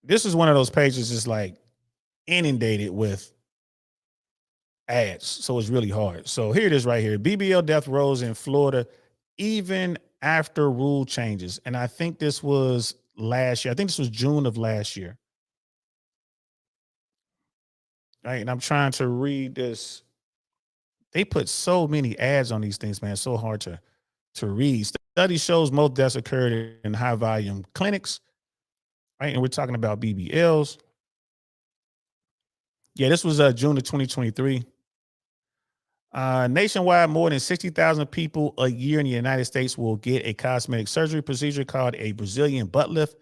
This is one of those pages that's like inundated with ads, so it's really hard. So here it is right here. BBL death rose in Florida even after rule changes. And I think this was last year. I think this was June of last year. Right. And I'm trying to read this. They put so many ads on these things, man. So hard to read. Study shows most deaths occurred in high volume clinics. Right. And we're talking about BBLs. Yeah, this was June of 2023. Nationwide, more than 60,000 people a year in the United States will get a cosmetic surgery procedure called a Brazilian butt lift,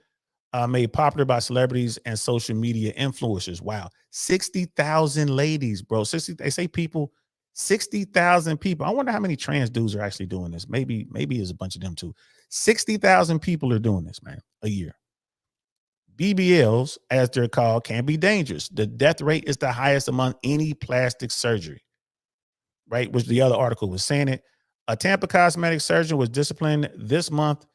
made popular by celebrities and social media influencers. Wow, 60,000 ladies, bro. 60. They say people, 60,000 people. I wonder how many trans dudes are actually doing this. Maybe there's a bunch of them too. 60,000 people are doing this, man, a year. BBLs, as they're called, can be dangerous. The death rate is the highest among any plastic surgery. Right, which the other article was saying it. A Tampa cosmetic surgeon was disciplined this month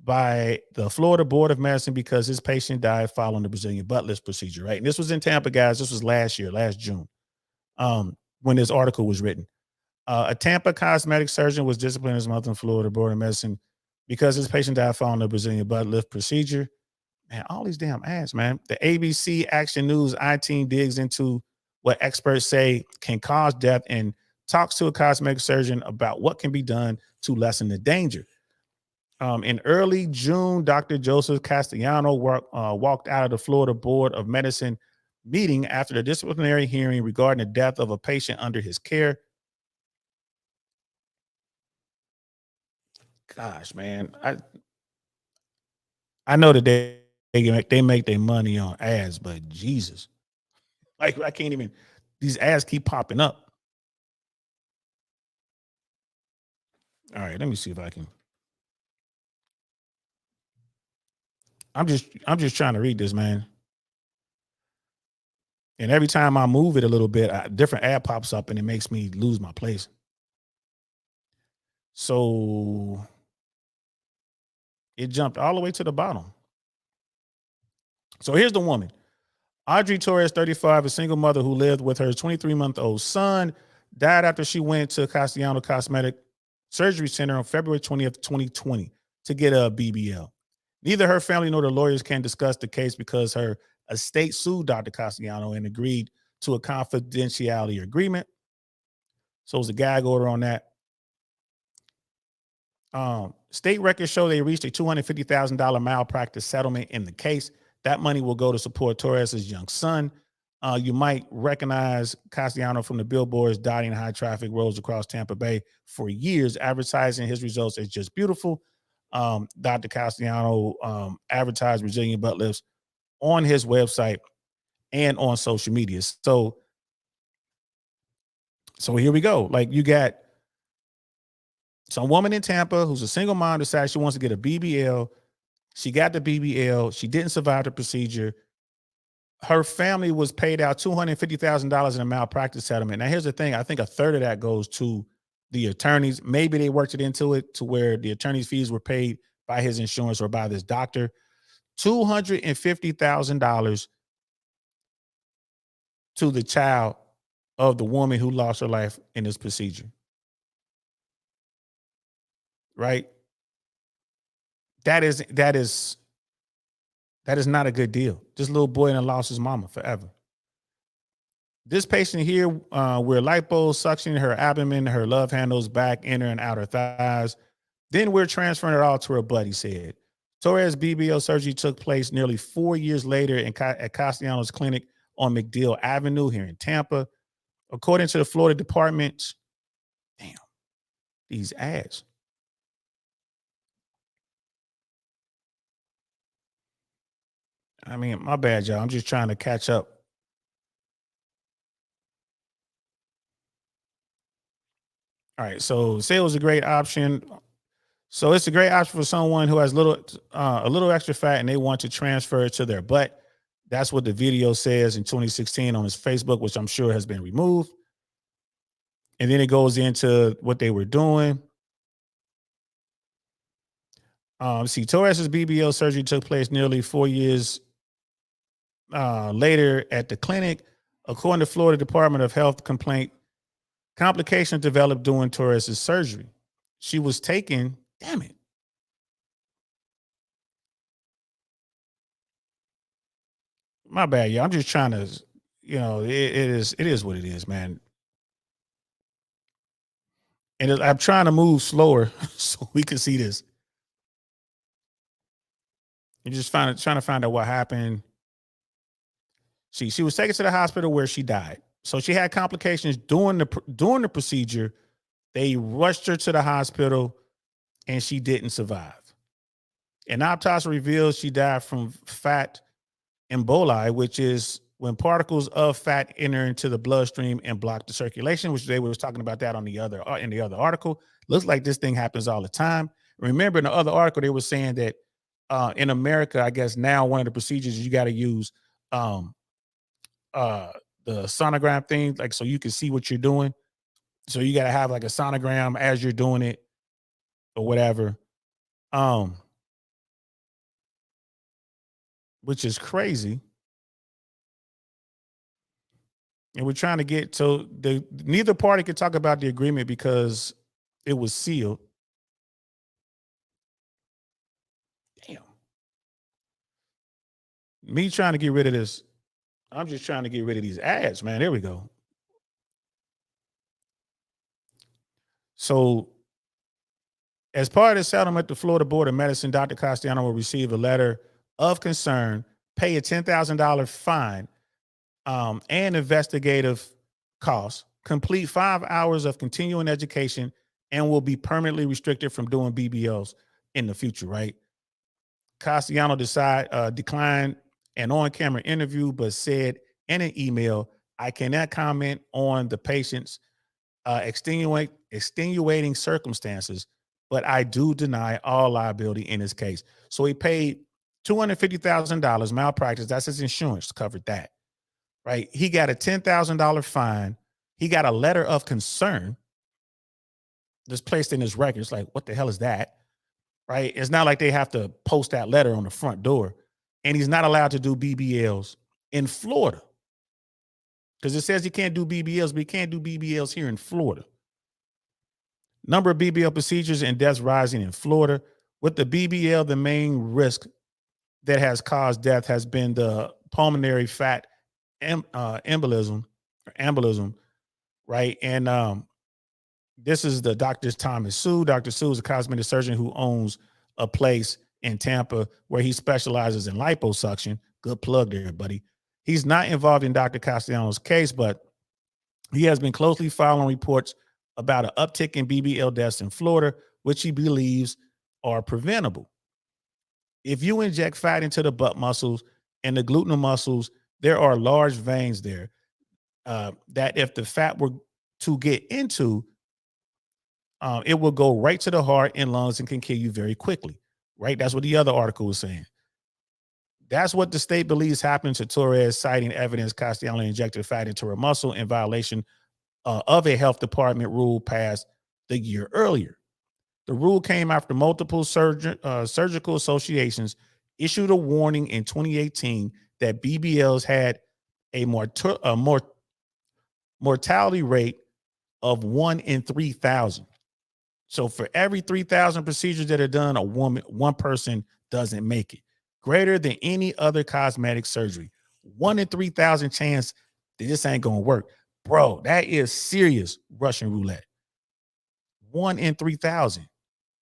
by the Florida Board of Medicine because his patient died following the Brazilian butt lift procedure. Right, and this was in Tampa, guys. This was last year, last June, when this article was written. A Tampa cosmetic surgeon was disciplined this month in Florida Board of Medicine because his patient died following the Brazilian butt lift procedure. Man, all these damn ads, man. The ABC Action News I-Team digs into what experts say can cause death and talks to a cosmetic surgeon about what can be done to lessen the danger. In early June, Dr. Joseph Castellano walked out of the Florida Board of Medicine meeting after the disciplinary hearing regarding the death of a patient under his care. Gosh, man, I know that they make their money on ads, but Jesus, like I can't even. These ads keep popping up. All right, let me see if I can. I'm just trying to read this, man. And every time I move it a little bit, a different ad pops up and it makes me lose my place. So it jumped all the way to the bottom. So here's the woman. Audrey Torres, 35, a single mother who lived with her 23-month-old son, died after she went to Castellano Cosmetic Surgery Center on February 20th, 2020 to get a BBL. Neither her family nor the lawyers can discuss the case because her estate sued Dr. Castellano and agreed to a confidentiality agreement. So it's a gag order on that. State records show they reached a $250,000 malpractice settlement in the case. That money will go to support Torres's young son. You might recognize Castellano from the billboards dotting high traffic roads across Tampa Bay for years, advertising his results as just beautiful. Dr. Castellano advertised Brazilian butt lifts on his website and on social media. So here we go. Like, you got some woman in Tampa who's a single mom decides she wants to get a BBL. She got the BBL. She didn't survive the procedure. Her family was paid out $250,000 in a malpractice settlement. Now, here's the thing. I think a third of that goes to the attorneys. Maybe they worked it into it to where the attorney's fees were paid by his insurance or by this doctor. $250,000 to the child of the woman who lost her life in this procedure. Right? That is not a good deal. This little boy done lost his mama forever. This patient here, we're lipo suctioning her abdomen, her love handles, back, inner and outer thighs. Then we're transferring it all to her butt, he said. Torres' BBL surgery took place nearly 4 years later at Castellano's clinic on McDill Avenue here in Tampa. According to the Florida Department, damn, these ads. I mean, my bad, y'all. I'm just trying to catch up. All right, so sale is a great option. So it's a great option for someone who has a little extra fat and they want to transfer it to their butt. That's what the video says in 2016 on his Facebook, which I'm sure has been removed. And then it goes into what they were doing. Torres's BBL surgery took place nearly 4 years later at the clinic. According to Florida Department of Health complications developed during Torres's surgery. She was taken, damn it. My bad, yeah. I'm just trying to, it is what it is, man. And I'm trying to move slower so we can see this. And just trying to find out what happened. She was taken to the hospital where she died. So she had complications during the procedure. They rushed her to the hospital and she didn't survive. An autopsy reveals she died from fat emboli, which is when particles of fat enter into the bloodstream and block the circulation, which they were talking about that in the other article. Looks like this thing happens all the time. Remember, in the other article, they were saying that in America, I guess now one of the procedures you got to use the sonogram thing, like, so you can see what you're doing. So you got to have like a sonogram as you're doing it or whatever. Which is crazy. And we're trying to get to neither party could talk about the agreement because it was sealed. Damn. Me trying to get rid of this. I'm just trying to get rid of these ads, man. There we go. So, as part of the settlement, the Florida Board of Medicine, Dr. Castellano will receive a letter of concern, pay a $10,000 fine, and investigative costs, complete 5 hours of continuing education, and will be permanently restricted from doing BBLs in the future, right? Castellano declined an on-camera interview, but said in an email, I cannot comment on the patient's extenuating circumstances, but I do deny all liability in this case. So he paid $250,000 malpractice. That's his insurance covered that. right? He got a $10,000 fine. He got a letter of concern just placed in his record. It's like, what the hell is that? Right? It's not like they have to post that letter on the front door. And he's not allowed to do BBLs in Florida because it says he can't do BBLs, but he can't do BBLs here in Florida. Number of BBL procedures and deaths rising in Florida. With the BBL, the main risk that has caused death has been the pulmonary fat embolism, right? And this is the Dr. Thomas Sue. Dr. Sue is a cosmetic surgeon who owns a place in Tampa where he specializes in liposuction. Good plug there, buddy. He's not involved in Dr. Castellanos' case, but he has been closely following reports about an uptick in BBL deaths in Florida, which he believes are preventable. If you inject fat into the butt muscles and the gluteal muscles, there are large veins there that if the fat were to get into, it will go right to the heart and lungs and can kill you very quickly, right? That's what the other article was saying. That's what the state believes happened to Torres, citing evidence Castellano injected fat into her muscle in violation of a health department rule passed the year earlier. The rule came after multiple surgical associations issued a warning in 2018 that BBLs had a mortality rate of 1 in 3,000. So for every 3,000 procedures that are done, one person doesn't make it. Greater than any other cosmetic surgery. 1 in 3,000 chance that this ain't gonna work. Bro, that is serious Russian roulette. 1 in 3,000.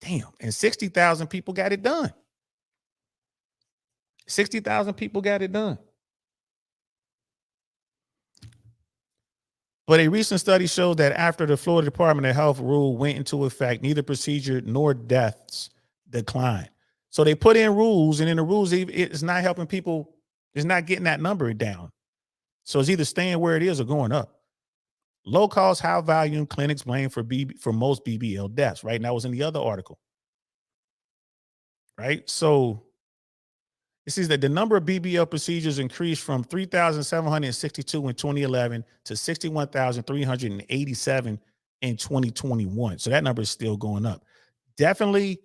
Damn. And 60,000 people got it done. 60,000 people got it done. But a recent study showed that after the Florida Department of Health rule went into effect, neither procedure nor deaths declined. So they put in rules, and in the rules, it's not helping people. It's not getting that number down. So it's either staying where it is or going up. Low cost, high volume clinics blamed for most BBL deaths. Right now, was in the other article. Right, so it says that the number of BBL procedures increased from 3,762 in 2011 to 61,387 in 2021. So that number is still going up. Definitely,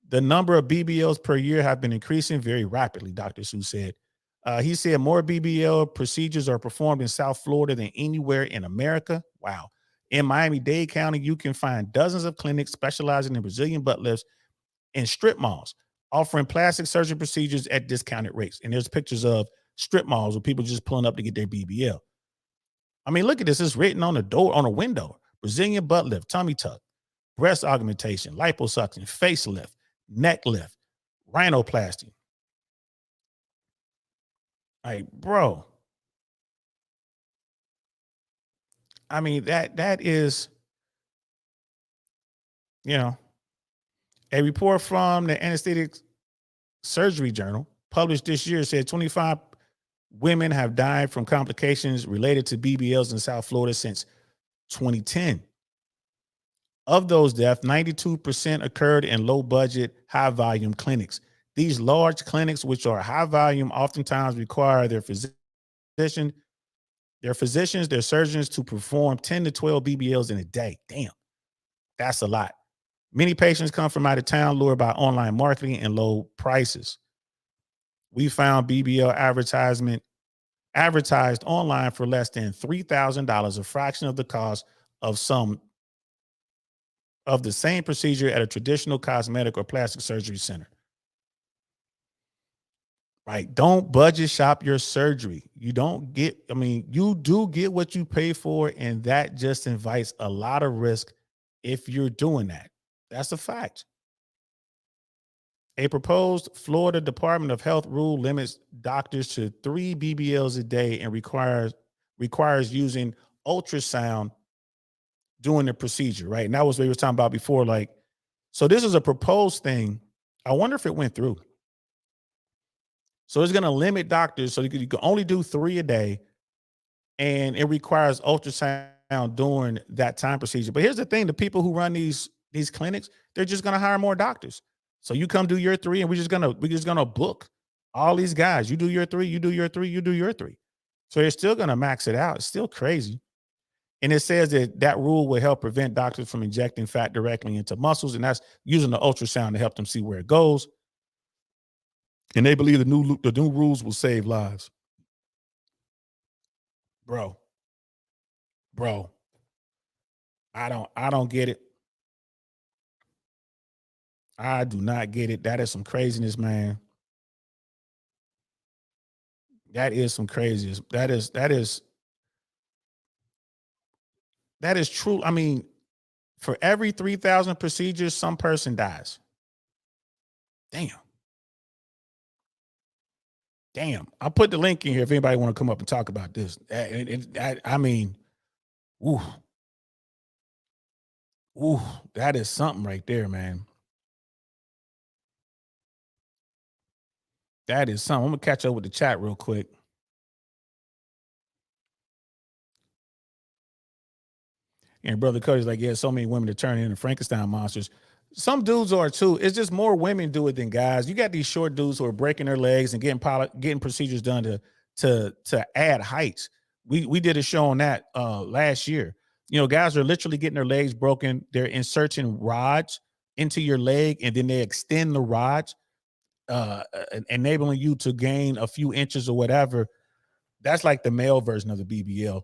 the number of BBLs per year have been increasing very rapidly, Dr. Sue said. He said more BBL procedures are performed in South Florida than anywhere in America. Wow. In Miami-Dade County, you can find dozens of clinics specializing in Brazilian butt lifts and strip malls, offering plastic surgery procedures at discounted rates. And there's pictures of strip malls with people just pulling up to get their BBL. I mean, look at this. It's written on the door, on a window. Brazilian butt lift, tummy tuck, breast augmentation, liposuction, facelift, neck lift, rhinoplasty. Like, bro. I mean, that is, a report from the Anesthetic Surgery Journal published this year said 25 women have died from complications related to BBLs in South Florida since 2010. Of those deaths, 92% occurred in low budget, high volume clinics. These large clinics, which are high volume, oftentimes require their physicians, their surgeons to perform 10 to 12 BBLs in a day. Damn, that's a lot. Many patients come from out of town, lured by online marketing and low prices. We found BBL advertised online for less than $3,000, a fraction of the cost of some of the same procedure at a traditional cosmetic or plastic surgery center. Right? Don't budget shop your surgery. You do get what you pay for, and that just invites a lot of risk if you're doing that. That's a fact. A proposed Florida Department of Health rule limits doctors to 3 BBLs a day and requires using ultrasound during the procedure, right? And that was what we were talking about before. Like, so this is a proposed thing. I wonder if it went through. So it's going to limit doctors. So you can only do 3 a day, and it requires ultrasound during that time procedure. But here's the thing: the people who run these clinics, they're just going to hire more doctors. So you come do your 3, and we're just gonna book all these guys. You do your 3, you do your 3, you do your 3. So they're still going to max it out. It's still crazy. And it says that rule will help prevent doctors from injecting fat directly into muscles. And that's using the ultrasound to help them see where it goes. And they believe the new rules will save lives. Bro, I don't get it. I do not get it. That is some craziness, man. That is some craziness. That is true. I mean, for every 3,000 procedures, some person dies. Damn. I'll put the link in here if anybody want to come up and talk about this. I mean, ooh, that is something right there, man. That is something. I'm gonna catch up with the chat real quick. And Brother Cody's like, yeah, so many women to turn into Frankenstein monsters. Some dudes are too. It's just more women do it than guys. You got these short dudes who are breaking their legs and getting procedures done to add heights. We did a show on that last year. You know, guys are literally getting their legs broken. They're inserting rods into your leg, and then they extend the rods, enabling you to gain a few inches or whatever. That's like the male version of the BBL.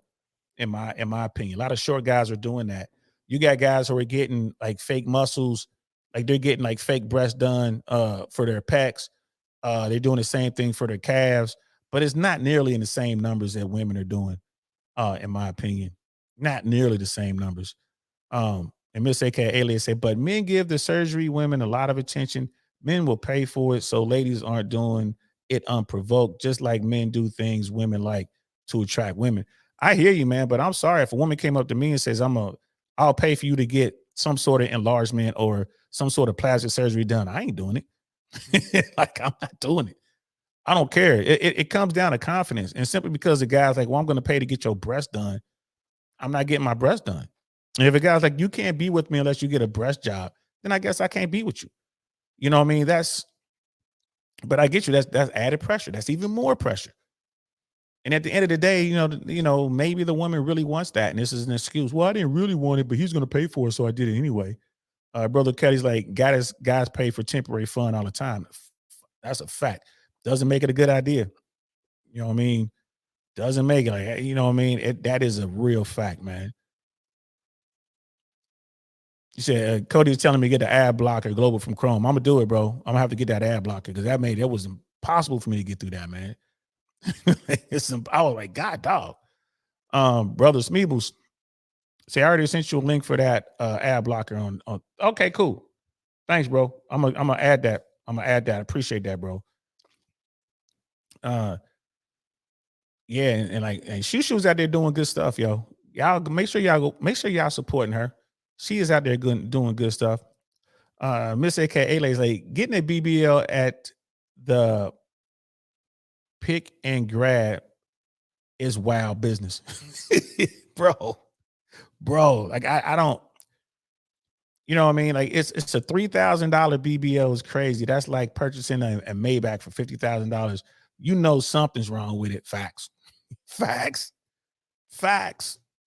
In my opinion, a lot of short guys are doing that. You got guys who are getting like fake muscles, like they're getting like fake breasts done for their pecs. They're doing the same thing for their calves, but it's not nearly in the same numbers that women are doing, in my opinion. Not nearly the same numbers. And Miss AK Alias said, but men give the surgery women a lot of attention. Men will pay for it, so ladies aren't doing it unprovoked, just like men do things women like to attract women. I hear you, man, but I'm sorry if a woman came up to me and says, I'll pay for you to get some sort of enlargement or some sort of plastic surgery done. I ain't doing it. Like, I'm not doing it. I don't care. It comes down to confidence. And simply because the guy's like, well, I'm going to pay to get your breast done, I'm not getting my breast done. And if a guy's like, you can't be with me unless you get a breast job, then I guess I can't be with you. You know what I mean? But I get you. That's added pressure. That's even more pressure. And at the end of the day, maybe the woman really wants that, and this is an excuse. Well, I didn't really want it, but he's going to pay for it, so I did it anyway. Brother Kelly's like, guys pay for temporary fun all the time. That's a fact. Doesn't make it a good idea. You know what I mean? Doesn't make it like, you know what I mean? That is a real fact, man. You said Cody was telling me to get the ad blocker global from Chrome. I'm gonna do it, bro. I'm gonna have to get that ad blocker because it was impossible for me to get through that, man. I was like, God, dog. Brother Smeebles, say I already sent you a link for that ad blocker on. Okay, cool. Thanks, bro. I'm gonna add that. Appreciate that, bro. Yeah, and Shushu was out there doing good stuff, yo. Y'all make sure y'all supporting her. She is out there doing good stuff. Miss AKA is like getting a BBL at the pick and grab is wild business. bro. Like I don't, you know what I mean? Like it's a $3,000 BBL is crazy. That's like purchasing a Maybach for $50,000. You know something's wrong with it. Facts.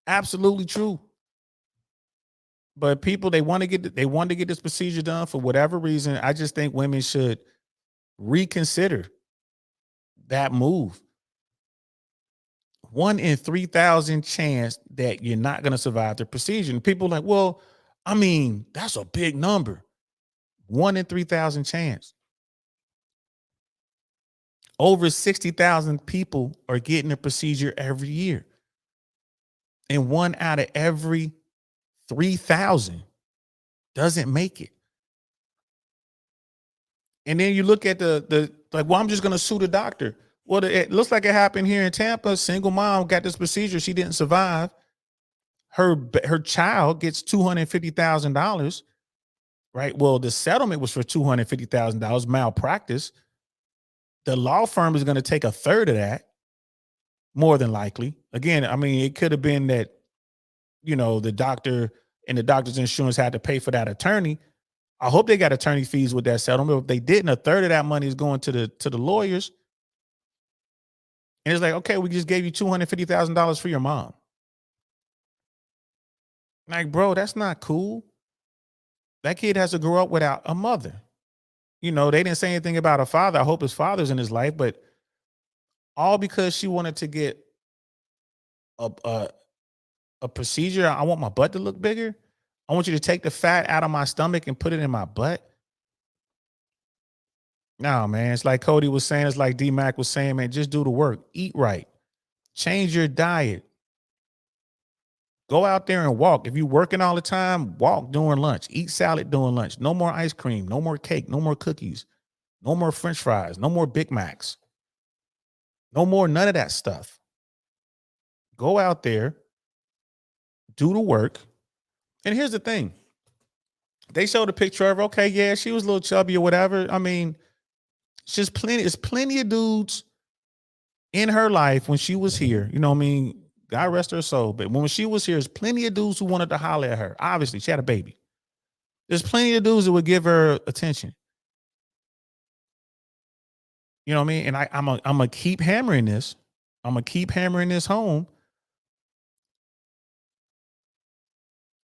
Absolutely true. But people, they want to get this procedure done for whatever reason. I just think women should reconsider that move. 1 in 3,000 chance that you're not going to survive the procedure. And people are like, well, I mean, that's a big number. 1 in 3,000 chance. Over 60,000 people are getting a procedure every year. And 1 out of every 3,000 doesn't make it. And then you look at well, I'm just going to sue the doctor. Well, it looks like it happened here in Tampa. Single mom got this procedure. She didn't survive. Her child gets $250,000, right? Well, the settlement was for $250,000 malpractice. The law firm is going to take a third of that, more than likely. Again, I mean, it could have been that, the doctor and the doctor's insurance had to pay for that attorney. I hope they got attorney fees with that settlement. If they didn't, a third of that money is going to the lawyers. And it's like, okay, we just gave you $250,000 for your mom. Like, bro, that's not cool. That kid has to grow up without a mother. You know, they didn't say anything about a father. I hope his father's in his life, but all because she wanted to get a, a, a procedure. I want my butt to look bigger. I want you to take the fat out of my stomach and put it in my butt. No, man. It's like Cody was saying. It's like D-Mac was saying, man, just do the work. Eat right. Change your diet. Go out there and walk. If you're working all the time, walk during lunch. Eat salad during lunch. No more ice cream. No more cake. No more cookies. No more French fries. No more Big Macs. No more none of that stuff. Go out there, do the work. And here's the thing. They showed a picture of her. Okay, yeah, she was a little chubby or whatever. I mean, it's plenty of dudes in her life when she was here. You know what I mean? God rest her soul. But when she was here, there's plenty of dudes who wanted to holler at her. Obviously, she had a baby. There's plenty of dudes that would give her attention. You know what I mean? And I'm gonna keep hammering this. I'm gonna keep hammering this home.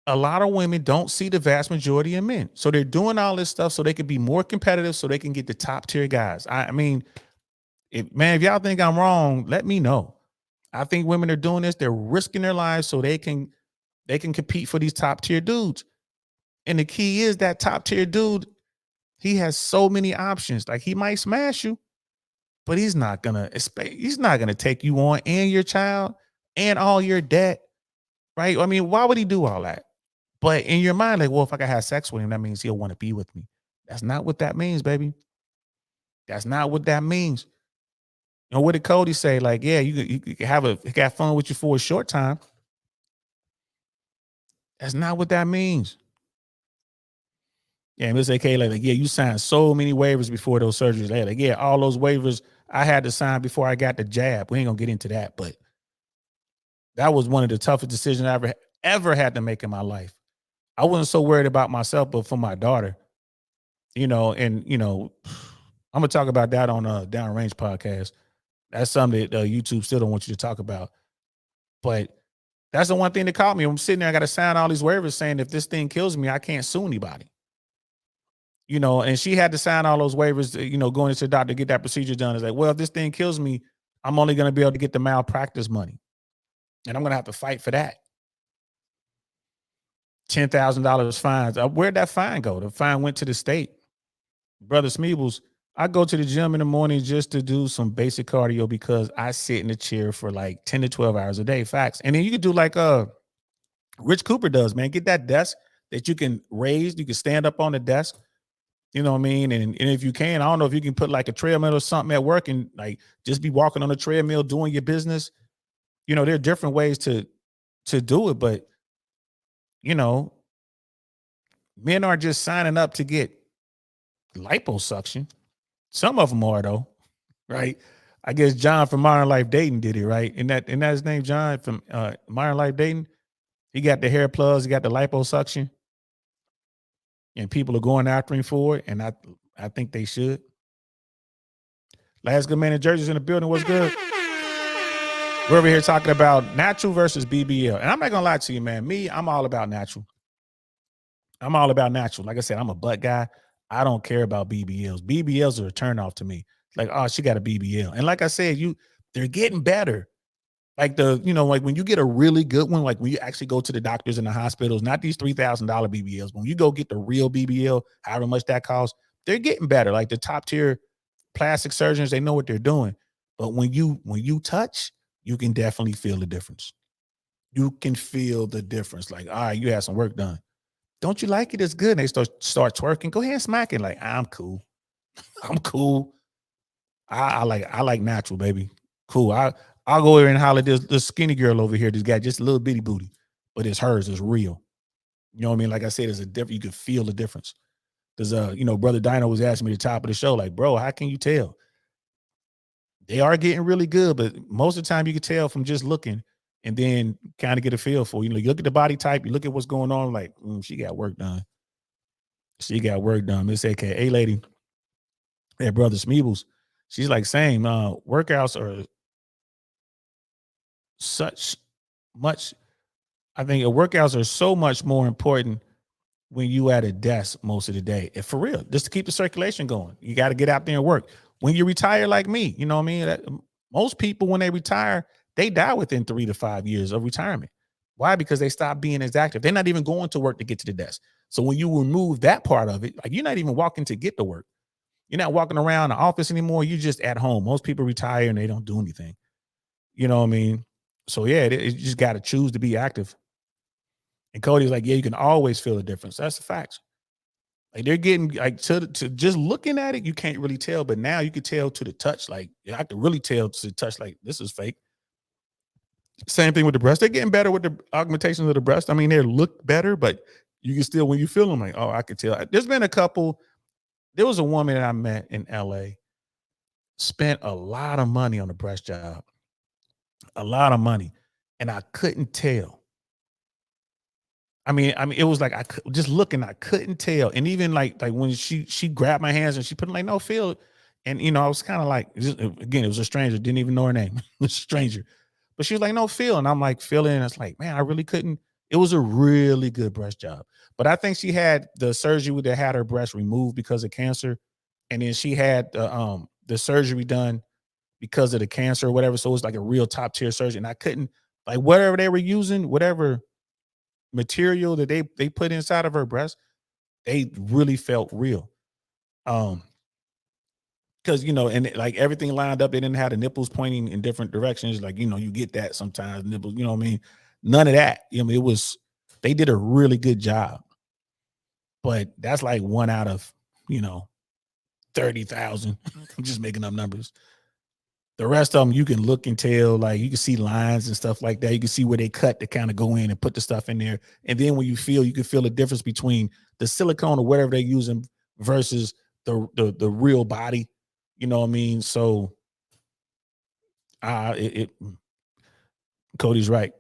A lot of women don't see the vast majority of men. So they're doing all this stuff so they can be more competitive, so they can get the top tier guys. I mean, if y'all think I'm wrong, let me know. I think women are doing this. They're risking their lives so they can compete for these top tier dudes. And the key is that top tier dude, he has so many options. Like, he might smash you, but he's not gonna take you on and your child and all your debt, right? I mean, why would he do all that? But in your mind, like, well, if I can have sex with him, that means he'll want to be with me. That's not what that means, baby. That's not what that means. You know, what did Cody say? Like, yeah, you can have fun with you for a short time. That's not what that means. Yeah, Miss AK, like, yeah, you signed so many waivers before those surgeries. Like, yeah, all those waivers I had to sign before I got the jab. We ain't gonna get into that, but that was one of the toughest decisions I ever had to make in my life. I wasn't so worried about myself, but for my daughter, you know, and I'm gonna talk about that on a Downrange podcast. That's something that YouTube still don't want you to talk about. But that's the one thing that caught me. I'm sitting there, I got to sign all these waivers saying if this thing kills me, I can't sue anybody. You know, and she had to sign all those waivers, going into the doctor to get that procedure done. It's like, well, if this thing kills me, I'm only going to be able to get the malpractice money. And I'm going to have to fight for that. $10,000 fines. Where'd that fine go? The fine went to the state. Brother Smeebles, I go to the gym in the morning just to do some basic cardio because I sit in the chair for like 10 to 12 hours a day. Facts. And then you can do like Rich Cooper does, man. Get that desk that you can raise. You can stand up on the desk. You know what I mean? And if you can, I don't know if you can put like a treadmill or something at work and like just be walking on a treadmill doing your business. You know, there are different ways to do it, but men aren't just signing up to get liposuction. Some of them are though, right? I guess John from Modern Life Dating did it, right? And that his name, John from Modern Life Dating. He got the hair plugs, he got the liposuction. And people are going after him for it, and I think they should. Last good man in Jersey's in the building. What's good? We're over here talking about natural versus BBL. And I'm not going to lie to you, man. I'm all about natural. I'm all about natural. Like I said, I'm a butt guy. I don't care about BBLs. BBLs are a turnoff to me. Like, oh, she got a BBL. And like I said, they're getting better. Like like when you get a really good one, like when you actually go to the doctors in the hospitals, not these $3,000 BBLs. When you go get the real BBL, however much that costs, they're getting better. Like the top tier plastic surgeons, they know what they're doing. But when you touch, you can definitely feel the difference. You can feel the difference. Like, all right, you had some work done. Don't you like it? It's good. And they start twerking. Go ahead and smack it. Like, I'm cool. I'm cool. I like natural, baby. Cool. I'll go here and holler at this skinny girl over here. This got just a little bitty booty, but it's hers. It's real. You know what I mean? Like I said, there's a difference. You can feel the difference. There's Brother Dino was asking me at the top of the show, like, bro, how can you tell? They are getting really good, but most of the time you can tell from just looking and then kind of get a feel for, you look at the body type, you look at what's going on, like, she got work done. She got work done. Miss AKA lady at Brother Smeebles. She's like, same workouts are such much. I think workouts are so much more important when you at a desk most of the day. And for real, just to keep the circulation going, you got to get out there and work. When you retire like me, you know what I mean? Most people, when they retire, they die within 3 to 5 years of retirement. Why? Because they stop being as active. They're not even going to work to get to the desk. So when you remove that part of it, like you're not even walking to get to work. You're not walking around the office anymore. You're just at home. Most people retire and they don't do anything. You know what I mean? So yeah, you just got to choose to be active. And Cody's like, yeah, you can always feel the difference. That's the facts. Like they're getting like to just looking at it, you can't really tell, but now you can tell to the touch. Like I can really tell to the touch, like this is fake. Same thing with the breast. They're getting better with the augmentations of the breast. I mean, they look better, but you can still, when you feel them, like, oh, I could tell. There's been a couple. There was a woman that I met in LA, spent a lot of money on a breast job, a lot of money, and I couldn't tell. I mean, it was like just looking, I couldn't tell. And even like when she grabbed my hands and she put it like, no, feel it. And you know, I was kind of like, again, it was a stranger, didn't even know her name. It was a stranger. But she was like, no, feel. And I'm like, feeling. And it's like, man, I really couldn't. It was a really good breast job. But I think she had the surgery that had her breast removed because of cancer. And then she had the surgery done because of the cancer or whatever. So it was like a real top tier surgery. And I couldn't, like, whatever they were using, whatever material that they put inside of her breast, they really felt real. Because you know, and like everything lined up, they didn't have the nipples pointing in different directions. Like, you know, you get that sometimes nipples, you know what I mean? None of that. You know, it was, they did a really good job. But that's like 1 out of, you know, 30,000. I'm just making up numbers. The rest of them, you can look and tell, like you can see lines and stuff like that. You can see where they cut to kind of go in and put the stuff in there. And then when you can feel the difference between the silicone or whatever they're using versus the real body. You know what I mean? So Cody's right.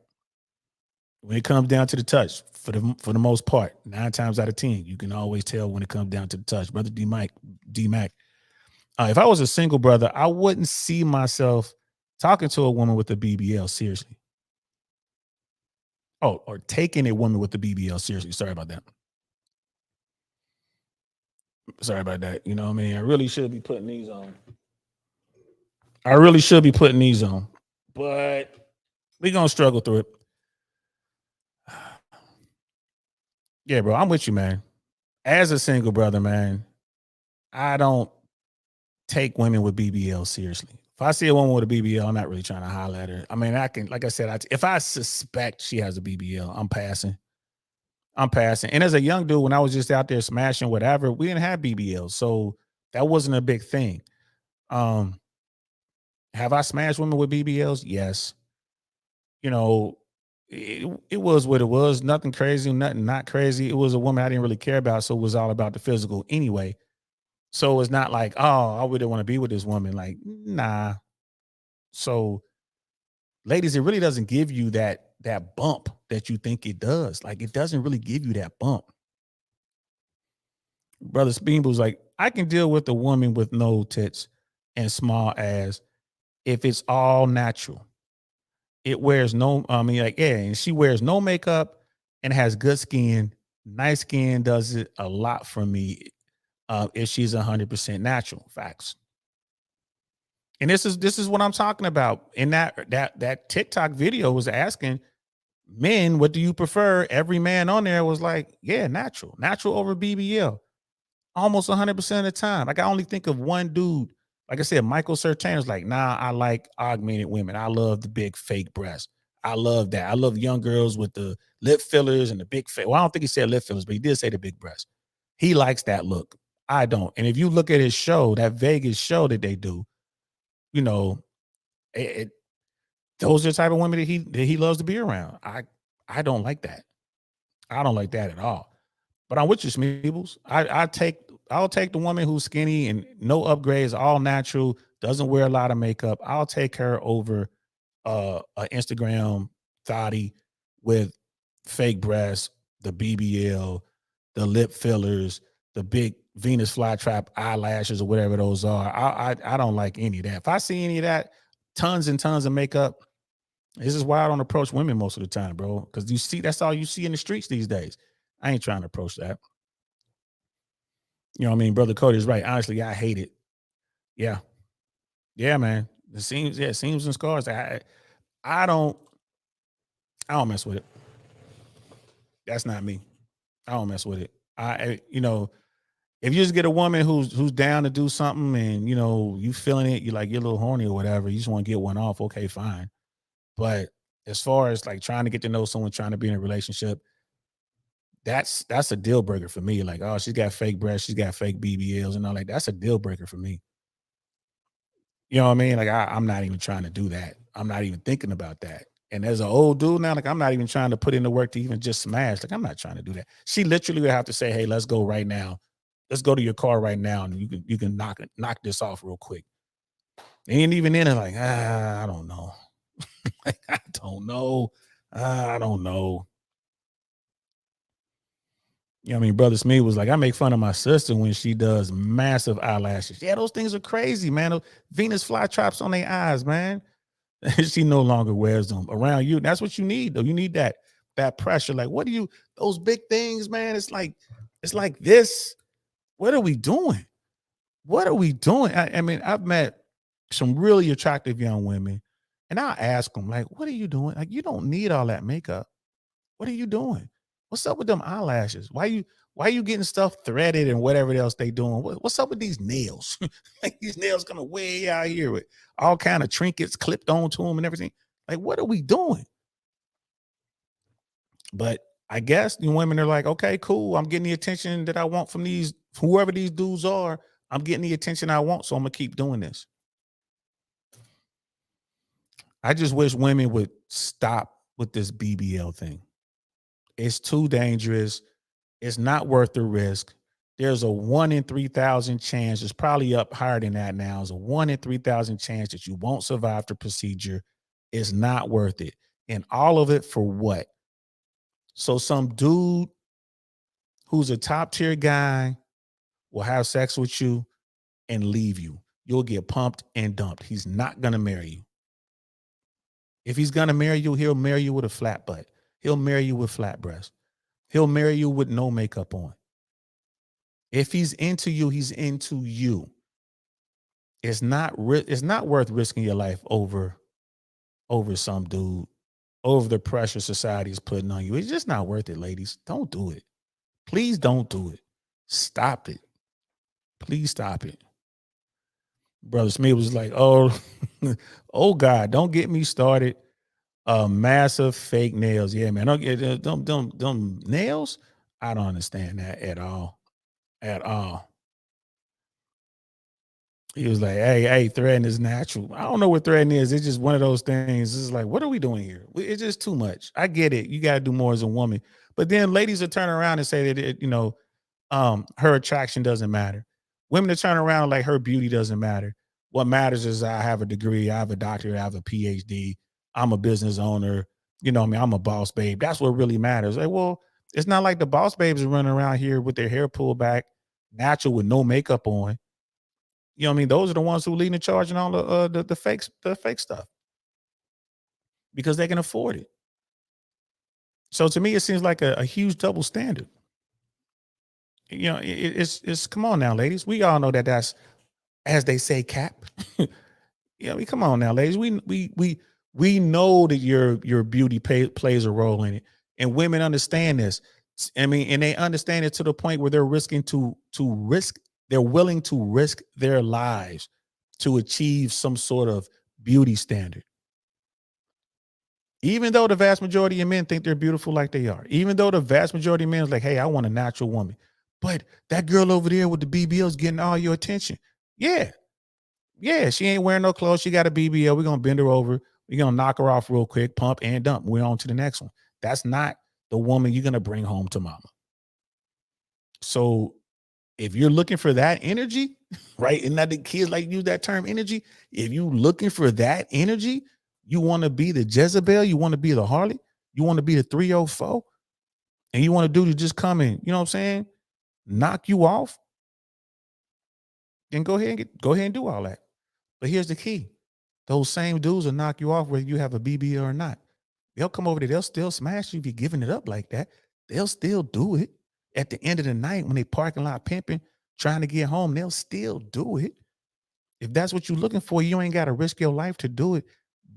When it comes down to the touch, for the most part, 9 times out of 10, you can always tell when it comes down to the touch. Brother D-Mac, if I was a single brother, I wouldn't see myself talking to a woman with a BBL seriously. Oh, or taking a woman with the BBL seriously. Sorry about that. You know what I mean? I really should be putting these on. But we're going to struggle through it. Yeah, bro, I'm with you, man. As a single brother, man, I don't take women with BBL seriously. If I see a woman with a BBL, I'm not really trying to holler at her. I mean, I can, like I said, if I suspect she has a BBL, I'm passing. And as a young dude, when I was just out there smashing whatever, we didn't have BBL. So that wasn't a big thing. Have I smashed women with BBLs? Yes. You know, it was what it was. Nothing crazy, nothing not crazy. It was a woman I didn't really care about. So it was all about the physical anyway. So it's not like, oh, I wouldn't want to be with this woman. Like, nah. So ladies, it really doesn't give you that bump that you think it does. Like, it doesn't really give you that bump. Brother Speedball's like, I can deal with a woman with no tits and small ass if it's all natural. It wears no, and she wears no makeup and has good skin. Nice skin does it a lot for me if she's 100% natural. Facts. And this is what I'm talking about. In that TikTok video was asking men, what do you prefer? Every man on there was like, yeah, natural over BBL. Almost 100% of the time. Like, I only think of one dude. Like I said, Michael Sertan was like, nah, I like augmented women. I love the big fake breasts. I love that. I love young girls with the lip fillers and the big face. Well, I don't think he said lip fillers, but he did say the big breasts. He likes that look. I don't. And if you look at his show, that Vegas show that they do, you know, those are the type of women that he loves to be around. I don't like that. I don't like that at all. But I'm with you, Smeebles. I'll take the woman who's skinny and no upgrades, all natural, doesn't wear a lot of makeup. I'll take her over an Instagram thotty with fake breasts, the BBL, the lip fillers, the big Venus flytrap eyelashes or whatever those are. I don't like any of that. If I see any of that, tons and tons of makeup, This is why I don't approach women most of the time, bro. Because you see, that's all you see in the streets these days. I ain't trying to approach that. You know what I mean? Brother Cody's right. Honestly, I hate it. Yeah. Yeah, man. It seems and scars. I don't mess with it. That's not me. I don't mess with it. You know, if you just get a woman who's down to do something and you feeling it, you're a little horny or whatever, you just want to get one off, okay, fine. But as far as like trying to get to know someone, trying to be in a relationship, that's a deal breaker for me. Like, oh, she's got fake breasts, she's got fake BBLs and all like that's a deal breaker for me. You know what I mean? Like I'm not even trying to do that. I'm not even thinking about that. And as an old dude now, like I'm not even trying to put in the work to even just smash. Like I'm not trying to do that. She literally would have to say, "Hey, let's go right now. Let's go to your car right now, and you can knock this off real quick." And even then, like I don't know. Like, I don't know. I don't know. You know what I mean? Brother Smith was like, I make fun of my sister when she does massive eyelashes. Yeah, those things are crazy, man. Those Venus flytraps on their eyes, man. She no longer wears them around you. That's what you need, though. You need that pressure. Like, what do you, those big things, man? It's like this. What are we doing? What are we doing? I mean, I've met some really attractive young women, and I'll ask them, like, what are you doing? Like, you don't need all that makeup. What are you doing? What's up with them eyelashes? Why are you getting stuff threaded and whatever else they doing? What's up with these nails? Like these nails gonna way out here with all kind of trinkets clipped onto them and everything. Like, what are we doing? But I guess the women are like, okay, cool. I'm getting the attention that I want from these whoever these dudes are. I'm getting the attention I want, so I'm gonna keep doing this. I just wish women would stop with this BBL thing. It's too dangerous. It's not worth the risk. There's a 1 in 3,000 chance. It's probably up higher than that now. It's a 1 in 3,000 chance that you won't survive the procedure. It's not worth it. And all of it for what? So some dude who's a top tier guy will have sex with you and leave you. You'll get pumped and dumped. He's not going to marry you. If he's going to marry you, he'll marry you with a flat butt. He'll marry you with flat breasts. He'll marry you with no makeup on. If he's into you, he's into you. It's not worth risking your life over some dude, over the pressure society is putting on you. It's just not worth it, ladies. Don't do it. Please don't do it. Stop it. Please stop it. Brother Smith was like, oh, oh God, don't get me started. Massive fake nails. Yeah, man. Don't get them nails. I don't understand that at all. At all. He was like, hey, threading is natural. I don't know what threading is. It's just one of those things. It's like, what are we doing here? It's just too much. I get it. You got to do more as a woman. But then ladies will turn around and say that, her attraction doesn't matter. Women will turn around like her beauty doesn't matter. What matters is I have a degree, I have a doctorate, I have a PhD, I'm a business owner. You know what I mean? I'm a boss babe. That's what really matters. Like, well, it's not like the boss babes are running around here with their hair pulled back, natural with no makeup on. You know what I mean? Those are the ones who lead the charge and all the fake stuff because they can afford it. So to me, it seems like a huge double standard. You know, it's come on now, ladies. We all know that that's, as they say, cap. Yeah, come on now, ladies. We know that your beauty plays a role in it, and women understand this. I mean, and they understand it to the point where they're they're willing to risk their lives to achieve some sort of beauty standard. Even though the vast majority of men think they're beautiful like they are, even though the vast majority of men is like, hey, I want a natural woman. But that girl over there with the BBL is getting all your attention. Yeah. Yeah, she ain't wearing no clothes. She got a BBL. We're going to bend her over. We're going to knock her off real quick, pump and dump. We're on to the next one. That's not the woman you're going to bring home to mama. So if you're looking for that energy, right? And that the kids like use that term energy. If you're looking for that energy, you want to be the Jezebel, you want to be the Harley, you want to be the 304, and you want to do to just come in, you know what I'm saying? Knock you off, then go ahead and do all that. But here's the key. those same dudes will knock you off whether you have a BBL or not. They'll come over there, they'll still smash you if you're giving it up like that. They'll still do it. At the end of the night, when they parking lot pimping, trying to get home, they'll still do it. If that's what you're looking for, you ain't got to risk your life to do it.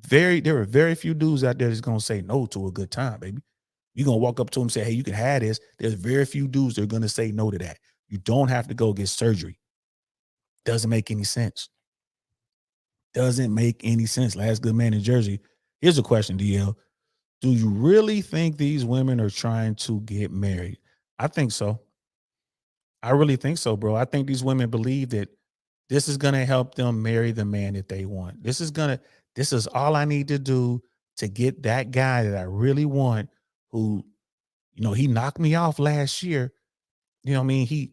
There are very few dudes out there that's gonna say no to a good time, baby. You're gonna walk up to them and say, hey, you can have this. There's very few dudes that are gonna say no to that. You don't have to go get surgery. Doesn't make any sense. Doesn't make any sense. Last good man in Jersey. Here's a question, DL. Do you really think these women are trying to get married? I think so. I really think so, bro. I think these women believe that this is going to help them marry the man that they want. This is all I need to do to get that guy that I really want, who, he knocked me off last year. You know what I mean? He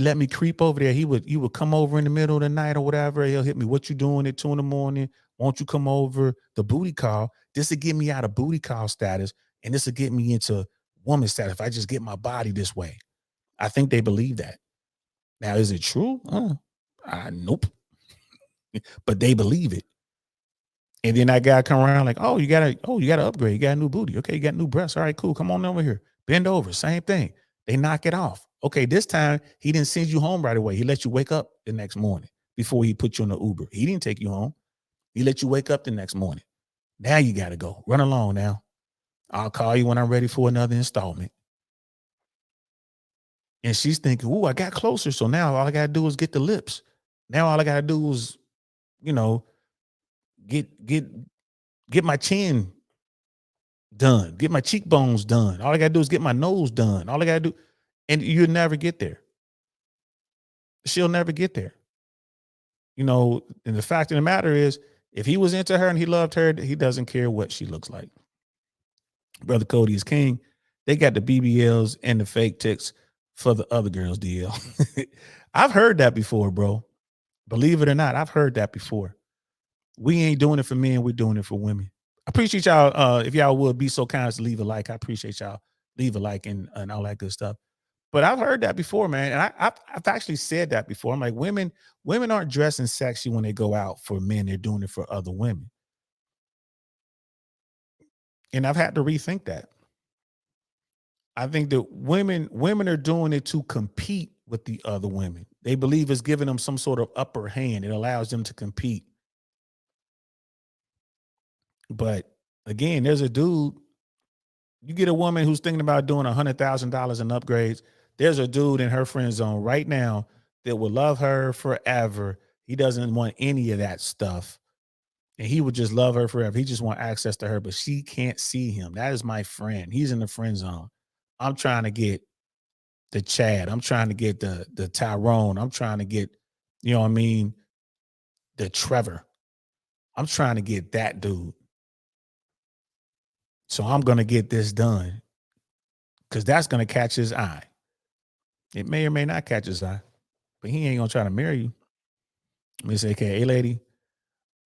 let me creep over there. He would come over in the middle of the night or whatever. He'll hit me. What you doing at 2 a.m? Won't you come over? The booty call. This will get me out of booty call status. And this will get me into woman status if I just get my body this way. I think they believe that. Now, is it true? Nope. But they believe it. And then that guy come around like, you gotta upgrade. You got a new booty. Okay, you got new breasts. All right, cool. Come on over here. Bend over. Same thing. They knock it off. Okay, this time he didn't send you home right away. He let you wake up the next morning before he put you in the Uber. He didn't take you home. He let you wake up the next morning. Now you got to go. Run along now. I'll call you when I'm ready for another installment. And she's thinking, I got closer. So now all I got to do is get the lips. Now all I got to do is, get my chin done, get my cheekbones done. All I got to do is get my nose done. All I got to do. And you'll never get there. She'll never get there. And the fact of the matter is, if he was into her and he loved her, he doesn't care what she looks like. Brother Cody is king. They got the BBLs and the fake ticks for the other girls, DL. I've heard that before, bro. Believe it or not, I've heard that before. We ain't doing it for men. We're doing it for women. I appreciate y'all. If y'all would be so kind as to leave a like, I appreciate y'all. Leave a like and all that good stuff. But I've heard that before, man. And I've actually said that before. I'm like, women aren't dressing sexy when they go out for men. They're doing it for other women. And I've had to rethink that. I think that women are doing it to compete with the other women. They believe it's giving them some sort of upper hand. It allows them to compete. But again, there's a dude. You get a woman who's thinking about doing $100,000 in upgrades. There's a dude in her friend zone right now that will love her forever. He doesn't want any of that stuff. And he would just love her forever. He just want access to her, but she can't see him. That is my friend. He's in the friend zone. I'm trying to get the Chad. I'm trying to get the Tyrone. I'm trying to get, the Trevor. I'm trying to get that dude. So I'm going to get this done because that's going to catch his eye. It may or may not catch his eye, but he ain't going to try to marry you. Let me say, okay, hey, lady,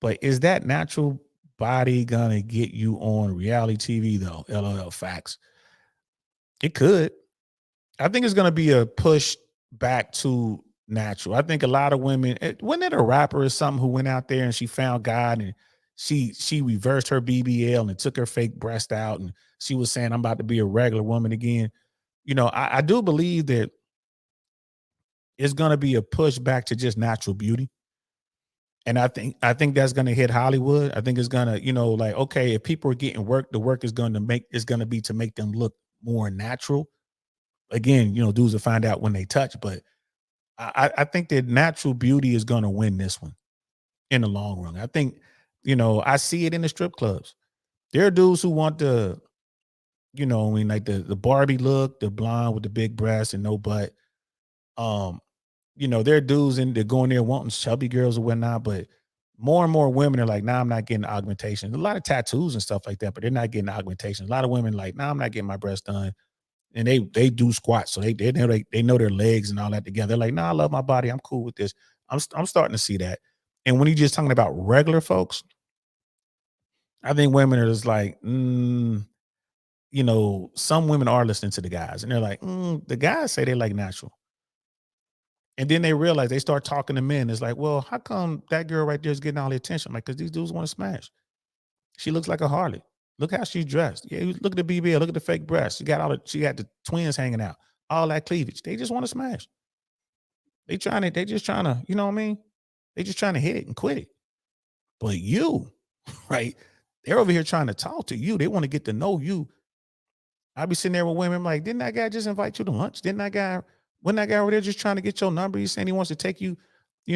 but is that natural body going to get you on reality TV, though? LOL, facts. It could. I think it's going to be a push back to natural. I think a lot of women, wasn't it a rapper or something who went out there and she found God and she reversed her BBL and took her fake breast out and she was saying, I'm about to be a regular woman again. I do believe that it's going to be a push back to just natural beauty. And I think that's going to hit Hollywood. I think it's going to, like, okay, if people are getting work, the work is going to be to make them look more natural. Again, dudes will find out when they touch, but I think that natural beauty is going to win this one in the long run. I think, I see it in the strip clubs. There are dudes who want the, like the Barbie look, the blonde with the big breasts and no butt. There are dudes they're going there wanting chubby girls or whatnot, but more and more women are like, nah, I'm not getting augmentation. A lot of tattoos and stuff like that, but they're not getting augmentation. A lot of women like, nah, I'm not getting my breasts done. And they do squats, so they know their legs and all that together. They're like, nah, I love my body. I'm cool with this. I'm starting to see that. And when you're just talking about regular folks, I think women are just like, some women are listening to the guys, and they're like, the guys say they like natural. And then they realize, they start talking to men. It's like, well, how come that girl right there is getting all the attention? I'm like, because these dudes want to smash. She looks like a harlot. Look how she's dressed. Yeah, look at the BBL. Look at the fake breasts. She got the twins hanging out. All that cleavage. They just want to smash. They just trying to, you know what I mean? They just trying to hit it and quit it. But you, right? They're over here trying to talk to you. They want to get to know you. I be sitting there with women like, didn't that guy just invite you to lunch? Wasn't that guy over there just trying to get your number? He's saying he wants to take you,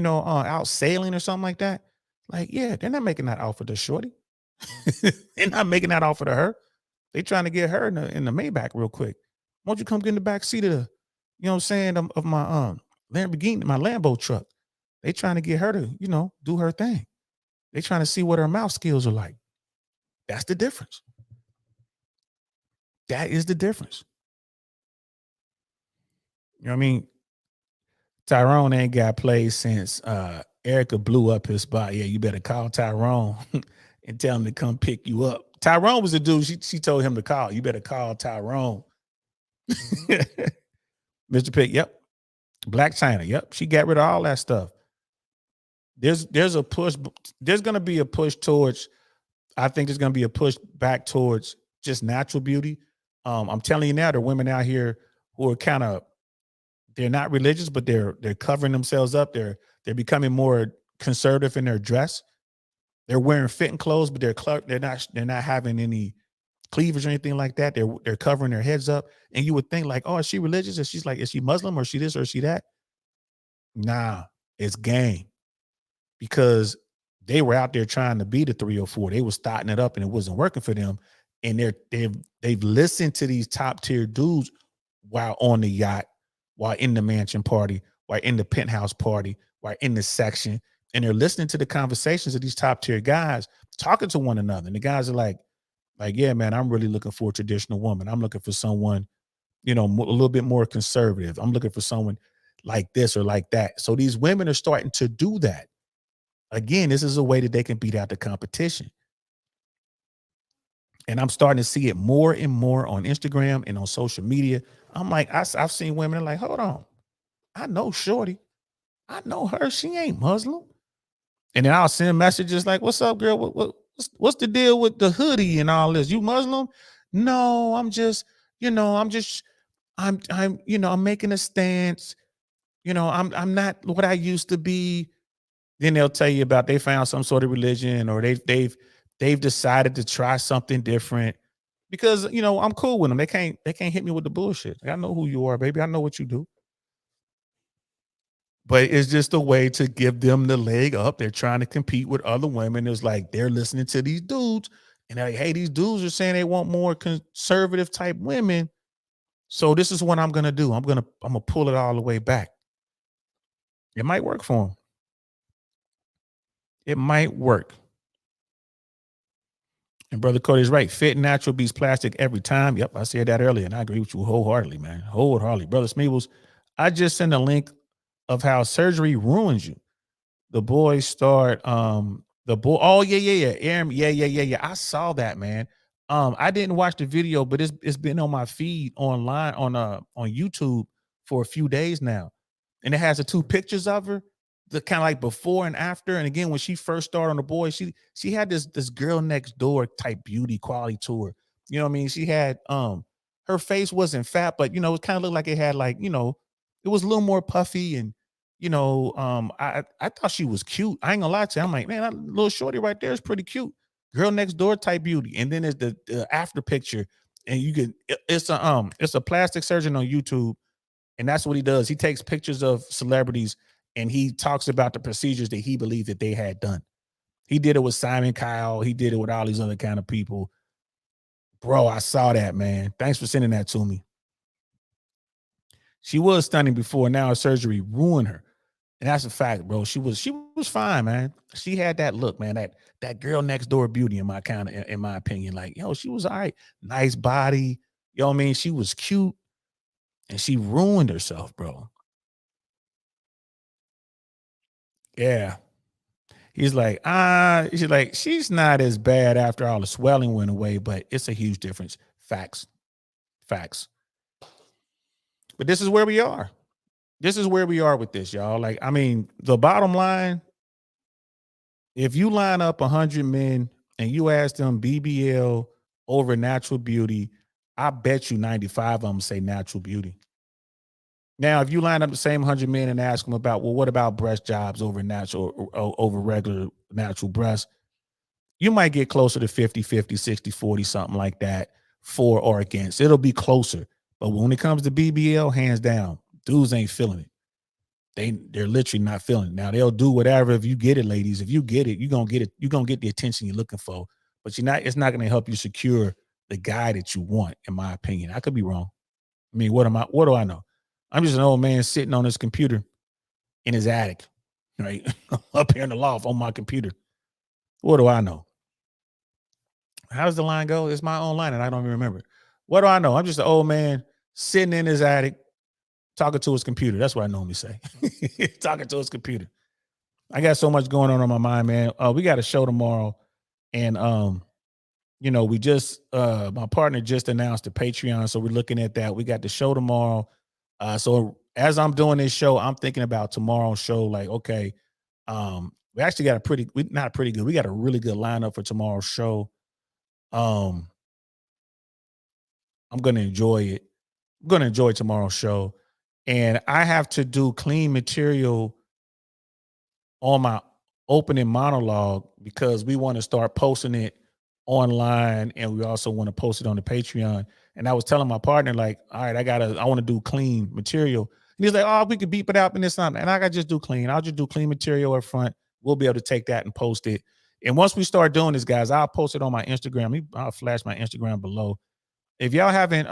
out sailing or something like that. Like, yeah, they're not making that offer to shorty. They're not making that offer to her. They trying to get her in the Maybach real quick. Why don't you come get in the back seat of the, you know what I'm saying, of my Lamborghini, my Lambo truck. They trying to get her to, do her thing. They trying to see what her mouth skills are like. That's the difference. That is the difference. You know what I mean? Tyrone ain't got played since Erica blew up his spot. Yeah, you better call Tyrone and tell him to come pick you up. Tyrone was the dude she told him to call. You better call Tyrone. Mr. Pick, yep. Black China, yep. She got rid of all that stuff. There's a push. There's going to be a push towards, I think there's going to be a push back towards just natural beauty. I'm telling you now, there are women out here who are kind of, they're not religious, but they're covering themselves up. They're becoming more conservative in their dress. They're wearing fitting clothes, but they're not having any cleavage or anything like that. They're covering their heads up. And you would think like, oh, is she religious? Is she Muslim, or is she this or is she that? Nah, it's game. Because they were out there trying to be the 304. They were starting it up and it wasn't working for them. And they've listened to these top tier dudes while on the yacht, while in the mansion party, while in the penthouse party, while in the section. And they're listening to the conversations of these top tier guys talking to one another. And the guys are like, yeah, man, I'm really looking for a traditional woman. I'm looking for someone, a little bit more conservative. I'm looking for someone like this or like that. So these women are starting to do that. Again, this is a way that they can beat out the competition. And I'm starting to see it more and more on Instagram and on social media. I'm like, I've seen women like, hold on. I know shorty. I know her. She ain't Muslim. And then I'll send messages like, what's up, girl? What's the deal with the hoodie and all this? You Muslim? No, I'm making a stance. I'm not what I used to be. Then they'll tell you about they found some sort of religion, or they've decided to try something different because I'm cool with them. They can't hit me with the bullshit. I know who you are, baby. I know what you do. But it's just a way to give them the leg up. They're trying to compete with other women. It's like they're listening to these dudes, and they're like, hey, these dudes are saying they want more conservative type women. So this is what I'm gonna do. I'm gonna pull it all the way back. It might work for them. It might work. And Brother Cody's right. Fit and natural beats plastic every time. Yep, I said that earlier, and I agree with you wholeheartedly, man. Wholeheartedly. Brother Smeebles, I just sent a link of how surgery ruins you. The boys start oh yeah. Aaron, yeah. I saw that, man. I didn't watch the video, but it's been on my feed online on YouTube for a few days now. And it has the two pictures of her, the kind of like before and after. And again, when she first started on The Boys, she had this girl next door type beauty quality to her. You know what I mean? She had her face wasn't fat, but it kind of looked like it had like, it was a little more puffy. And I thought she was cute. I ain't gonna lie to you. I'm like, man, that little shorty right there is pretty cute. Girl next door type beauty. And then there's the after picture, and it's a plastic surgeon on YouTube. And that's what he does. He takes pictures of celebrities and he talks about the procedures that he believed that they had done. He did it with Simon Cowell. He did it with all these other kind of people. Bro, I saw that, man. Thanks for sending that to me. She was stunning before. Now her surgery ruined her. And that's a fact, bro. She was fine, man. She had that look, man. That girl next door beauty in my opinion. Like, she was all right. Nice body. You know what I mean? She was cute. And she ruined herself, bro. Yeah. She's like, she's not as bad after all the swelling went away, but it's a huge difference. Facts. But this is where we are. this is where we are with this, y'all. Like, I mean, the bottom line, if you line up 100 men and you ask them BBL over natural beauty, I bet you 95 of them say natural beauty. Now, if you line up the same 100 men and ask them about, well, what about breast jobs over natural, over regular natural breasts? You might get closer to 50-50, 60-40, something like that, for or against. It'll be closer. But when it comes to BBL, hands down, dudes ain't feeling it. They're literally not feeling it. Now they'll do whatever if you get it, ladies. If you get it, you're gonna get it. You're gonna get the attention you're looking for. But it's not gonna help you secure the guy that you want, in my opinion. I could be wrong. I mean, what do I know? I'm just an old man sitting on his computer in his attic, right? Up here in the loft on my computer. What do I know? How does the line go? It's my own line, and I don't even remember. What do I know? I'm just an old man sitting in his attic talking to his computer. That's what I normally say. Talking to his computer. I got so much going on my mind, man. We got a show tomorrow, and we just my partner just announced the Patreon, so we're looking at that. We got the show tomorrow. So as I'm doing this show, I'm thinking about tomorrow's show. Like, okay, we actually got we got a really good lineup for tomorrow's show. I'm gonna enjoy it. I'm gonna enjoy tomorrow's show, and I have to do clean material on my opening monologue because we want to start posting it online, and we also want to post it on the Patreon. And I was telling my partner, like, all right, I want to do clean material. And he's like, oh, we could beep it out and this and that. And I got to just do clean. I'll just do clean material up front. We'll be able to take that and post it. And once we start doing this, guys, I'll post it on my Instagram. I'll flash my Instagram below. If y'all haven't,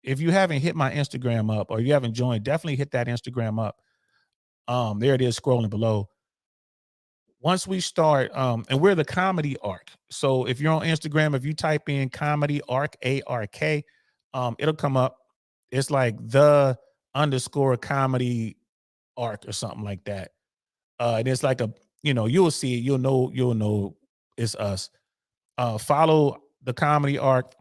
if you haven't hit my Instagram up or you haven't joined, definitely hit that Instagram up. There it is scrolling below. Once we start, and we're the comedy arc. So if you're on Instagram, if you type in comedy arc, ARK, it'll come up. It's like the underscore comedy arc or something like that. And it's like you'll see it, you'll know it's us. Follow the comedy arc.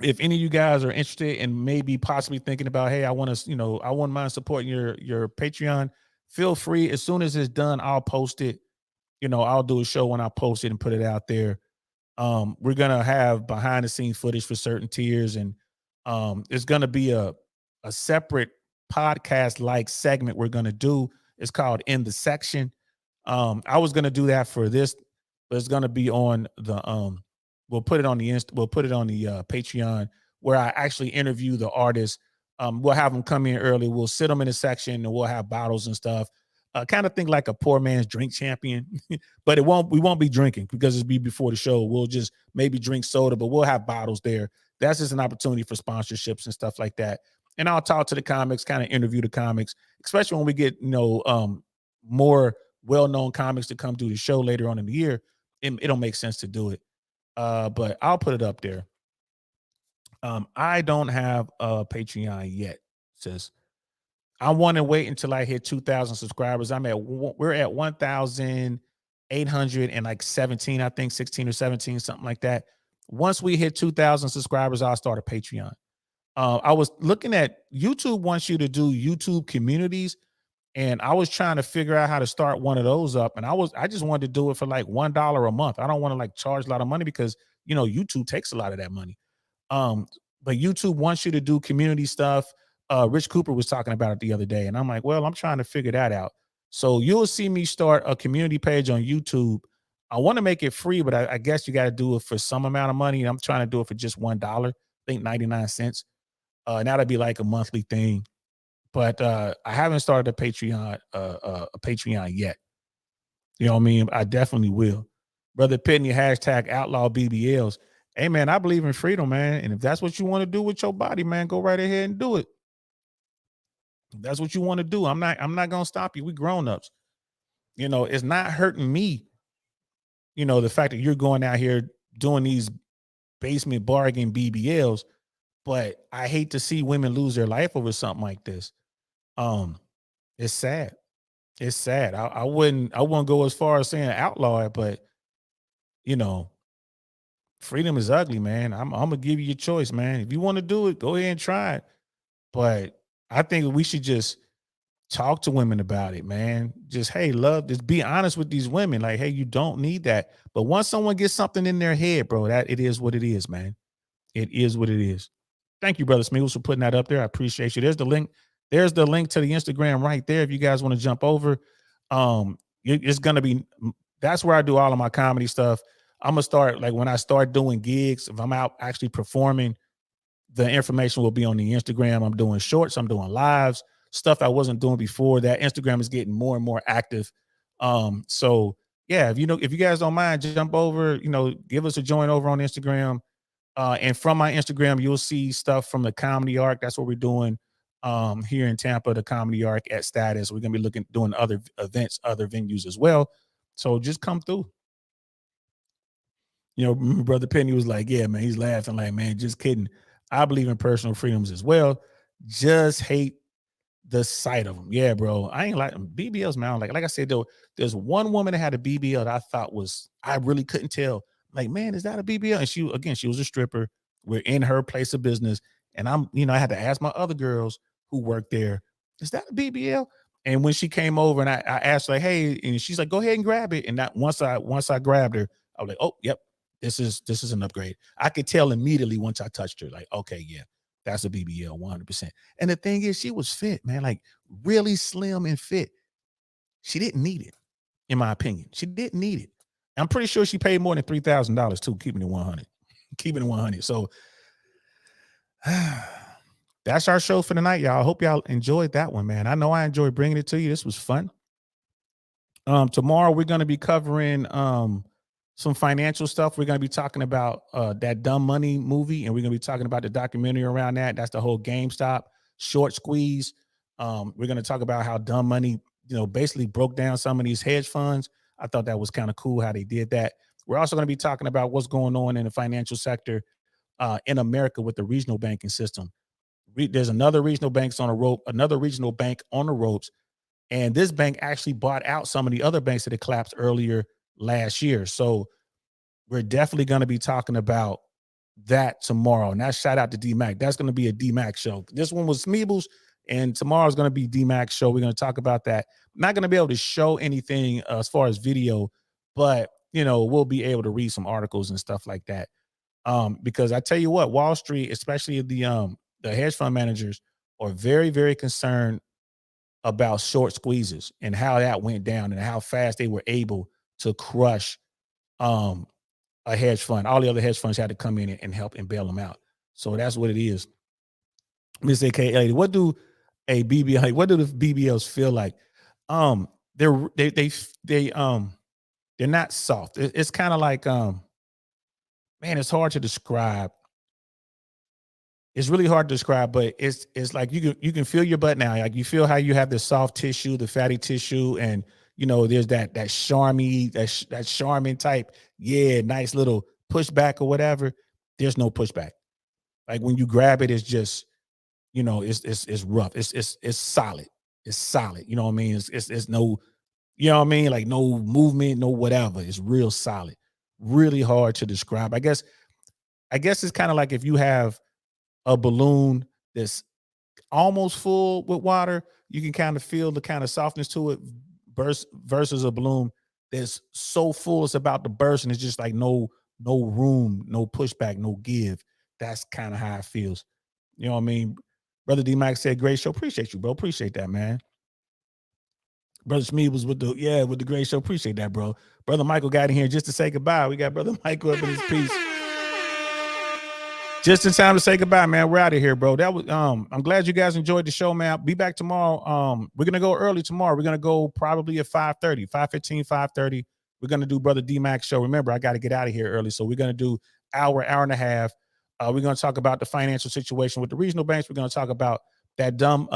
If any of you guys are interested and maybe possibly thinking about, hey, I want to, I wouldn't mind supporting your Patreon, feel free. As soon as it's done, I'll post it. I'll do a show when I post it and put it out there. We're gonna have behind the scenes footage for certain tiers, and it's gonna be a separate podcast like segment we're gonna do. It's called In the Section. I was gonna do that for this, but it's gonna be on the we'll put it on the Patreon, where I actually interview the artists. We'll have them come in early. We'll sit them in a section and we'll have bottles and stuff. Kind of think like a poor man's drink champion, but we won't be drinking because it'll be before the show. We'll just maybe drink soda, but we'll have bottles there. That's just an opportunity for sponsorships and stuff like that. And I'll talk to the comics, kind of interview the comics, especially when we get, more well-known comics to come do the show later on in the year. It'll make sense to do it. But I'll put it up there. I don't have a Patreon yet, sis. I want to wait until I hit 2,000 subscribers. We're at 1,817, I think 16 or 17, something like that. Once we hit 2,000 subscribers, I'll start a Patreon. I was looking at YouTube wants you to do YouTube communities, and I was trying to figure out how to start one of those up. And I just wanted to do it for like $1 a month. I don't want to like charge a lot of money because YouTube takes a lot of that money. But YouTube wants you to do community stuff. Rich Cooper was talking about it the other day, and I'm like, well, I'm trying to figure that out. So you'll see me start a community page on YouTube. I want to make it free, but I guess you got to do it for some amount of money. I'm trying to do it for just $1, I think 99 cents. And that'll be like a monthly thing. But I haven't started a Patreon yet. You know what I mean? I definitely will. Brother Pitney, hashtag outlaw BBLs. Hey man, I believe in freedom, man. And if that's what you want to do with your body, man, go right ahead and do it. If that's what you want to do. I'm not gonna stop you. We grown-ups. It's not hurting me. The fact that you're going out here doing these basement bargain BBLs, but I hate to see women lose their life over something like this. It's sad. It's sad. I wouldn't go as far as saying outlaw it, but freedom is ugly, man. I'm gonna give you your choice, man. If you want to do it, go ahead and try it. But I think we should just talk to women about it, man. Just, hey, love, just be honest with these women. Like, hey, you don't need that. But once someone gets something in their head, bro, that it is what it is, man. It is what it is. Thank you, Brother Smeagol, for putting that up there. I appreciate you. There's the link. There's the link to the Instagram right there. If you guys want to jump over, it's gonna be, that's where I do all of my comedy stuff. I'm gonna start, like, when I start doing gigs, if I'm out actually performing, the information will be on the Instagram. I'm doing shorts, I'm doing lives, stuff I wasn't doing before. That Instagram is getting more and more active. So yeah, if you guys don't mind, jump over, give us a join over on Instagram. And from my Instagram, you'll see stuff from the Comedy Arc. That's what we're doing here in Tampa, the Comedy Arc at Status. We're gonna be doing other events, other venues as well. So just come through. Brother Penny was like, yeah, man, he's laughing like, man, just kidding. I believe in personal freedoms as well. Just hate the sight of them. Yeah, bro. I ain't like them. BBLs, man. Like I said, though, there's one woman that had a BBL that I thought I really couldn't tell. Like, man, is that a BBL? And she was a stripper. We're in her place of business. And I had to ask my other girls who worked there, is that a BBL? And when she came over and I asked, like, hey, and she's like, go ahead and grab it. And that once I grabbed her, I was like, oh, yep, this is an upgrade. I could tell immediately once I touched her, like, okay, yeah, that's a BBL 100%. And the thing is, she was fit, man, like really slim and fit. She didn't need it, in my opinion. She didn't need it. I'm pretty sure she paid more than $3,000 too, keeping it 100. Keeping it 100. So that's our show for tonight, y'all. I hope y'all enjoyed that one, man. I know I enjoyed bringing it to you. This was fun. Tomorrow we're going to be covering some financial stuff. We're going to be talking about that Dumb Money movie, and we're going to be talking about the documentary around that. That's the whole GameStop short squeeze. We're going to talk about how Dumb Money, basically broke down some of these hedge funds. I thought that was kind of cool how they did that. We're also going to be talking about what's going on in the financial sector in America with the regional banking system. There's another regional bank on the ropes, and this bank actually bought out some of the other banks that had collapsed earlier last year. So we're definitely going to be talking about that tomorrow. And that shout out to D-Mac. That's going to be a D-Mac show. This one was Smeebles, and tomorrow's going to be D-Mac's show. We're going to talk about that. I'm not going to be able to show anything as far as video, but we'll be able to read some articles and stuff like that. Because I tell you what, Wall Street, especially the hedge fund managers, are very, very concerned about short squeezes and how that went down and how fast they were able to crush a hedge fund. All the other hedge funds had to come in and help and bail them out. So that's what it is. Miss AK, what do the BBLs feel like? They're not soft. It's kind of like man, it's hard to describe. It's really hard to describe, but it's like you can feel your butt now. Like you feel how you have the soft tissue, the fatty tissue, and there's that charming type, nice little pushback or whatever. There's no pushback. Like when you grab it, it's just, it's rough. It's solid. It's solid. You know what I mean? It's no, like no movement, no whatever. It's real solid. Really hard to describe. I guess it's kind of like if you have a balloon that's almost full with water, you can kind of feel the kind of softness to it versus a balloon that's so full it's about to burst, and it's just like no room, no pushback, no give. That's kind of how it feels. You know what I mean? Brother D-Max said, great show. Appreciate you, bro. Appreciate that, man. Brother Smee was with the great show. Appreciate that, bro. Brother Michael got in here just to say goodbye. We got Brother Michael up in his piece. Just in time to say goodbye, man. We're out of here, bro. That was I'm glad you guys enjoyed the show, man. I'll be back tomorrow. We're gonna go early tomorrow. We're gonna go probably at 5:30, 5:15, 5:30. We're gonna do Brother D-Max show. Remember, I got to get out of here early, so we're gonna do hour and a half. We're gonna talk about the financial situation with the regional banks. We're gonna talk about that dumb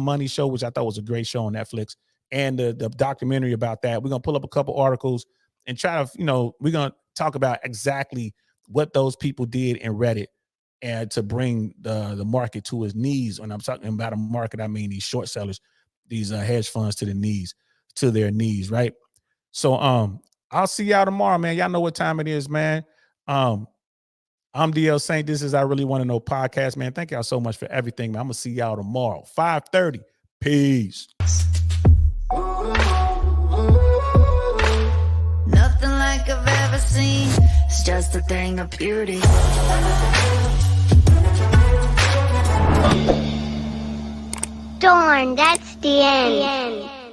money show, which I thought was a great show on Netflix, and the documentary about that. We're gonna pull up a couple articles and try to, we're gonna talk about exactly what those people did in Reddit and to bring the market to its knees. When I'm talking about a market, I mean these short sellers, these hedge funds to their knees, right? So I'll see y'all tomorrow, man. Y'all know what time it is, man. I'm DL Saint. This is I Really Want to Know podcast, man. Thank y'all so much for everything, man. I'm gonna see y'all tomorrow, 5:30. Peace. Nothing like I've ever seen. It's just a thing of beauty. Darn, that's the end.